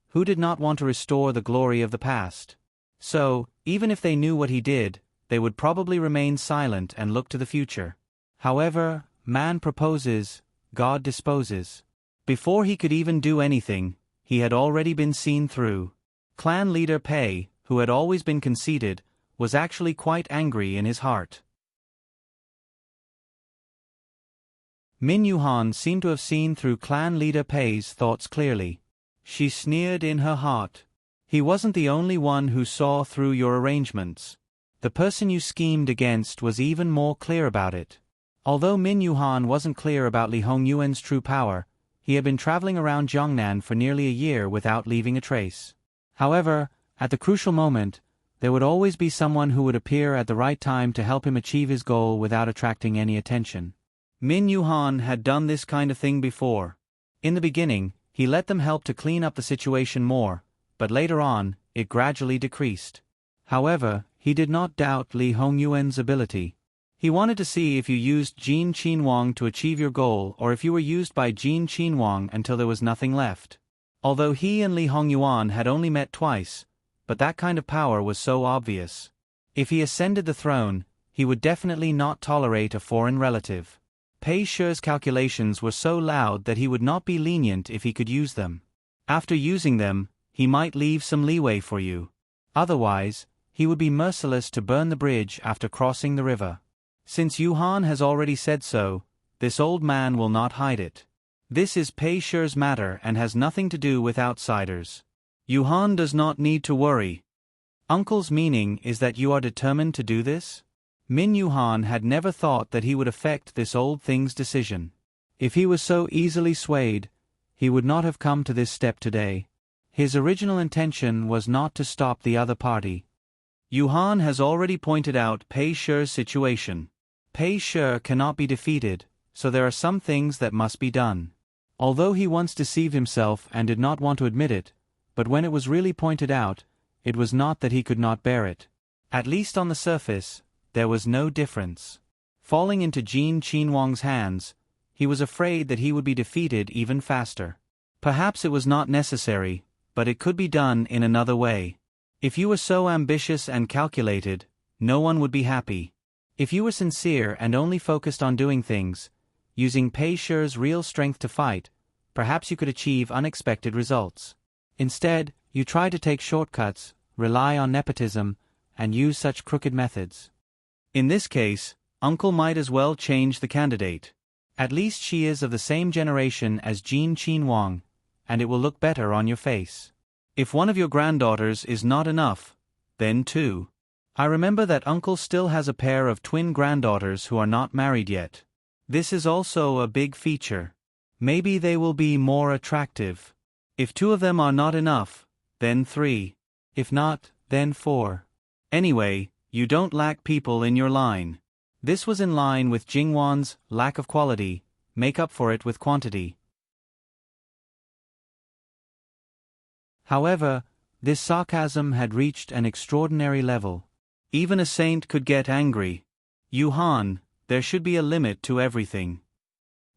who did not want to restore the glory of the past? So, even if they knew what he did, they would probably remain silent and look to the future. However, man proposes, God disposes. Before he could even do anything, he had already been seen through. Clan leader Pei, who had always been conceited, was actually quite angry in his heart. Min Yuhan seemed to have seen through clan leader Pei's thoughts clearly. She sneered in her heart. He wasn't the only one who saw through your arrangements. The person you schemed against was even more clear about it. Although Min Yuhan wasn't clear about Li Hongyuan's true power, he had been traveling around Jiangnan for nearly a year without leaving a trace. However, at the crucial moment, there would always be someone who would appear at the right time to help him achieve his goal without attracting any attention. Min Yuhan had done this kind of thing before. In the beginning, he let them help to clean up the situation more, but later on, it gradually decreased. However, he did not doubt Li Hongyuan's ability. He wanted to see if you used Jin Qinhuang to achieve your goal or if you were used by Jin Qinhuang until there was nothing left. Although he and Li Hongyuan had only met twice, but that kind of power was so obvious. If he ascended the throne, he would definitely not tolerate a foreign relative. Pei Shi's calculations were so loud that he would not be lenient if he could use them. After using them, he might leave some leeway for you. Otherwise, he would be merciless to burn the bridge after crossing the river. Since Yuhan has already said so, this old man will not hide it. This is Pei Shi's matter and has nothing to do with outsiders. Yuhan does not need to worry. Uncle's meaning is that you are determined to do this? Min Yuhan had never thought that he would affect this old thing's decision. If he was so easily swayed, he would not have come to this step today. His original intention was not to stop the other party. Yuhan has already pointed out Pei Shi's situation. Pei Shi cannot be defeated, so there are some things that must be done. Although he once deceived himself and did not want to admit it, but when it was really pointed out, it was not that he could not bear it. At least on the surface, there was no difference. Falling into Jin Qinhuang's hands, he was afraid that he would be defeated even faster. Perhaps it was not necessary, but it could be done in another way. If you were so ambitious and calculated, no one would be happy. If you were sincere and only focused on doing things, using Pei Shi's real strength to fight, perhaps you could achieve unexpected results. Instead, you try to take shortcuts, rely on nepotism, and use such crooked methods. In this case, uncle might as well change the candidate. At least she is of the same generation as Jin Qinhuang, and it will look better on your face. If one of your granddaughters is not enough, then two. I remember that uncle still has a pair of twin granddaughters who are not married yet. This is also a big feature. Maybe they will be more attractive. If 2 of them are not enough, then 3. If not, then 4. Anyway, you don't lack people in your line. This was in line with Jingwan's lack of quality, make up for it with quantity. However, this sarcasm had reached an extraordinary level. Even a saint could get angry. Yuhan, there should be a limit to everything.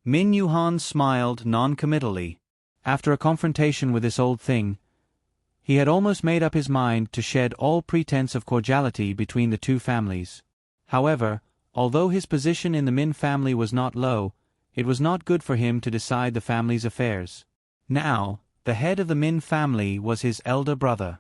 Min Yuhan smiled non-committally. After a confrontation with this old thing, he had almost made up his mind to shed all pretense of cordiality between the 2 families. However, although his position in the Min family was not low, it was not good for him to decide the family's affairs. Now, the head of the Min family was his elder brother.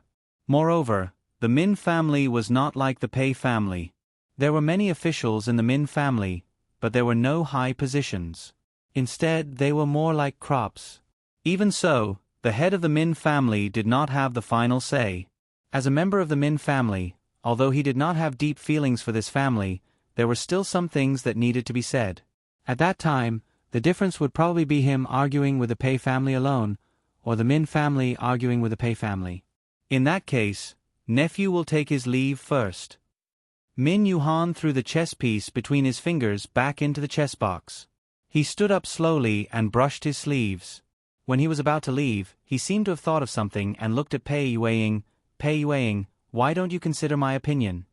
Moreover, the Min family was not like the Pei family. There were many officials in the Min family, but there were no high positions. Instead, they were more like crops. Even so, the head of the Min family did not have the final say. As a member of the Min family, although he did not have deep feelings for this family, there were still some things that needed to be said. At that time, the difference would probably be him arguing with the Pei family alone, or the Min family arguing with the Pei family. In that case, nephew will take his leave first. Min Yuhan threw the chess piece between his fingers back into the chess box. He stood up slowly and brushed his sleeves. When he was about to leave, he seemed to have thought of something and looked at Pei Yueying. Pei Yueying, why don't you consider my opinion?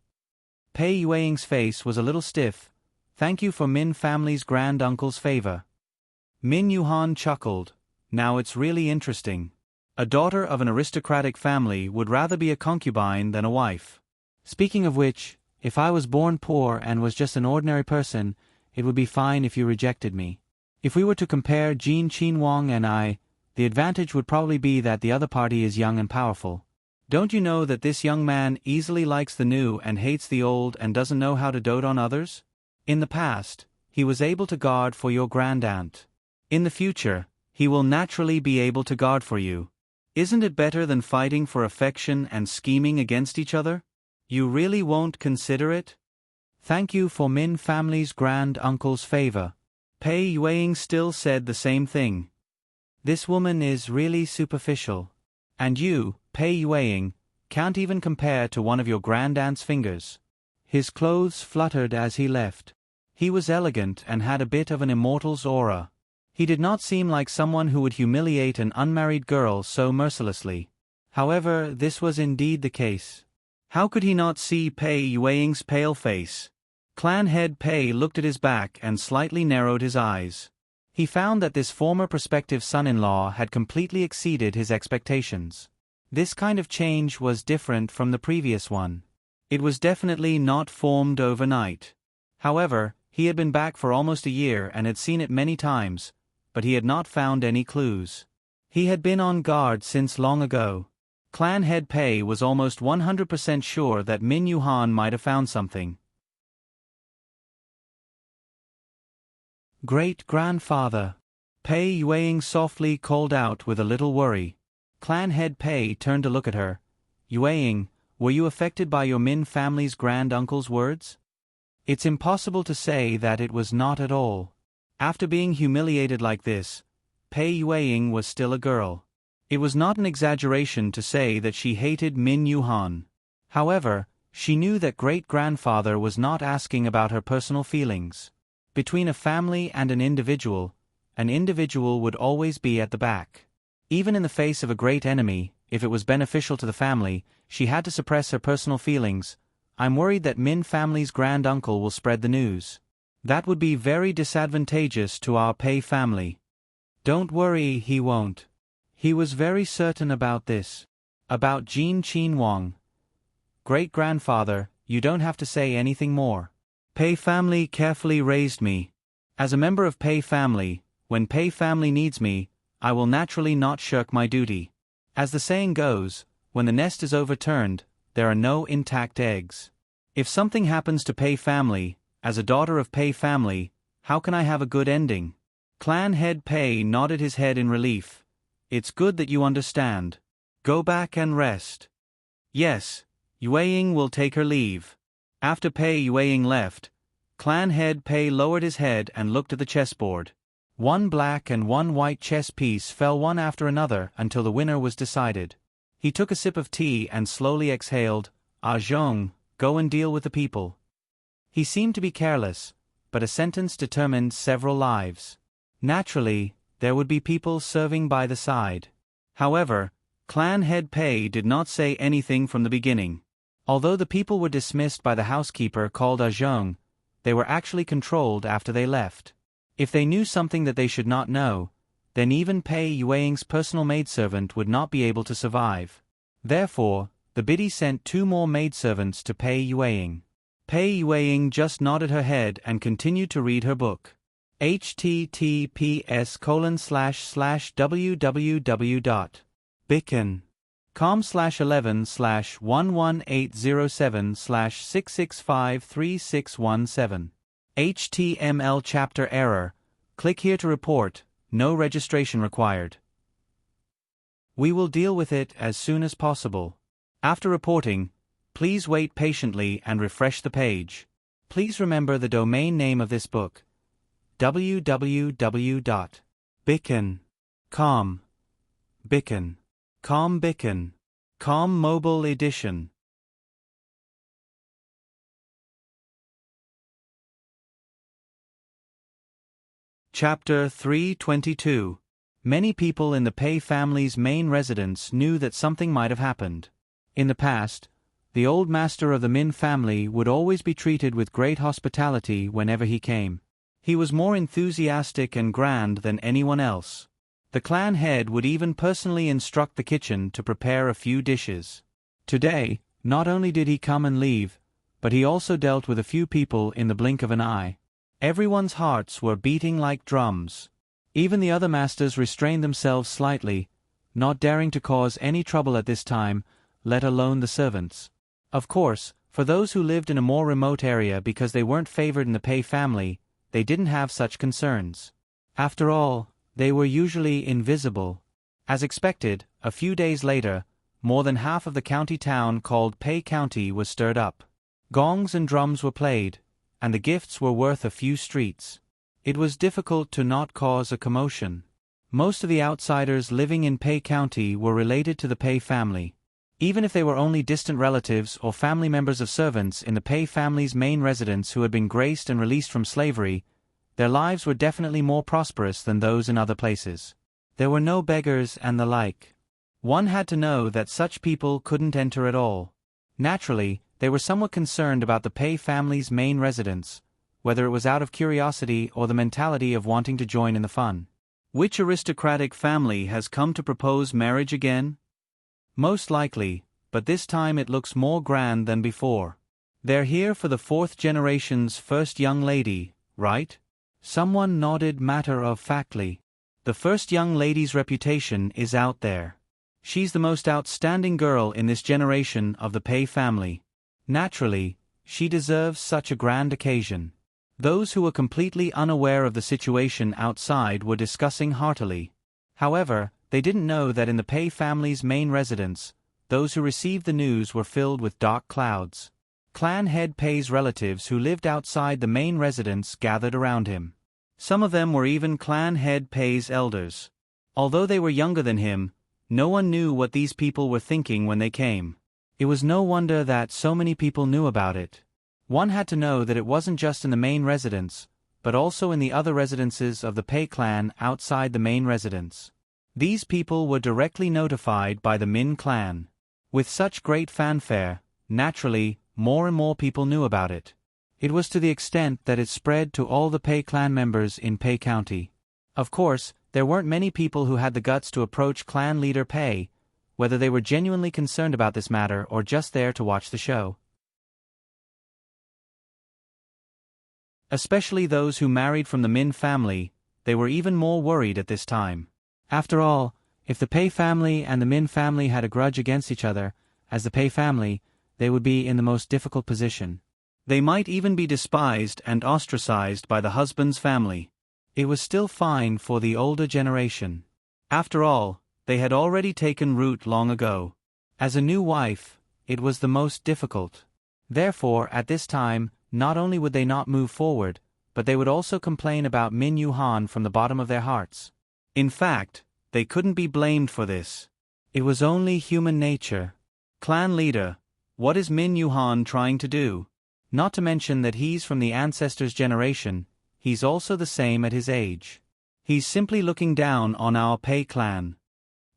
Pei Yueying's face was a little stiff. Thank you for Min family's grand uncle's favor. Min Yuhan chuckled. Now it's really interesting. A daughter of an aristocratic family would rather be a concubine than a wife. Speaking of which, if I was born poor and was just an ordinary person, it would be fine if you rejected me. If we were to compare Jin Qinhuang and I, the advantage would probably be that the other party is young and powerful. Don't you know that this young man easily likes the new and hates the old and doesn't know how to dote on others? In the past, he was able to guard for your grandaunt. In the future, he will naturally be able to guard for you. Isn't it better than fighting for affection and scheming against each other? You really won't consider it? Thank you for Min family's grand uncle's favor. Pei Yueying still said the same thing. This woman is really superficial. And you, Pei Yueying, can't even compare to one of your grandaunt's fingers. His clothes fluttered as he left. He was elegant and had a bit of an immortal's aura. He did not seem like someone who would humiliate an unmarried girl so mercilessly. However, this was indeed the case. How could he not see Pei Yueying's pale face? Clan head Pei looked at his back and slightly narrowed his eyes. He found that this former prospective son-in-law had completely exceeded his expectations. This kind of change was different from the previous one. It was definitely not formed overnight. However, he had been back for almost a year and had seen it many times, but he had not found any clues. He had been on guard since long ago. Clan head Pei was almost 100% sure that Min Yuhan might have found something. Great-grandfather. Pei Yueying softly called out with a little worry. Clan head Pei turned to look at her. Yueying, were you affected by your Min family's grand uncle's words? It's impossible to say that it was not at all. After being humiliated like this, Pei Yueying was still a girl. It was not an exaggeration to say that she hated Min Yuhan. However, she knew that great-grandfather was not asking about her personal feelings. Between a family and an individual would always be at the back. Even in the face of a great enemy, if it was beneficial to the family, she had to suppress her personal feelings. I'm worried that Min family's grand uncle will spread the news. That would be very disadvantageous to our Pei family. Don't worry, he won't. He was very certain about this. About Jin Qinhuang. Great-grandfather, you don't have to say anything more. Pei family carefully raised me. As a member of Pei family, when Pei family needs me, I will naturally not shirk my duty. As the saying goes, when the nest is overturned, there are no intact eggs. If something happens to Pei family, as a daughter of Pei family, how can I have a good ending? Clan head Pei nodded his head in relief. It's good that you understand. Go back and rest. Yes, Yueying will take her leave. After Pei Yueying left, Clan head Pei lowered his head and looked at the chessboard. One black and one white chess piece fell one after another until the winner was decided. He took a sip of tea and slowly exhaled, "Ah Zhong, go and deal with the people." He seemed to be careless, but a sentence determined several lives. Naturally, there would be people serving by the side. However, clan head Pei did not say anything from the beginning. Although the people were dismissed by the housekeeper called Ah Zhong, they were actually controlled after they left. If they knew something that they should not know, then even Pei Yueying's personal maidservant would not be able to survive. Therefore, the biddy sent 2 more maidservants to Pei Yueying. Pei Yueying just nodded her head and continued to read her book. https://www.bicken.com/11/11807/6653617. HTML chapter error. Click here to report. No registration required. We will deal with it as soon as possible. After reporting, please wait patiently and refresh the page. Please remember the domain name of this book: www.bicken.com. Bicken.com Mobile Edition. Chapter 322. Many people in the Pei family's main residence knew that something might have happened. In the past, the old master of the Min family would always be treated with great hospitality whenever he came. He was more enthusiastic and grand than anyone else. The clan head would even personally instruct the kitchen to prepare a few dishes. Today, not only did he come and leave, but he also dealt with a few people in the blink of an eye. Everyone's hearts were beating like drums. Even the other masters restrained themselves slightly, not daring to cause any trouble at this time, let alone the servants. Of course, for those who lived in a more remote area because they weren't favored in the Pei family, they didn't have such concerns. After all, they were usually invisible. As expected, a few days later, more than half of the county town called Pei County was stirred up. Gongs and drums were played, and the gifts were worth a few streets. It was difficult to not cause a commotion. Most of the outsiders living in Pei County were related to the Pei family. Even if they were only distant relatives or family members of servants in the Pei family's main residence who had been graced and released from slavery, their lives were definitely more prosperous than those in other places. There were no beggars and the like. One had to know that such people couldn't enter at all. Naturally, they were somewhat concerned about the Pei family's main residence, whether it was out of curiosity or the mentality of wanting to join in the fun. Which aristocratic family has come to propose marriage again? Most likely, but this time it looks more grand than before. They're here for the 4th generation's first young lady, right? Someone nodded matter-of-factly. The first young lady's reputation is out there. She's the most outstanding girl in this generation of the Pei family. Naturally, she deserves such a grand occasion. Those who were completely unaware of the situation outside were discussing heartily. However, they didn't know that in the Pei family's main residence, those who received the news were filled with dark clouds. Clan head Pei's relatives who lived outside the main residence gathered around him. Some of them were even clan head Pei's elders. Although they were younger than him, no one knew what these people were thinking when they came. It was no wonder that so many people knew about it. One had to know that it wasn't just in the main residence, but also in the other residences of the Pei clan outside the main residence. These people were directly notified by the Min clan. With such great fanfare, naturally, more and more people knew about it. It was to the extent that it spread to all the Pei clan members in Pei County. Of course, there weren't many people who had the guts to approach clan leader Pei, whether they were genuinely concerned about this matter or just there to watch the show. Especially those who married from the Min family, they were even more worried at this time. After all, if the Pei family and the Min family had a grudge against each other, as the Pei family, they would be in the most difficult position. They might even be despised and ostracized by the husband's family. It was still fine for the older generation. After all, they had already taken root long ago. As a new wife, it was the most difficult. Therefore, at this time, not only would they not move forward, but they would also complain about Min Yuhan from the bottom of their hearts. In fact, they couldn't be blamed for this. It was only human nature. Clan leader, what is Min Yuhan trying to do? Not to mention that he's from the ancestors' generation, he's also the same at his age. He's simply looking down on our Pei clan.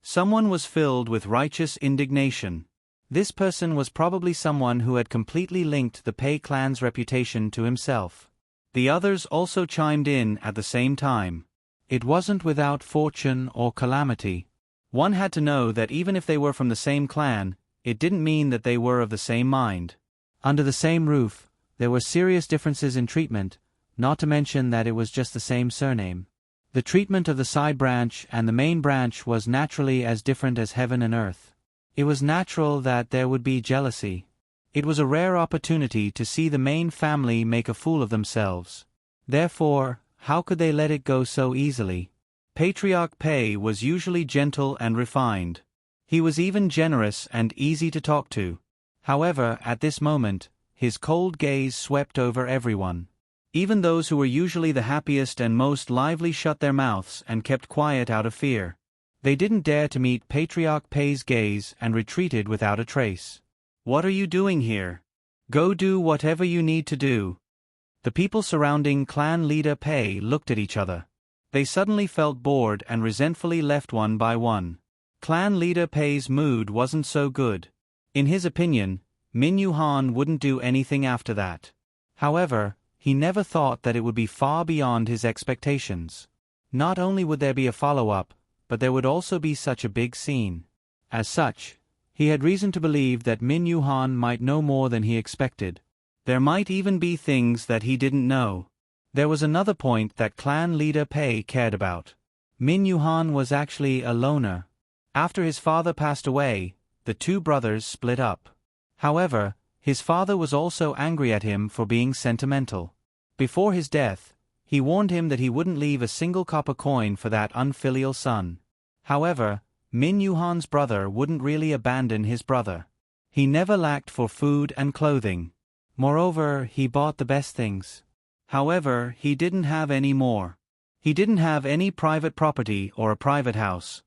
Someone was filled with righteous indignation. This person was probably someone who had completely linked the Pei clan's reputation to himself. The others also chimed in at the same time. It wasn't without fortune or calamity. One had to know that even if they were from the same clan, it didn't mean that they were of the same mind. Under the same roof, there were serious differences in treatment, not to mention that it was just the same surname. The treatment of the side branch and the main branch was naturally as different as heaven and earth. It was natural that there would be jealousy. It was a rare opportunity to see the main family make a fool of themselves. Therefore, how could they let it go so easily? Patriarch Pei was usually gentle and refined. He was even generous and easy to talk to. However, at this moment, his cold gaze swept over everyone. Even those who were usually the happiest and most lively shut their mouths and kept quiet out of fear. They didn't dare to meet Patriarch Pei's gaze and retreated without a trace. What are you doing here? Go do whatever you need to do. The people surrounding clan leader Pei looked at each other. They suddenly felt bored and resentfully left one by one. Clan leader Pei's mood wasn't so good. In his opinion, Min Yuhan wouldn't do anything after that. However, he never thought that it would be far beyond his expectations. Not only would there be a follow-up, but there would also be such a big scene. As such, he had reason to believe that Min Yuhan might know more than he expected. There might even be things that he didn't know. There was another point that clan leader Pei cared about. Min Yuhan was actually a loner. After his father passed away, the two brothers split up. However, his father was also angry at him for being sentimental. Before his death, he warned him that he wouldn't leave a single copper coin for that unfilial son. However, Min Yuhan's brother wouldn't really abandon his brother. He never lacked for food and clothing. Moreover, he bought the best things. However, he didn't have any more. He didn't have any private property or a private house.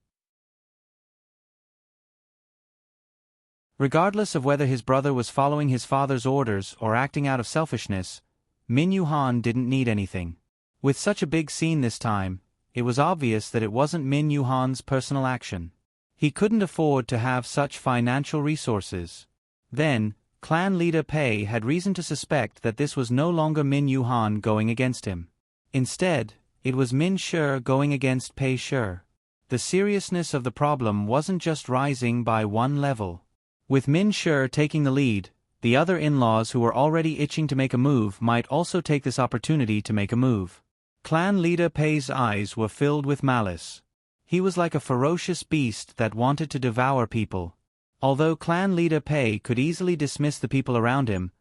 Regardless of whether his brother was following his father's orders or acting out of selfishness, Min Yuhan didn't need anything. With such a big scene this time, it was obvious that it wasn't Min Yuhan's personal action. He couldn't afford to have such financial resources. Then, clan leader Pei had reason to suspect that this was no longer Min Yuhan going against him. Instead, it was Min Shi going against Pei Shi. The seriousness of the problem wasn't just rising by one level. With Min Shi taking the lead, the other in-laws who were already itching to make a move might also take this opportunity to make a move. Clan leader Pei's eyes were filled with malice. He was like a ferocious beast that wanted to devour people. Although clan leader Pei could easily dismiss the people around him,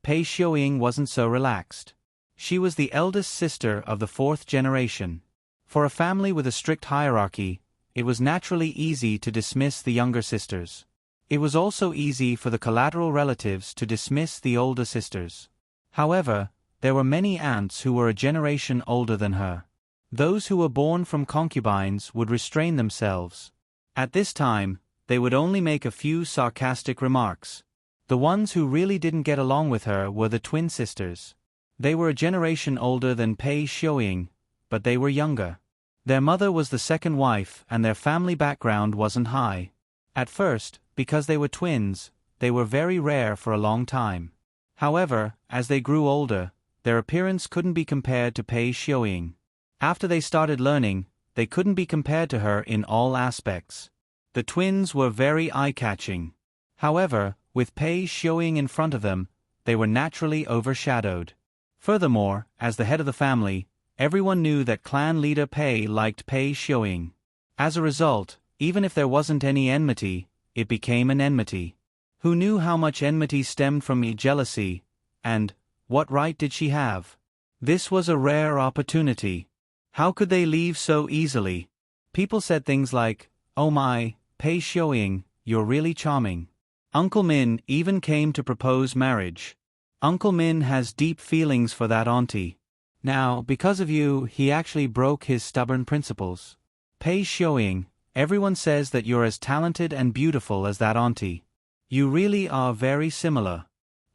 Pei Xiuying wasn't so relaxed. She was the eldest sister of the fourth generation. For a family with a strict hierarchy, it was naturally easy to dismiss the younger sisters. It was also easy for the collateral relatives to dismiss the older sisters. However, there were many aunts who were a generation older than her. Those who were born from concubines would restrain themselves. At this time, they would only make a few sarcastic remarks. The ones who really didn't get along with her were the twin sisters. They were a generation older than Pei Xiuying, but they were younger. Their mother was the second wife and their family background wasn't high. At first, because they were twins, they were very rare for a long time. However, as they grew older, their appearance couldn't be compared to Pei Xiuying. After they started learning, they couldn't be compared to her in all aspects. The twins were very eye-catching. However, with Pei Xiuying in front of them, they were naturally overshadowed. Furthermore, as the head of the family, everyone knew that clan leader Pei liked Pei Xiuying. As a result, even if there wasn't any enmity, it became an enmity. Who knew how much enmity stemmed from jealousy, and what right did she have? This was a rare opportunity. How could they leave so easily? People said things like, "Oh my, Pei Xiuying, you're really charming." Uncle Min even came to propose marriage. Uncle Min has deep feelings for that auntie. Now, because of you, he actually broke his stubborn principles. Pei Xiuying, everyone says that you're as talented and beautiful as that auntie. You really are very similar.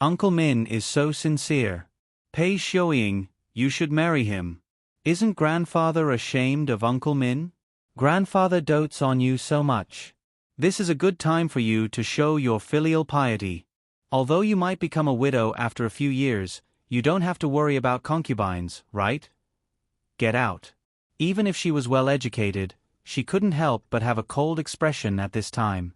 Uncle Min is so sincere. Pei Xiuying, you should marry him. Isn't grandfather ashamed of Uncle Min? Grandfather dotes on you so much. This is a good time for you to show your filial piety. Although you might become a widow after a few years, you don't have to worry about concubines, right? Get out. Even if she was well educated, she couldn't help but have a cold expression at this time.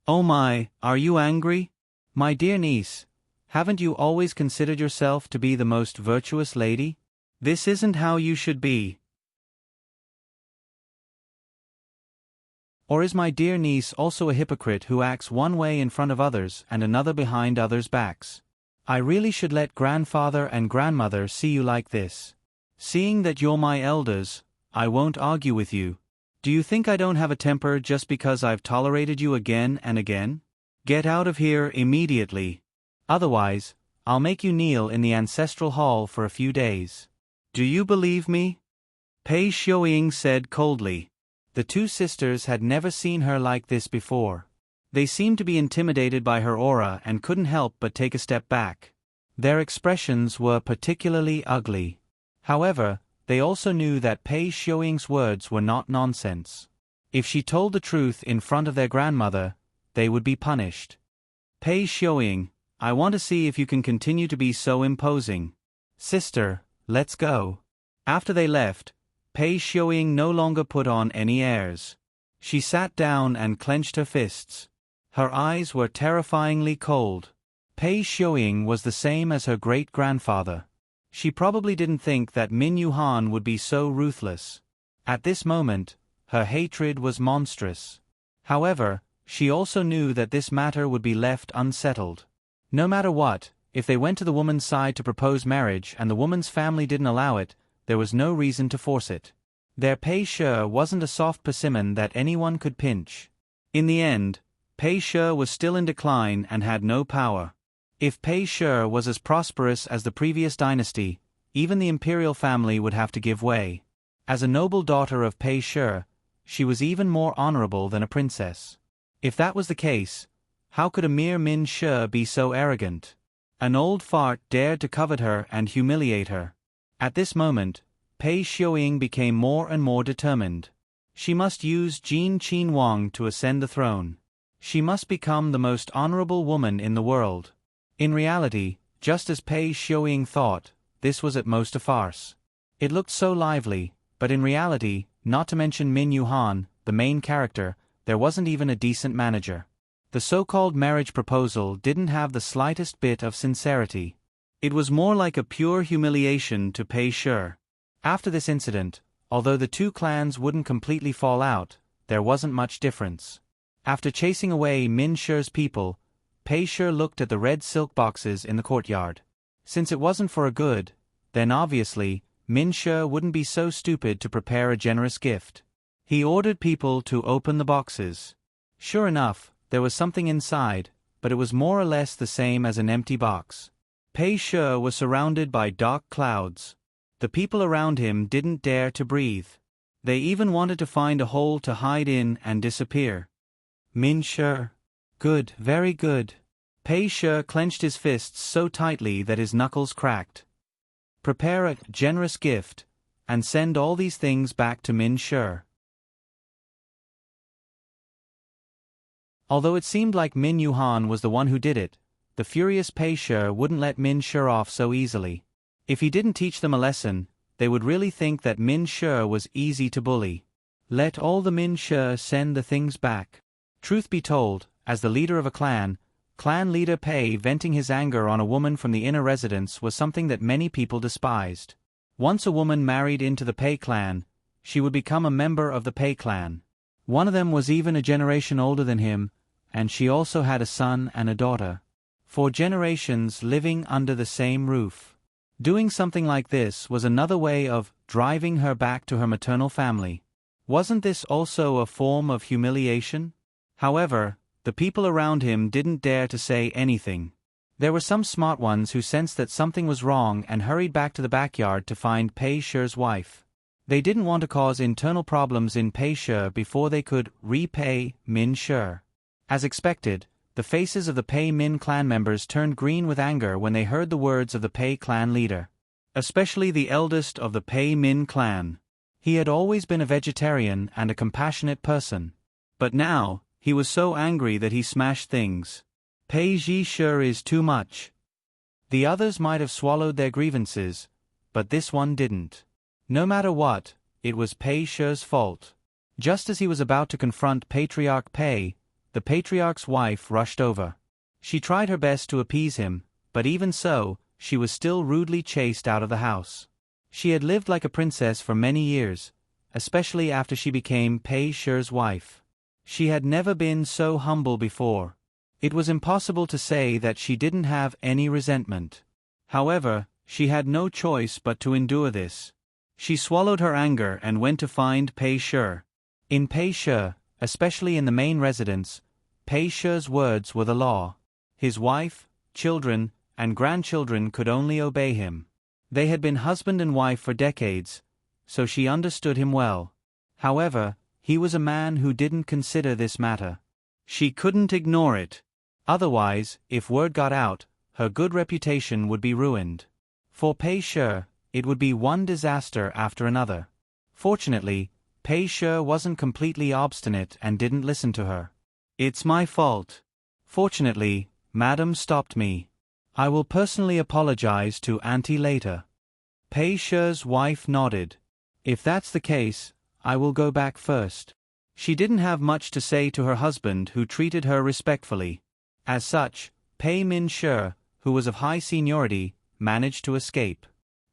Oh my, are you angry? My dear niece, haven't you always considered yourself to be the most virtuous lady? This isn't how you should be. Or is my dear niece also a hypocrite who acts one way in front of others and another behind others' backs? I really should let grandfather and grandmother see you like this. Seeing that you're my elders, I won't argue with you. Do you think I don't have a temper just because I've tolerated you again and again? Get out of here immediately. Otherwise, I'll make you kneel in the ancestral hall for a few days. Do you believe me? Pei Xiuying said coldly. The two sisters had never seen her like this before. They seemed to be intimidated by her aura and couldn't help but take a step back. Their expressions were particularly ugly. However, they also knew that Pei Xiuying's words were not nonsense. If she told the truth in front of their grandmother, they would be punished. Pei Xiuying, I want to see if you can continue to be so imposing. Sister, let's go. After they left, Pei Xiuying no longer put on any airs. She sat down and clenched her fists. Her eyes were terrifyingly cold. Pei Xiuying was the same as her great-grandfather. She probably didn't think that Min Yuhan would be so ruthless. At this moment, her hatred was monstrous. However, she also knew that this matter would be left unsettled. No matter what, if they went to the woman's side to propose marriage and the woman's family didn't allow it, there was no reason to force it. Their Pei Shi wasn't a soft persimmon that anyone could pinch. In the end, Pei Shi was still in decline and had no power. If Pei Shi was as prosperous as the previous dynasty, even the imperial family would have to give way. As a noble daughter of Pei Shi, she was even more honorable than a princess. If that was the case, how could a mere Min Shi be so arrogant? An old fart dared to covet her and humiliate her. At this moment, Pei Xiuying became more and more determined. She must use Jin Qin Wang to ascend the throne. She must become the most honorable woman in the world. In reality, just as Pei Xiuying thought, this was at most a farce. It looked so lively, but in reality, not to mention Min Yuhan, the main character, there wasn't even a decent manager. The so-called marriage proposal didn't have the slightest bit of sincerity. It was more like a pure humiliation to Pei Shi. After this incident, although the two clans wouldn't completely fall out, there wasn't much difference. After chasing away Min Shi's people, Pei Shi looked at the red silk boxes in the courtyard. Since it wasn't for a good, then obviously, Min Shi wouldn't be so stupid to prepare a generous gift. He ordered people to open the boxes. Sure enough, there was something inside, but it was more or less the same as an empty box. Pei Shi was surrounded by dark clouds. The people around him didn't dare to breathe. They even wanted to find a hole to hide in and disappear. Min Shi. Good, very good. Pei Shi clenched his fists so tightly that his knuckles cracked. Prepare a generous gift, and send all these things back to Min Shi. Although it seemed like Min Yuhan was the one who did it, the furious Pei Shi wouldn't let Min Shi off so easily. If he didn't teach them a lesson, they would really think that Min Shi was easy to bully. Let all the Min Shi send the things back. Truth be told, as the leader of a clan leader Pei venting his anger on a woman from the inner residence was something that many people despised. Once a woman married into the Pei clan, she would become a member of the Pei clan. One of them was even a generation older than him, and she also had a son and a daughter. 4 generations living under the same roof. Doing something like this was another way of driving her back to her maternal family. Wasn't this also a form of humiliation? However, the people around him didn't dare to say anything. There were some smart ones who sensed that something was wrong and hurried back to the backyard to find Pei Shi's wife. They didn't want to cause internal problems in Pei Shi before they could repay Min Shi. As expected, the faces of the Pei Min clan members turned green with anger when they heard the words of the Pei clan leader. Especially the eldest of the Pei Min clan. He had always been a vegetarian and a compassionate person. But now, he was so angry that he smashed things. Pei Ji sure is too much. The others might have swallowed their grievances, but this one didn't. No matter what, it was Pei Shi's fault. Just as he was about to confront Patriarch Pei, the Patriarch's wife rushed over. She tried her best to appease him, but even so, she was still rudely chased out of the house. She had lived like a princess for many years, especially after she became Pei Shi's wife. She had never been so humble before. It was impossible to say that she didn't have any resentment. However, she had no choice but to endure this. She swallowed her anger and went to find Pei Shi. In Pei Shi, especially in the main residence, Pei Shi's words were the law. His wife, children, and grandchildren could only obey him. They had been husband and wife for decades, so she understood him well. However, he was a man who didn't consider this matter. She couldn't ignore it. Otherwise, if word got out, her good reputation would be ruined. For Pei Shi, it would be one disaster after another. Fortunately, Pei Shi wasn't completely obstinate and didn't listen to her. "It's my fault. Fortunately, Madam stopped me. I will personally apologize to Auntie later." Pei Shi's wife nodded. "If that's the case, I will go back first." She didn't have much to say to her husband, who treated her respectfully. As such, Pei Min Shi, who was of high seniority, managed to escape.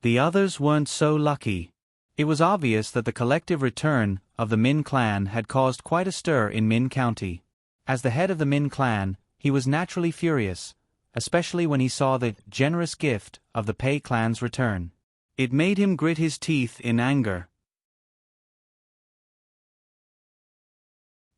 The others weren't so lucky. It was obvious that the collective return of the Min clan had caused quite a stir in Min County. As the head of the Min clan, he was naturally furious, especially when he saw the generous gift of the Pei clan's return. It made him grit his teeth in anger.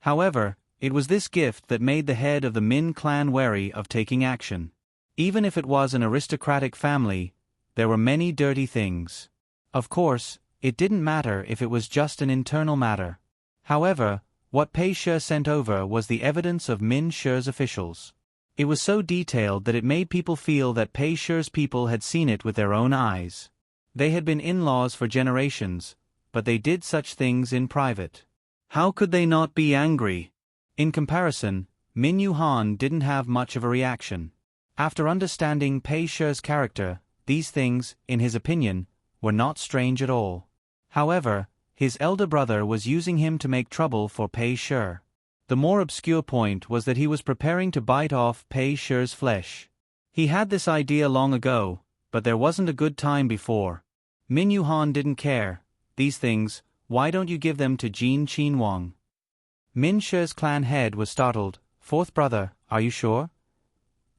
However, it was this gift that made the head of the Min clan wary of taking action. Even if it was an aristocratic family, there were many dirty things. Of course, it didn't matter if it was just an internal matter. However, what Pei Shi sent over was the evidence of Min Shi's officials. It was so detailed that it made people feel that Pei Shi's people had seen it with their own eyes. They had been in-laws for generations, but they did such things in private. How could they not be angry? In comparison, Min Yuhan didn't have much of a reaction. After understanding Pei Shi's character, these things, in his opinion, were not strange at all. However, his elder brother was using him to make trouble for Pei Shi. The more obscure point was that he was preparing to bite off Pei Shi's flesh. He had this idea long ago, but there wasn't a good time before. Min Yuhan didn't care. "These things, why don't you give them to Jin Qinwang?" Min Shi's clan head was startled. "Fourth brother, are you sure?"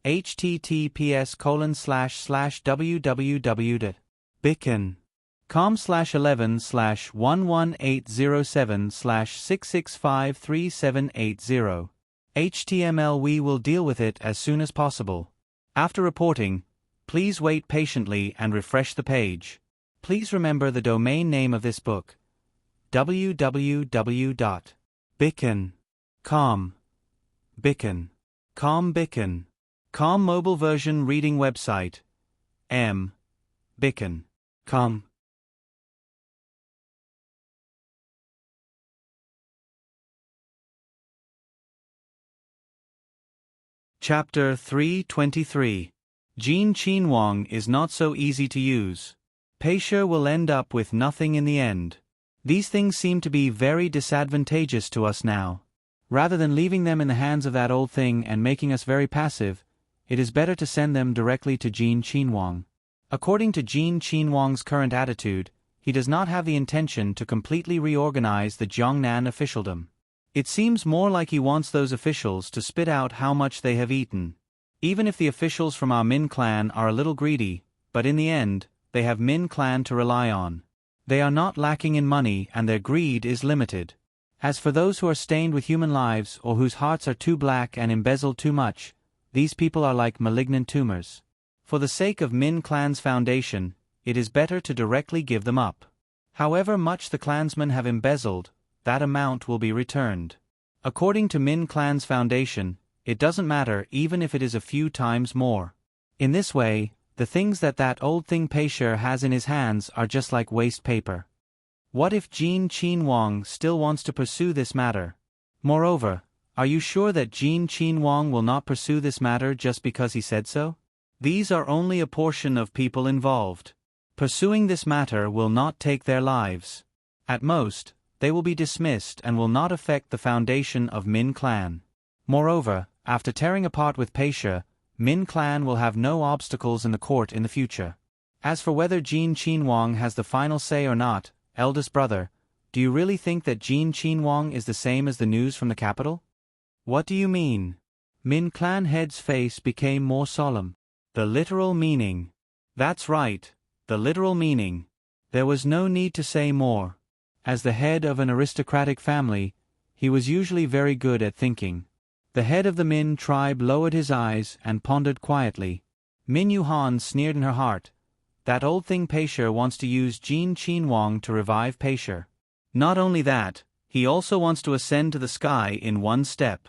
https://www.bicken.com/11/11807/6653780. HTML. We will deal with it as soon as possible. After reporting, please wait patiently and refresh the page. Please remember the domain name of this book: www.bicken.com. Bicken. Com mobile version reading website. Bicken.com. Chapter 323. Jin Qinwang is not so easy to use. Pei Shi will end up with nothing in the end. These things seem to be very disadvantageous to us now. Rather than leaving them in the hands of that old thing and making us very passive, it is better to send them directly to Jin Qinwang. According to Jin Qinwang's current attitude, he does not have the intention to completely reorganize the Jiangnan officialdom. It seems more like he wants those officials to spit out how much they have eaten. Even if the officials from our Min clan are a little greedy, but in the end, they have Min clan to rely on. They are not lacking in money and their greed is limited. As for those who are stained with human lives or whose hearts are too black and embezzled too much, these people are like malignant tumors. For the sake of Min clan's foundation, it is better to directly give them up. However much the clansmen have embezzled, that amount will be returned. According to Min clan's foundation, it doesn't matter even if it is a few times more. In this way, the things that old thing Peisher has in his hands are just like waste paper. What if Jin Qin Wang still wants to pursue this matter? Moreover, are you sure that Jin Qin Wang will not pursue this matter just because he said so? These are only a portion of people involved. Pursuing this matter will not take their lives. At most, they will be dismissed and will not affect the foundation of Min clan. Moreover, after tearing apart with Peisher, Min clan will have no obstacles in the court in the future. As for whether Jin Qin Wang has the final say or not, eldest brother, do you really think that Jin Qin Wang is the same as the news from the capital? What do you mean? Min clan head's face became more solemn. The literal meaning. That's right, the literal meaning. There was no need to say more. As the head of an aristocratic family, he was usually very good at thinking. The head of the Min tribe lowered his eyes and pondered quietly. Min Yuhan sneered in her heart. That old thing Peisher wants to use Jin Qin Wang to revive Peisher. Not only that, he also wants to ascend to the sky in one step.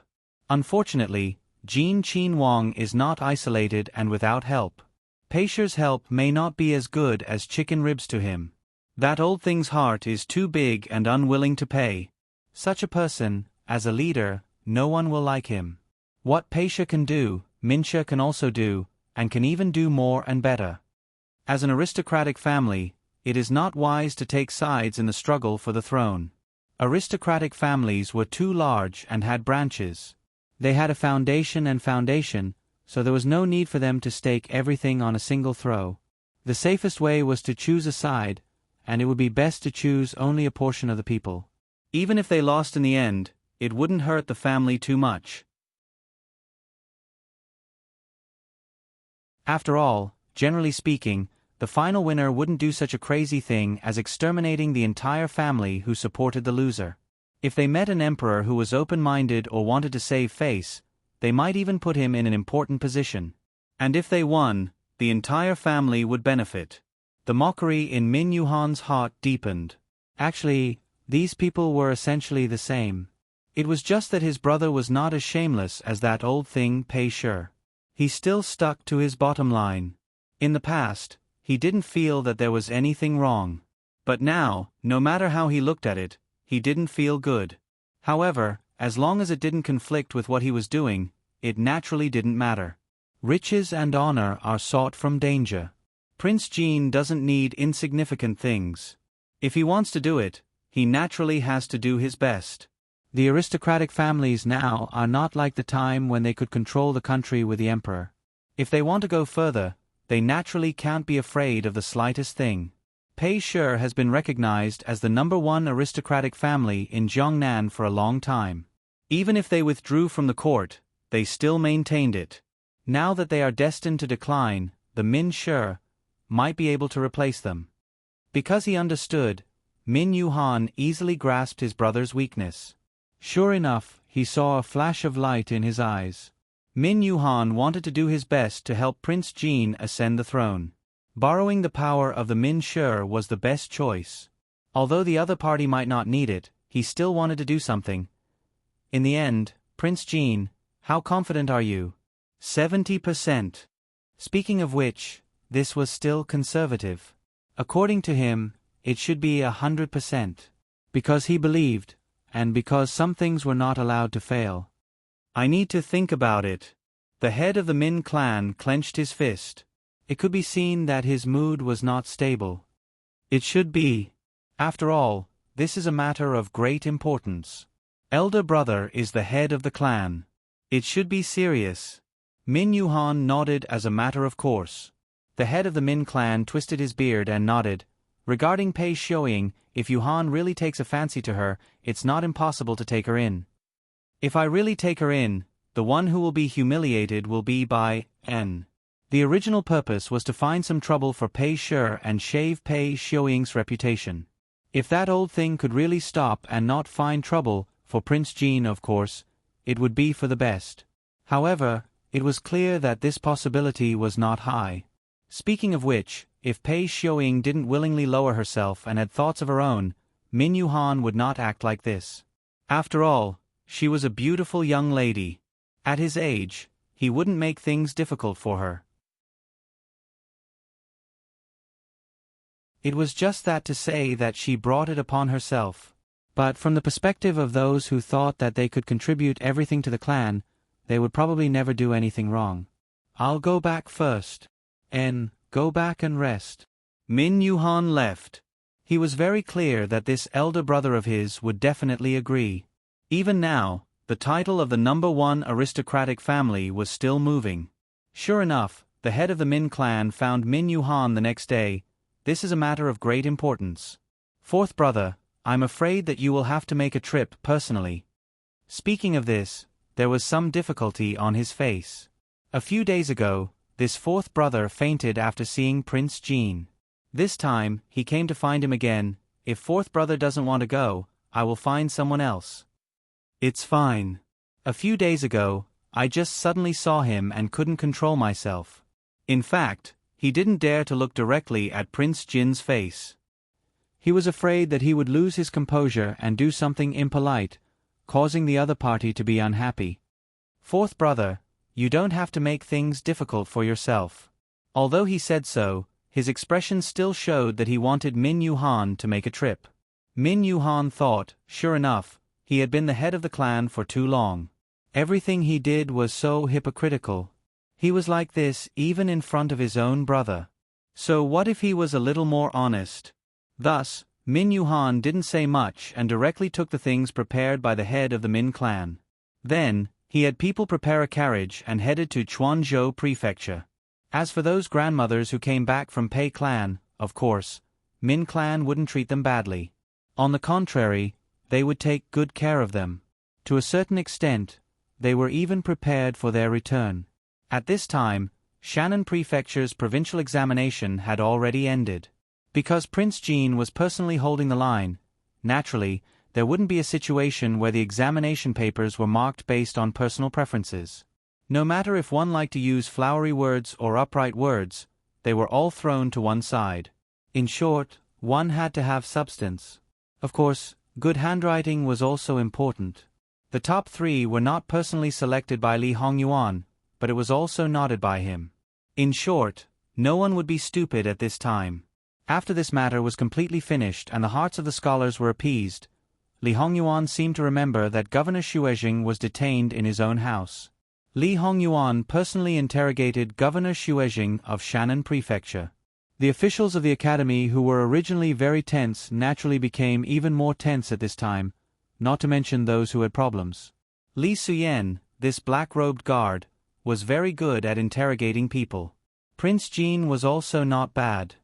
Unfortunately, Jin Qin Wang is not isolated and without help. Peisher's help may not be as good as chicken ribs to him. That old thing's heart is too big and unwilling to pay. Such a person, as a leader, no one will like him. What Peisher can do, Mincha can also do, and can even do more and better. As an aristocratic family, it is not wise to take sides in the struggle for the throne. Aristocratic families were too large and had branches. They had a foundation, so there was no need for them to stake everything on a single throw. The safest way was to choose a side, and it would be best to choose only a portion of the people. Even if they lost in the end, it wouldn't hurt the family too much. After all, generally speaking, the final winner wouldn't do such a crazy thing as exterminating the entire family who supported the loser. If they met an emperor who was open-minded or wanted to save face, they might even put him in an important position. And if they won, the entire family would benefit. The mockery in Min Yuhan's heart deepened. Actually, these people were essentially the same. It was just that his brother was not as shameless as that old thing Peisher. He still stuck to his bottom line. In the past, he didn't feel that there was anything wrong. But now, no matter how he looked at it, he didn't feel good. However, as long as it didn't conflict with what he was doing, it naturally didn't matter. Riches and honor are sought from danger. Prince Jin doesn't need insignificant things. If he wants to do it, he naturally has to do his best. The aristocratic families now are not like the time when they could control the country with the emperor. If they want to go further, they naturally can't be afraid of the slightest thing. Peisher has been recognized as the #1 aristocratic family in Jiangnan for a long time. Even if they withdrew from the court, they still maintained it. Now that they are destined to decline, the Min Shi might be able to replace them. Because he understood, Min Yuhan easily grasped his brother's weakness. Sure enough, he saw a flash of light in his eyes. Min Yuhan wanted to do his best to help Prince Jin ascend the throne. Borrowing the power of the Min Shi was the best choice. Although the other party might not need it, he still wanted to do something. In the end, Prince Jin, how confident are you? 70%. Speaking of which, this was still conservative. According to him, it should be 100%. Because he believed, and because some things were not allowed to fail. I need to think about it. The head of the Min clan clenched his fist. It could be seen that his mood was not stable. It should be. After all, this is a matter of great importance. Elder brother is the head of the clan. It should be serious. Min Yuhan nodded as a matter of course. The head of the Min clan twisted his beard and nodded. Regarding Pei Xiuying, if Yuhan really takes a fancy to her, it's not impossible to take her in. If I really take her in, the one who will be humiliated will be by N. The original purpose was to find some trouble for Pei Shi and shave Pei Xiuying's reputation. If that old thing could really stop and not find trouble, for Prince Jin of course, it would be for the best. However, It was clear that this possibility was not high. Speaking of which, if Pei Xiuying didn't willingly lower herself and had thoughts of her own, Min Yuhan would not act like this. After all, she was a beautiful young lady. At his age, he wouldn't make things difficult for her. It was just that to say that she brought it upon herself. But from the perspective of those who thought that they could contribute everything to the clan, they would probably never do anything wrong. I'll go back first. Go back and rest. Min Yuhan left. He was very clear that this elder brother of his would definitely agree. Even now, the title of the #1 aristocratic family was still moving. Sure enough, the head of the Min clan found Min Yuhan the next day. This is a matter of great importance. Fourth brother, I'm afraid that you will have to make a trip personally. Speaking of this, there was some difficulty on his face. A few days ago, this fourth brother fainted after seeing Prince Jean. This time, he came to find him again. If fourth brother doesn't want to go, I will find someone else. It's fine. A few days ago, I just suddenly saw him and couldn't control myself. In fact, he didn't dare to look directly at Prince Jin's face. He was afraid that he would lose his composure and do something impolite, causing the other party to be unhappy. Fourth brother, you don't have to make things difficult for yourself. Although he said so, his expression still showed that he wanted Min Yuhan to make a trip. Min Yuhan thought, sure enough, he had been the head of the clan for too long. Everything he did was so hypocritical. He was like this even in front of his own brother. So what if he was a little more honest? Thus, Min Yuhan didn't say much and directly took the things prepared by the head of the Min clan. Then, he had people prepare a carriage and headed to Quanzhou Prefecture. As for those grandmothers who came back from Pei clan, of course, Min clan wouldn't treat them badly. On the contrary, they would take good care of them. To a certain extent, they were even prepared for their return. At this time, Shannon Prefecture's provincial examination had already ended. Because Prince Jean was personally holding the line, naturally, there wouldn't be a situation where the examination papers were marked based on personal preferences. No matter if one liked to use flowery words or upright words, they were all thrown to one side. In short, one had to have substance. Of course, good handwriting was also important. The top 3 were not personally selected by Li Hongyuan, but it was also nodded by him. In short, no one would be stupid at this time. After this matter was completely finished and the hearts of the scholars were appeased, Li Hongyuan seemed to remember that Governor Xuejing was detained in his own house. Li Hongyuan personally interrogated Governor Xuejing of Shannon Prefecture. The officials of the academy who were originally very tense naturally became even more tense at this time, not to mention those who had problems. Li Suyen, this black-robed guard, was very good at interrogating people. Prince Jean was also not bad.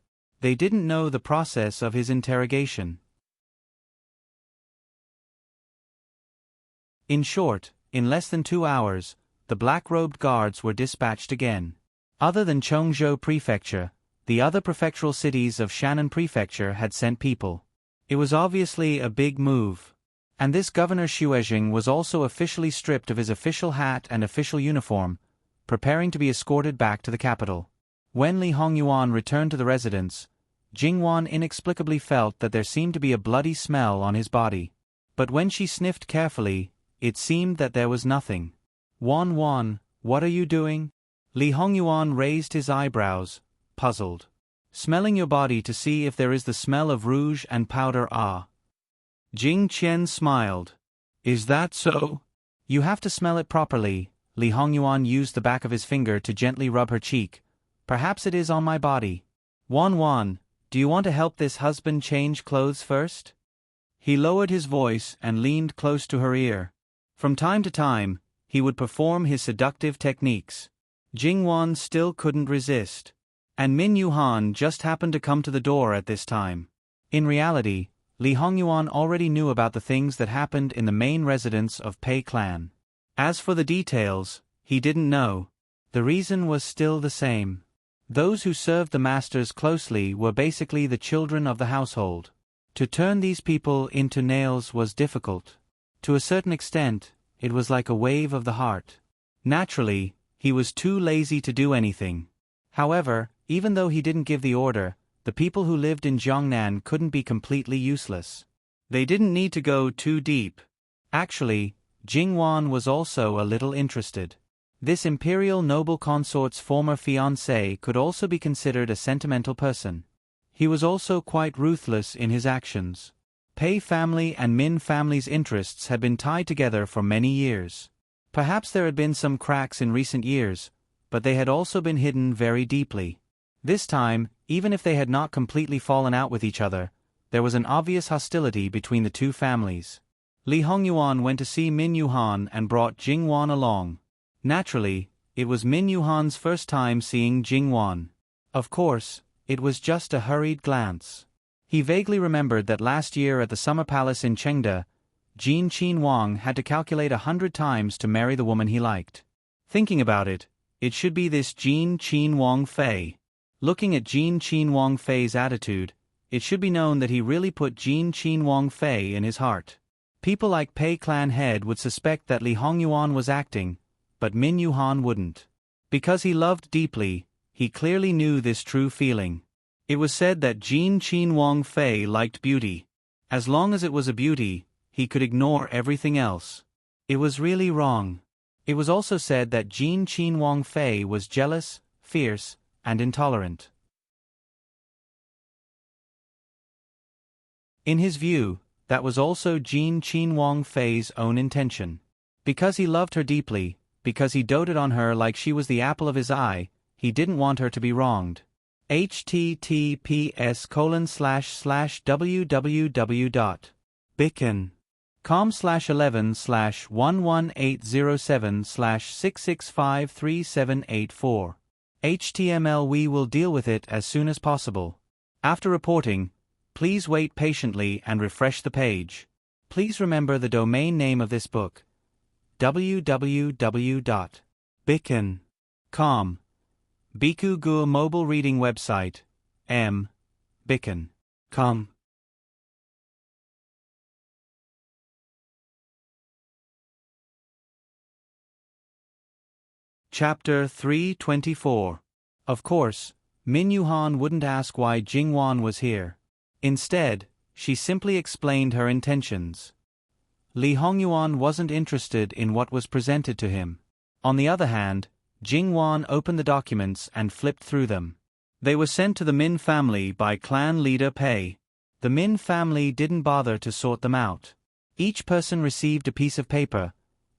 They didn't know the process of his interrogation. In short, in less than 2 hours, the black-robed guards were dispatched again. Other than Quanzhou Prefecture, the other prefectural cities of Shannon Prefecture had sent people. It was obviously a big move. And this Governor Xuejing was also officially stripped of his official hat and official uniform, preparing to be escorted back to the capital. When Li Hongyuan returned to the residence, Jingwan inexplicably felt that there seemed to be a bloody smell on his body. But when she sniffed carefully, it seemed that there was nothing. Wan, what are you doing? Li Hongyuan raised his eyebrows, puzzled. Smelling your body to see if there is the smell of rouge and powder. Jing Qian smiled. Is that so? You have to smell it properly. Li Hongyuan used the back of his finger to gently rub her cheek. Perhaps it is on my body. Wan, do you want to help this husband change clothes first? He lowered his voice and leaned close to her ear. From time to time, he would perform his seductive techniques. Jingwan still couldn't resist. And Min Yuhan just happened to come to the door at this time. In reality, Li Hongyuan already knew about the things that happened in the main residence of Pei clan. As for the details, he didn't know. The reason was still the same. Those who served the masters closely were basically the children of the household. To turn these people into nails was difficult. To a certain extent, it was like a wave of the heart. Naturally, He was too lazy to do anything. However, even though he didn't give the order, the people who lived in Jiangnan couldn't be completely useless. They didn't need to go too deep. Actually, Jingwan was also a little interested. This imperial noble consort's former fiancé could also be considered a sentimental person. He was also quite ruthless in his actions. Pei family and Min family's interests had been tied together for many years. Perhaps there had been some cracks in recent years, but they had also been hidden very deeply. This time, even if they had not completely fallen out with each other, there was an obvious hostility between the two families. Li Hongyuan went to see Min Yuhan and brought Jingwan along. Naturally, it was Min Yuhan's first time seeing Jingwan. Of course, it was just a hurried glance. He vaguely remembered that last year at the summer palace in Chengde, Jin Qin Wang had to calculate 100 times to marry the woman he liked. Thinking about it, it should be this Jin Qin Wang Fei. Looking at Jin Qin Wang Fei's attitude, it should be known that he really put Jin Qin Wang Fei in his heart. People like Pei clan head would suspect that Li Hongyuan was acting, but Min Yuhan wouldn't. Because he loved deeply, he clearly knew this true feeling. It was said that Jin Qin Wang Fei liked beauty. As long as it was a beauty, he could ignore everything else. It was really wrong. It was also said that Jin Qin Wang Fei was jealous, fierce, and intolerant. In his view, that was also Jin Qin Wang Fei's own intention. Because he loved her deeply, because he doted on her like she was the apple of his eye, he didn't want her to be wronged. https://www.bicken.com/11/11807/6653784. HTML. We will deal with it as soon as possible. After reporting, please wait patiently and refresh the page. Please remember the domain name of this book: www.bicken.com. Biku Gu mobile reading website, bicken.com. Chapter 324. Of course, Min Yuhan wouldn't ask why Jingwan was here. Instead, she simply explained her intentions. Li Hongyuan wasn't interested in what was presented to him. On the other hand, Jingwan opened the documents and flipped through them. They were sent to the Min family by clan leader Pei. The Min family didn't bother to sort them out. Each person received a piece of paper,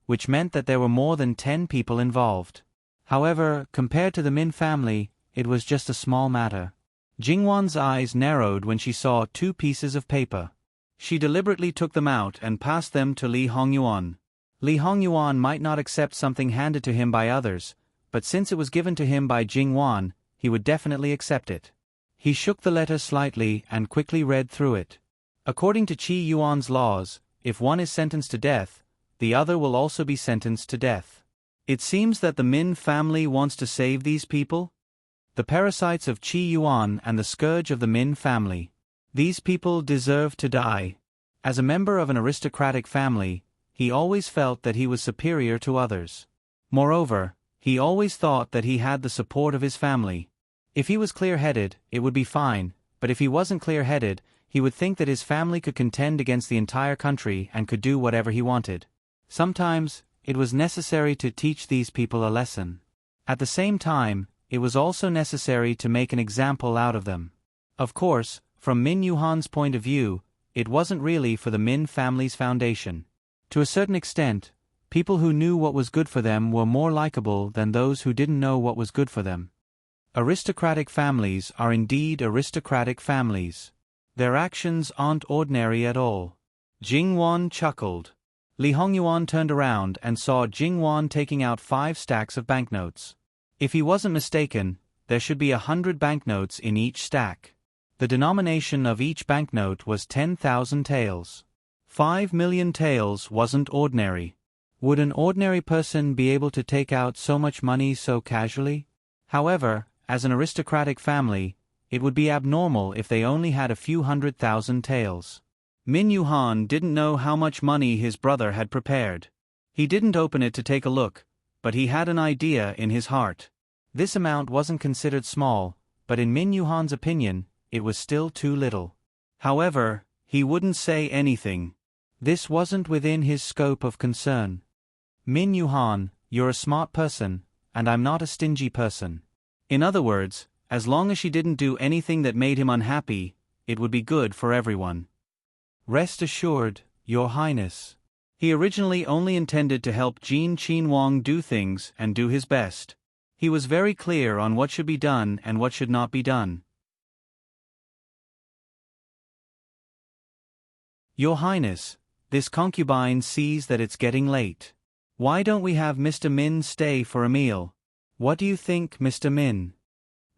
which meant that there were more than 10 people involved. However, compared to the Min family, it was just a small matter. Jingwan's eyes narrowed when she saw 2 pieces of paper. She deliberately took them out and passed them to Li Hongyuan. Li Hongyuan might not accept something handed to him by others, but since it was given to him by Jingwan, he would definitely accept it. He shook the letter slightly and quickly read through it. According to Qi Yuan's laws, if one is sentenced to death, the other will also be sentenced to death. It seems that the Min family wants to save these people? The parasites of Qi Yuan and the scourge of the Min family. These people deserve to die. As a member of an aristocratic family, he always felt that he was superior to others. Moreover, he always thought that he had the support of his family. If he was clear-headed, it would be fine, but if he wasn't clear-headed, he would think that his family could contend against the entire country and could do whatever he wanted. Sometimes, it was necessary to teach these people a lesson. At the same time, it was also necessary to make an example out of them. Of course, from Min Yuhan's point of view, it wasn't really for the Min family's foundation. To a certain extent, people who knew what was good for them were more likable than those who didn't know what was good for them. Aristocratic families are indeed aristocratic families. Their actions aren't ordinary at all. Jingwan chuckled. Li Hongyuan turned around and saw Jingwan taking out 5 stacks of banknotes. If he wasn't mistaken, there should be 100 banknotes in each stack. The denomination of each banknote was 10,000 taels. 5 million taels wasn't ordinary. Would an ordinary person be able to take out so much money so casually? However, as an aristocratic family, it would be abnormal if they only had a few 100,000 taels. Min Yuhan didn't know how much money his brother had prepared. He didn't open it to take a look, but he had an idea in his heart. This amount wasn't considered small, but in Min Yuhan's opinion, it was still too little. However, he wouldn't say anything. This wasn't within his scope of concern. Min Yuhan, you're a smart person, and I'm not a stingy person. In other words, as long as she didn't do anything that made him unhappy, it would be good for everyone. Rest assured, Your Highness. He originally only intended to help Jin Qinhuang do things and do his best. He was very clear on what should be done and what should not be done. Your Highness, this concubine sees that it's getting late. Why don't we have Mr. Min stay for a meal? What do you think, Mr. Min?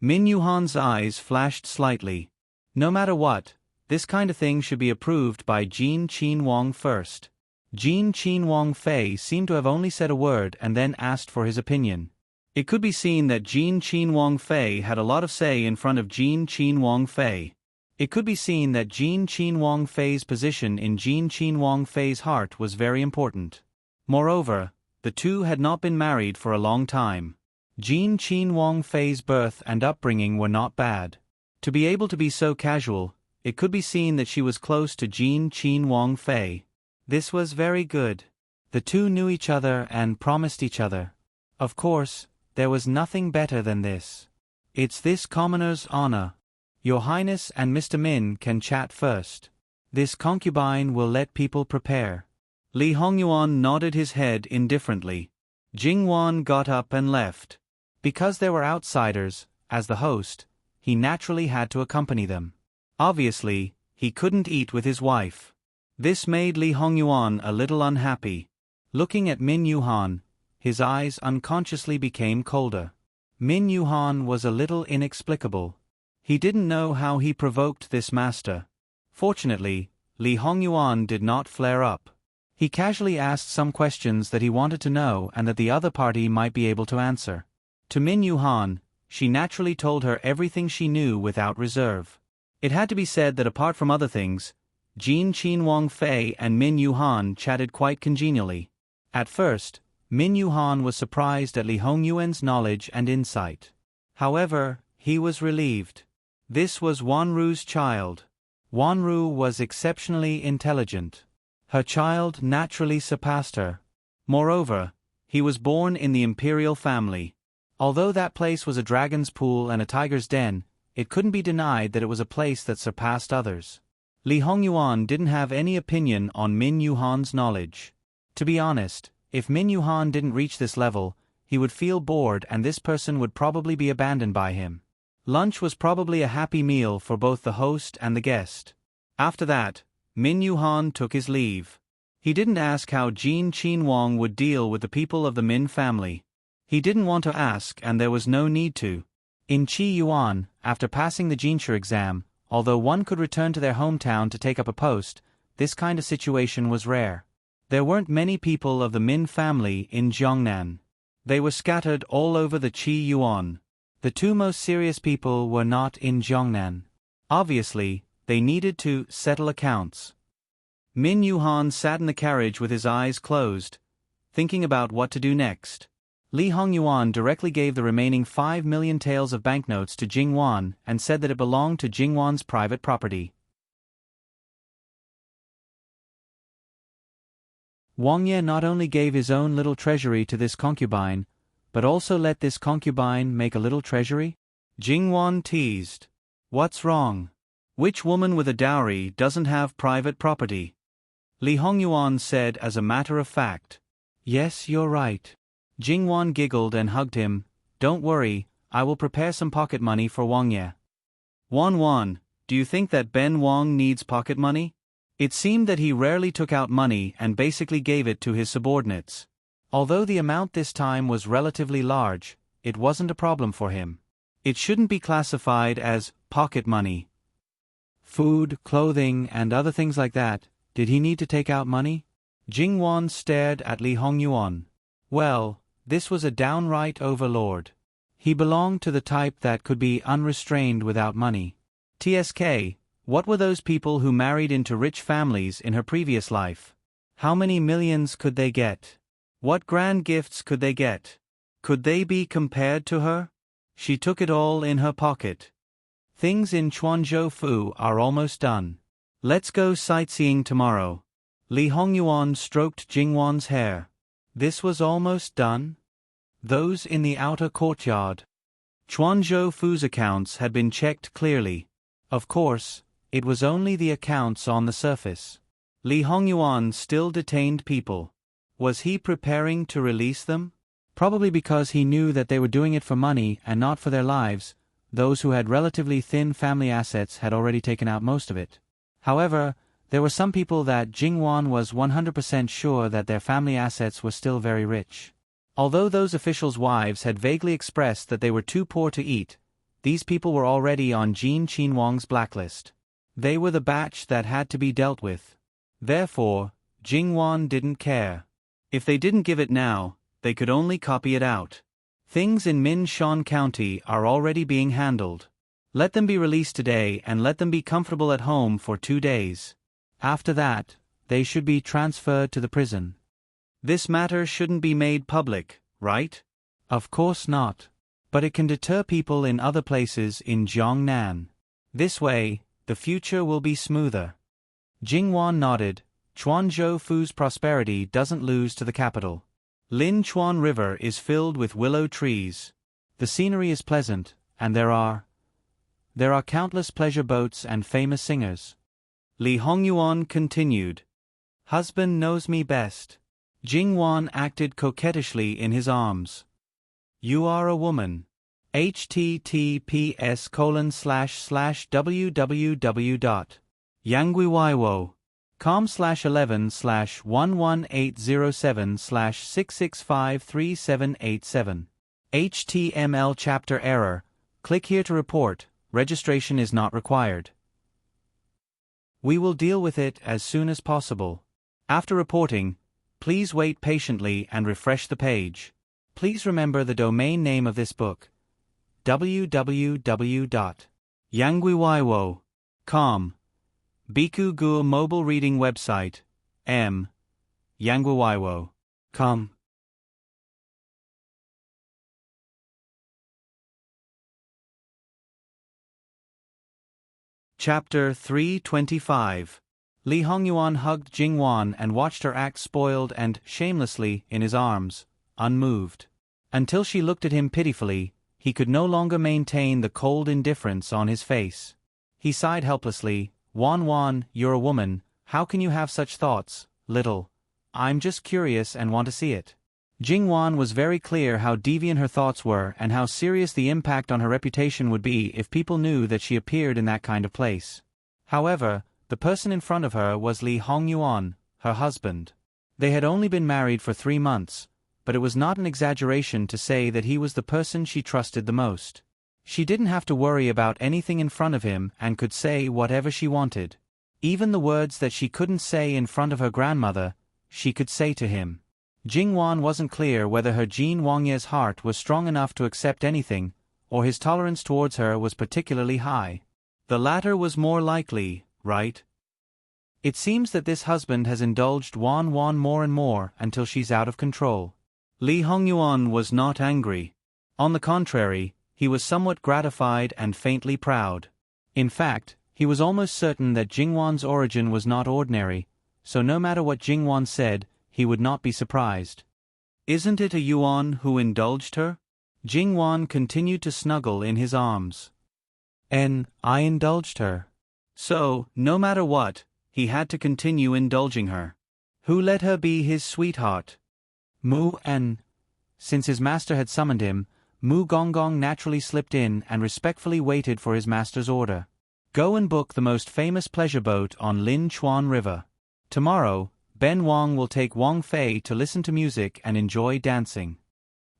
Min Yuhan's eyes flashed slightly. No matter what, this kind of thing should be approved by Jin Qinhuang first. Jin Qinhuang Fei seemed to have only said a word and then asked for his opinion. It could be seen that Jin Qinhuang Fei had a lot of say in front of Jin Qinhuang Fei. It could be seen that Jin Qinhuang Fei's position in Jin Qinhuang Fei's heart was very important. Moreover, the two had not been married for a long time. Jin Qinhuang Fei's birth and upbringing were not bad. To be able to be so casual, it could be seen that she was close to Jin Qinhuang Fei. This was very good. The two knew each other and promised each other. Of course, there was nothing better than this. It's this commoner's honor. Your Highness and Mr. Min can chat first. This concubine will let people prepare. Li Hongyuan nodded his head indifferently. Jingwan got up and left. Because they were outsiders, as the host, he naturally had to accompany them. Obviously, he couldn't eat with his wife. This made Li Hongyuan a little unhappy. Looking at Min Yuhan, his eyes unconsciously became colder. Min Yuhan was a little inexplicable. He didn't know how he provoked this master. Fortunately, Li Hongyuan did not flare up. He casually asked some questions that he wanted to know and that the other party might be able to answer. To Min Yuhan, she naturally told her everything she knew without reserve. It had to be said that apart from other things, Jin Qinhuang Fei and Min Yuhan chatted quite congenially. At first, Min Yuhan was surprised at Li Hongyuan's knowledge and insight. However, he was relieved. This was Wanru's child. Wanru was exceptionally intelligent. Her child naturally surpassed her. Moreover, he was born in the imperial family. Although that place was a dragon's pool and a tiger's den, it couldn't be denied that it was a place that surpassed others. Li Hongyuan didn't have any opinion on Min Yuhan's knowledge. To be honest, if Min Yuhan didn't reach this level, he would feel bored and this person would probably be abandoned by him. Lunch was probably a happy meal for both the host and the guest. After that, Min Yuhan took his leave. He didn't ask how Jin Qinhuang would deal with the people of the Min family. He didn't want to ask and there was no need to. In Qi Yuan, after passing the Jinsha exam, although one could return to their hometown to take up a post, this kind of situation was rare. There weren't many people of the Min family in Jiangnan. They were scattered all over the Qi Yuan. The two most serious people were not in Jiangnan. Obviously, they needed to settle accounts. Min Yuhan sat in the carriage with his eyes closed, thinking about what to do next. Li Hongyuan directly gave the remaining 5 million taels of banknotes to Jingwan and said that it belonged to Jingwan's private property. Wang Ye not only gave his own little treasury to this concubine, but also let this concubine make a little treasury? Jingwan teased. What's wrong? Which woman with a dowry doesn't have private property? Li Hongyuan said as a matter of fact. Yes, you're right. Jingwan giggled and hugged him. Don't worry, I will prepare some pocket money for Wang Ye. Wan, do you think that Ben Wang needs pocket money? It seemed that he rarely took out money and basically gave it to his subordinates. Although the amount this time was relatively large, it wasn't a problem for him. It shouldn't be classified as pocket money. Food, clothing, and other things like that, did he need to take out money? Jingwan stared at Li Hongyuan. Well, this was a downright overlord. He belonged to the type that could be unrestrained without money. TSK, what were those people who married into rich families in her previous life? How many millions could they get? What grand gifts could they get? Could they be compared to her? She took it all in her pocket. Things in Chuanzhou are almost done. Let's go sightseeing tomorrow. Li Hongyuan stroked Jingwan's hair. This was almost done? Those in the outer courtyard. Chuanzhou's accounts had been checked clearly. Of course, it was only the accounts on the surface. Li Hongyuan still detained people. Was he preparing to release them? Probably because he knew that they were doing it for money and not for their lives. Those who had relatively thin family assets had already taken out most of it. However, there were some people that Jingwan was 100% sure that their family assets were still very rich. Although those officials' wives had vaguely expressed that they were too poor to eat, these people were already on Jin Qinhuang's blacklist. They were the batch that had to be dealt with. Therefore, Jingwan didn't care. If they didn't give it now, they could only copy it out. Things in Minshan County are already being handled. Let them be released today and let them be comfortable at home for 2 days. After that, they should be transferred to the prison. This matter shouldn't be made public, right? Of course not. But it can deter people in other places in Jiangnan. This way, the future will be smoother. Jingwan nodded. Chuanzhou's prosperity doesn't lose to the capital. Lin Chuan River is filled with willow trees. The scenery is pleasant, and there are countless pleasure boats and famous singers. Li Hongyuan continued. Husband knows me best. Jingwan acted coquettishly in his arms. You are a woman. https://www.yangguiwaiwo.com/11/11807/6653787. HTML chapter error. Click here to report. Registration is not required. We will deal with it as soon as possible. After reporting, please wait patiently and refresh the page. Please remember the domain name of this book. www.yangguiwaiwo.com. Biku Gu mobile reading website. Yangguiwaiwo.com. Chapter 325. Li Hongyuan hugged Jingwan and watched her act spoiled and, shamelessly, in his arms, unmoved. Until she looked at him pitifully, he could no longer maintain the cold indifference on his face. He sighed helplessly. Wan, you're a woman, how can you have such thoughts, little? I'm just curious and want to see it. Jingwan was very clear how deviant her thoughts were and how serious the impact on her reputation would be if people knew that she appeared in that kind of place. However, the person in front of her was Li Hongyuan, her husband. They had only been married for 3 months, but it was not an exaggeration to say that he was the person she trusted the most. She didn't have to worry about anything in front of him and could say whatever she wanted. Even the words that she couldn't say in front of her grandmother, she could say to him. Jingwan wasn't clear whether her Jin Wangye's heart was strong enough to accept anything, or his tolerance towards her was particularly high. The latter was more likely, right? It seems that this husband has indulged Wan more and more until she's out of control. Li Hongyuan was not angry. On the contrary, he was somewhat gratified and faintly proud. In fact, he was almost certain that Jingwan's origin was not ordinary, so no matter what Jingwan said, he would not be surprised. Isn't it a Yuan who indulged her? Jingwan continued to snuggle in his arms. I indulged her. So, no matter what, he had to continue indulging her. Who let her be his sweetheart? Since his master had summoned him, Mu Gonggong naturally slipped in and respectfully waited for his master's order. Go and book the most famous pleasure boat on Lin Chuan River. Tomorrow, Ben Wang will take Wang Fei to listen to music and enjoy dancing.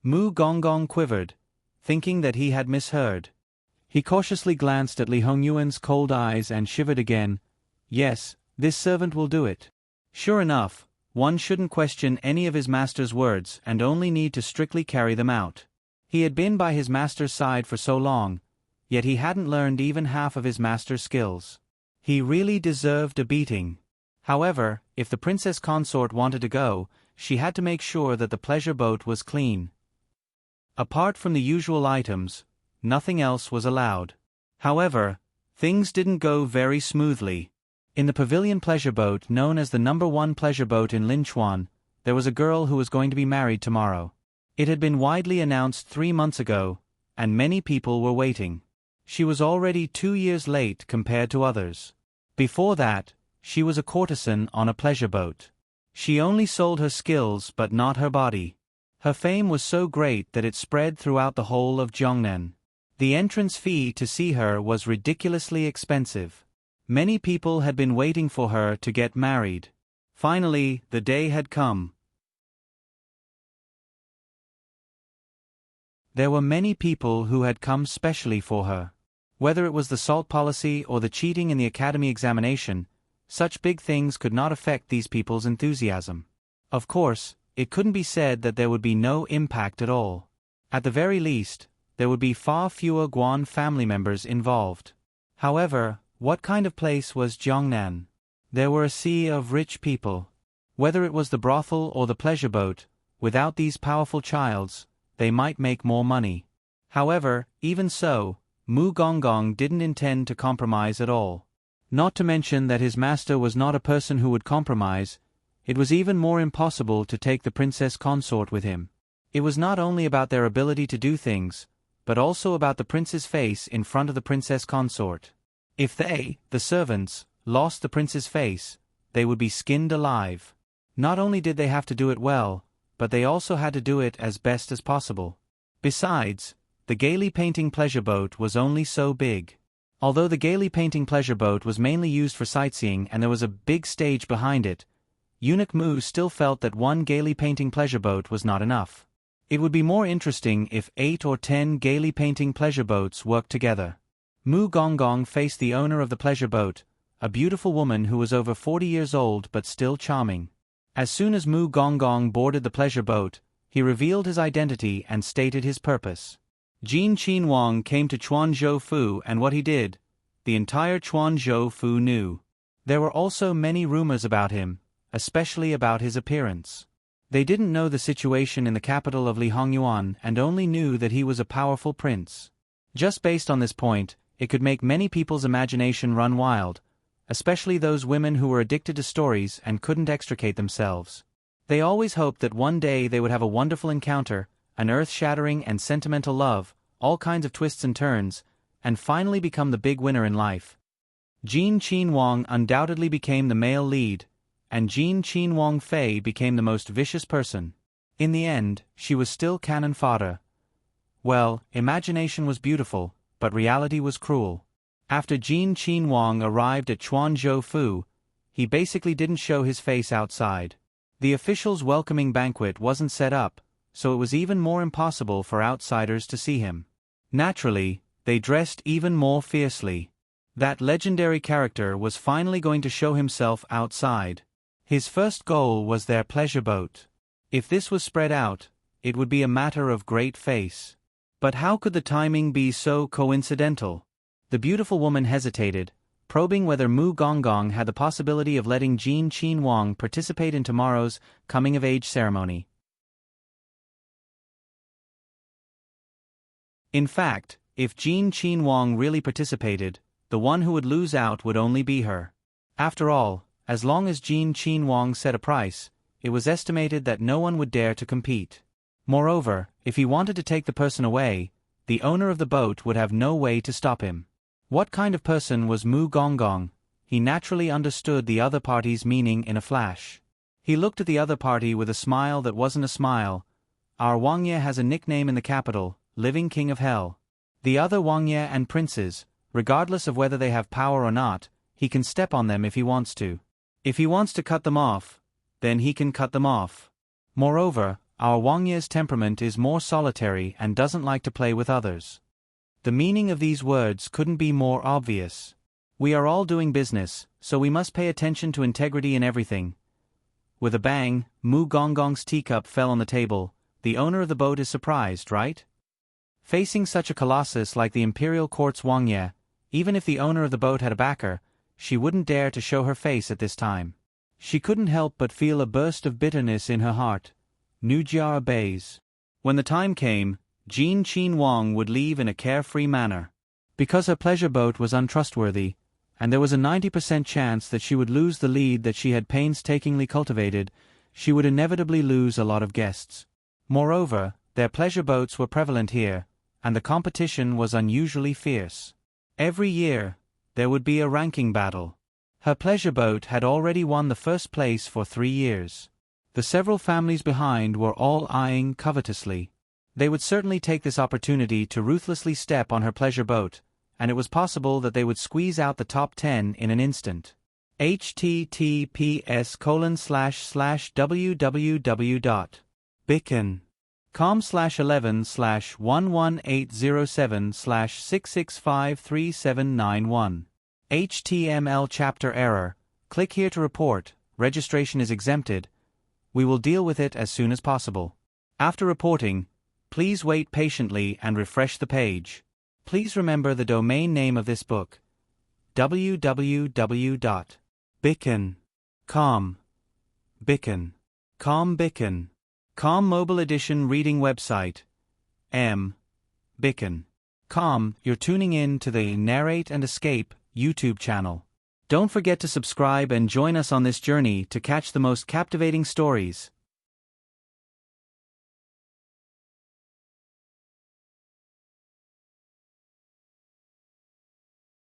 Mu Gonggong quivered, thinking that he had misheard. He cautiously glanced at Li Hongyuan's cold eyes and shivered again. Yes, this servant will do it. Sure enough, one shouldn't question any of his master's words and only need to strictly carry them out. He had been by his master's side for so long, yet he hadn't learned even half of his master's skills. He really deserved a beating. However, if the princess consort wanted to go, she had to make sure that the pleasure boat was clean. Apart from the usual items, nothing else was allowed. However, things didn't go very smoothly. In the pavilion pleasure boat known as the #1 pleasure boat in Linchuan, there was a girl who was going to be married tomorrow. It had been widely announced 3 months ago, and many people were waiting. She was already 2 years late compared to others. Before that, she was a courtesan on a pleasure boat. She only sold her skills but not her body. Her fame was so great that it spread throughout the whole of Zhongnan. The entrance fee to see her was ridiculously expensive. Many people had been waiting for her to get married. Finally, the day had come. There were many people who had come specially for her. Whether it was the salt policy or the cheating in the academy examination, such big things could not affect these people's enthusiasm. Of course, it couldn't be said that there would be no impact at all. At the very least, there would be far fewer Guan family members involved. However, what kind of place was Zhongnan? There were a sea of rich people. Whether it was the brothel or the pleasure boat, without these powerful childs, they might make more money. However, even so, Mu Gonggong didn't intend to compromise at all. Not to mention that his master was not a person who would compromise, it was even more impossible to take the princess consort with him. It was not only about their ability to do things, but also about the prince's face in front of the princess consort. If they, the servants, lost the prince's face, they would be skinned alive. Not only did they have to do it well, but they also had to do it as best as possible. Besides, the gaily painting pleasure boat was only so big. Although the gaily painting pleasure boat was mainly used for sightseeing and there was a big stage behind it, Eunuch Mu still felt that one gaily painting pleasure boat was not enough. It would be more interesting if 8 or 10 gaily painting pleasure boats worked together. Mu Gonggong faced the owner of the pleasure boat, a beautiful woman who was over 40 years old but still charming. As soon as Mu Gonggong boarded the pleasure boat, he revealed his identity and stated his purpose. Jin Qinhuang came to Chuanzhou Fu, and what he did, the entire Chuanzhou Fu knew. There were also many rumors about him, especially about his appearance. They didn't know the situation in the capital of Lihongyuan and only knew that he was a powerful prince. Just based on this point, it could make many people's imagination run wild, especially those women who were addicted to stories and couldn't extricate themselves. They always hoped that one day they would have a wonderful encounter, an earth-shattering and sentimental love, all kinds of twists and turns, and finally become the big winner in life. Jin Qinhuang undoubtedly became the male lead, and Jin Qinhuang Fei became the most vicious person. In the end, she was still cannon fodder. Well, imagination was beautiful, but reality was cruel. After Jin Qinhuang arrived at Chuanzhou Fu, he basically didn't show his face outside. The officials' welcoming banquet wasn't set up, so it was even more impossible for outsiders to see him. Naturally, they dressed even more fiercely. That legendary character was finally going to show himself outside. His first goal was their pleasure boat. If this was spread out, it would be a matter of great face. But how could the timing be so coincidental? The beautiful woman hesitated, probing whether Mu Gonggong had the possibility of letting Jin Qinhuang participate in tomorrow's coming-of-age ceremony. In fact, if Jin Qinhuang really participated, the one who would lose out would only be her. After all, as long as Jin Qinhuang set a price, it was estimated that no one would dare to compete. Moreover, if he wanted to take the person away, the owner of the boat would have no way to stop him. What kind of person was Mu Gonggong? He naturally understood the other party's meaning in a flash. He looked at the other party with a smile that wasn't a smile. Our Wangye has a nickname in the capital, Living King of Hell. The other Wangye and princes, regardless of whether they have power or not, he can step on them if he wants to. If he wants to cut them off, then he can cut them off. Moreover, our Wangye's temperament is more solitary and doesn't like to play with others. The meaning of these words couldn't be more obvious. We are all doing business, so we must pay attention to integrity in everything. With a bang, Mu Gonggong's teacup fell on the table. The owner of the boat is surprised, right? Facing such a colossus like the imperial court's Wangye, even if the owner of the boat had a backer, she wouldn't dare to show her face at this time. She couldn't help but feel a burst of bitterness in her heart. Nujiara Bays. When the time came, Jean Chin Wang would leave in a carefree manner. Because her pleasure boat was untrustworthy, and there was a 90% chance that she would lose the lead that she had painstakingly cultivated, she would inevitably lose a lot of guests. Moreover, their pleasure boats were prevalent here, and the competition was unusually fierce. Every year, there would be a ranking battle. Her pleasure boat had already won the first place for 3 years. The several families behind were all eyeing covetously. They would certainly take this opportunity to ruthlessly step on her pleasure boat, and it was possible that they would squeeze out the top 10 in an instant. https://www.beacon.com/11/11807/6653791. HTML chapter error. Click here to report. Registration is exempted. We will deal with it as soon as possible. After reporting, please wait patiently and refresh the page. Please remember the domain name of this book: www.beacon.com. Beacon. Com Mobile Edition Reading Website. Beacon.com. You're tuning in to the Narrate and Escape YouTube channel. Don't forget to subscribe and join us on this journey to catch the most captivating stories.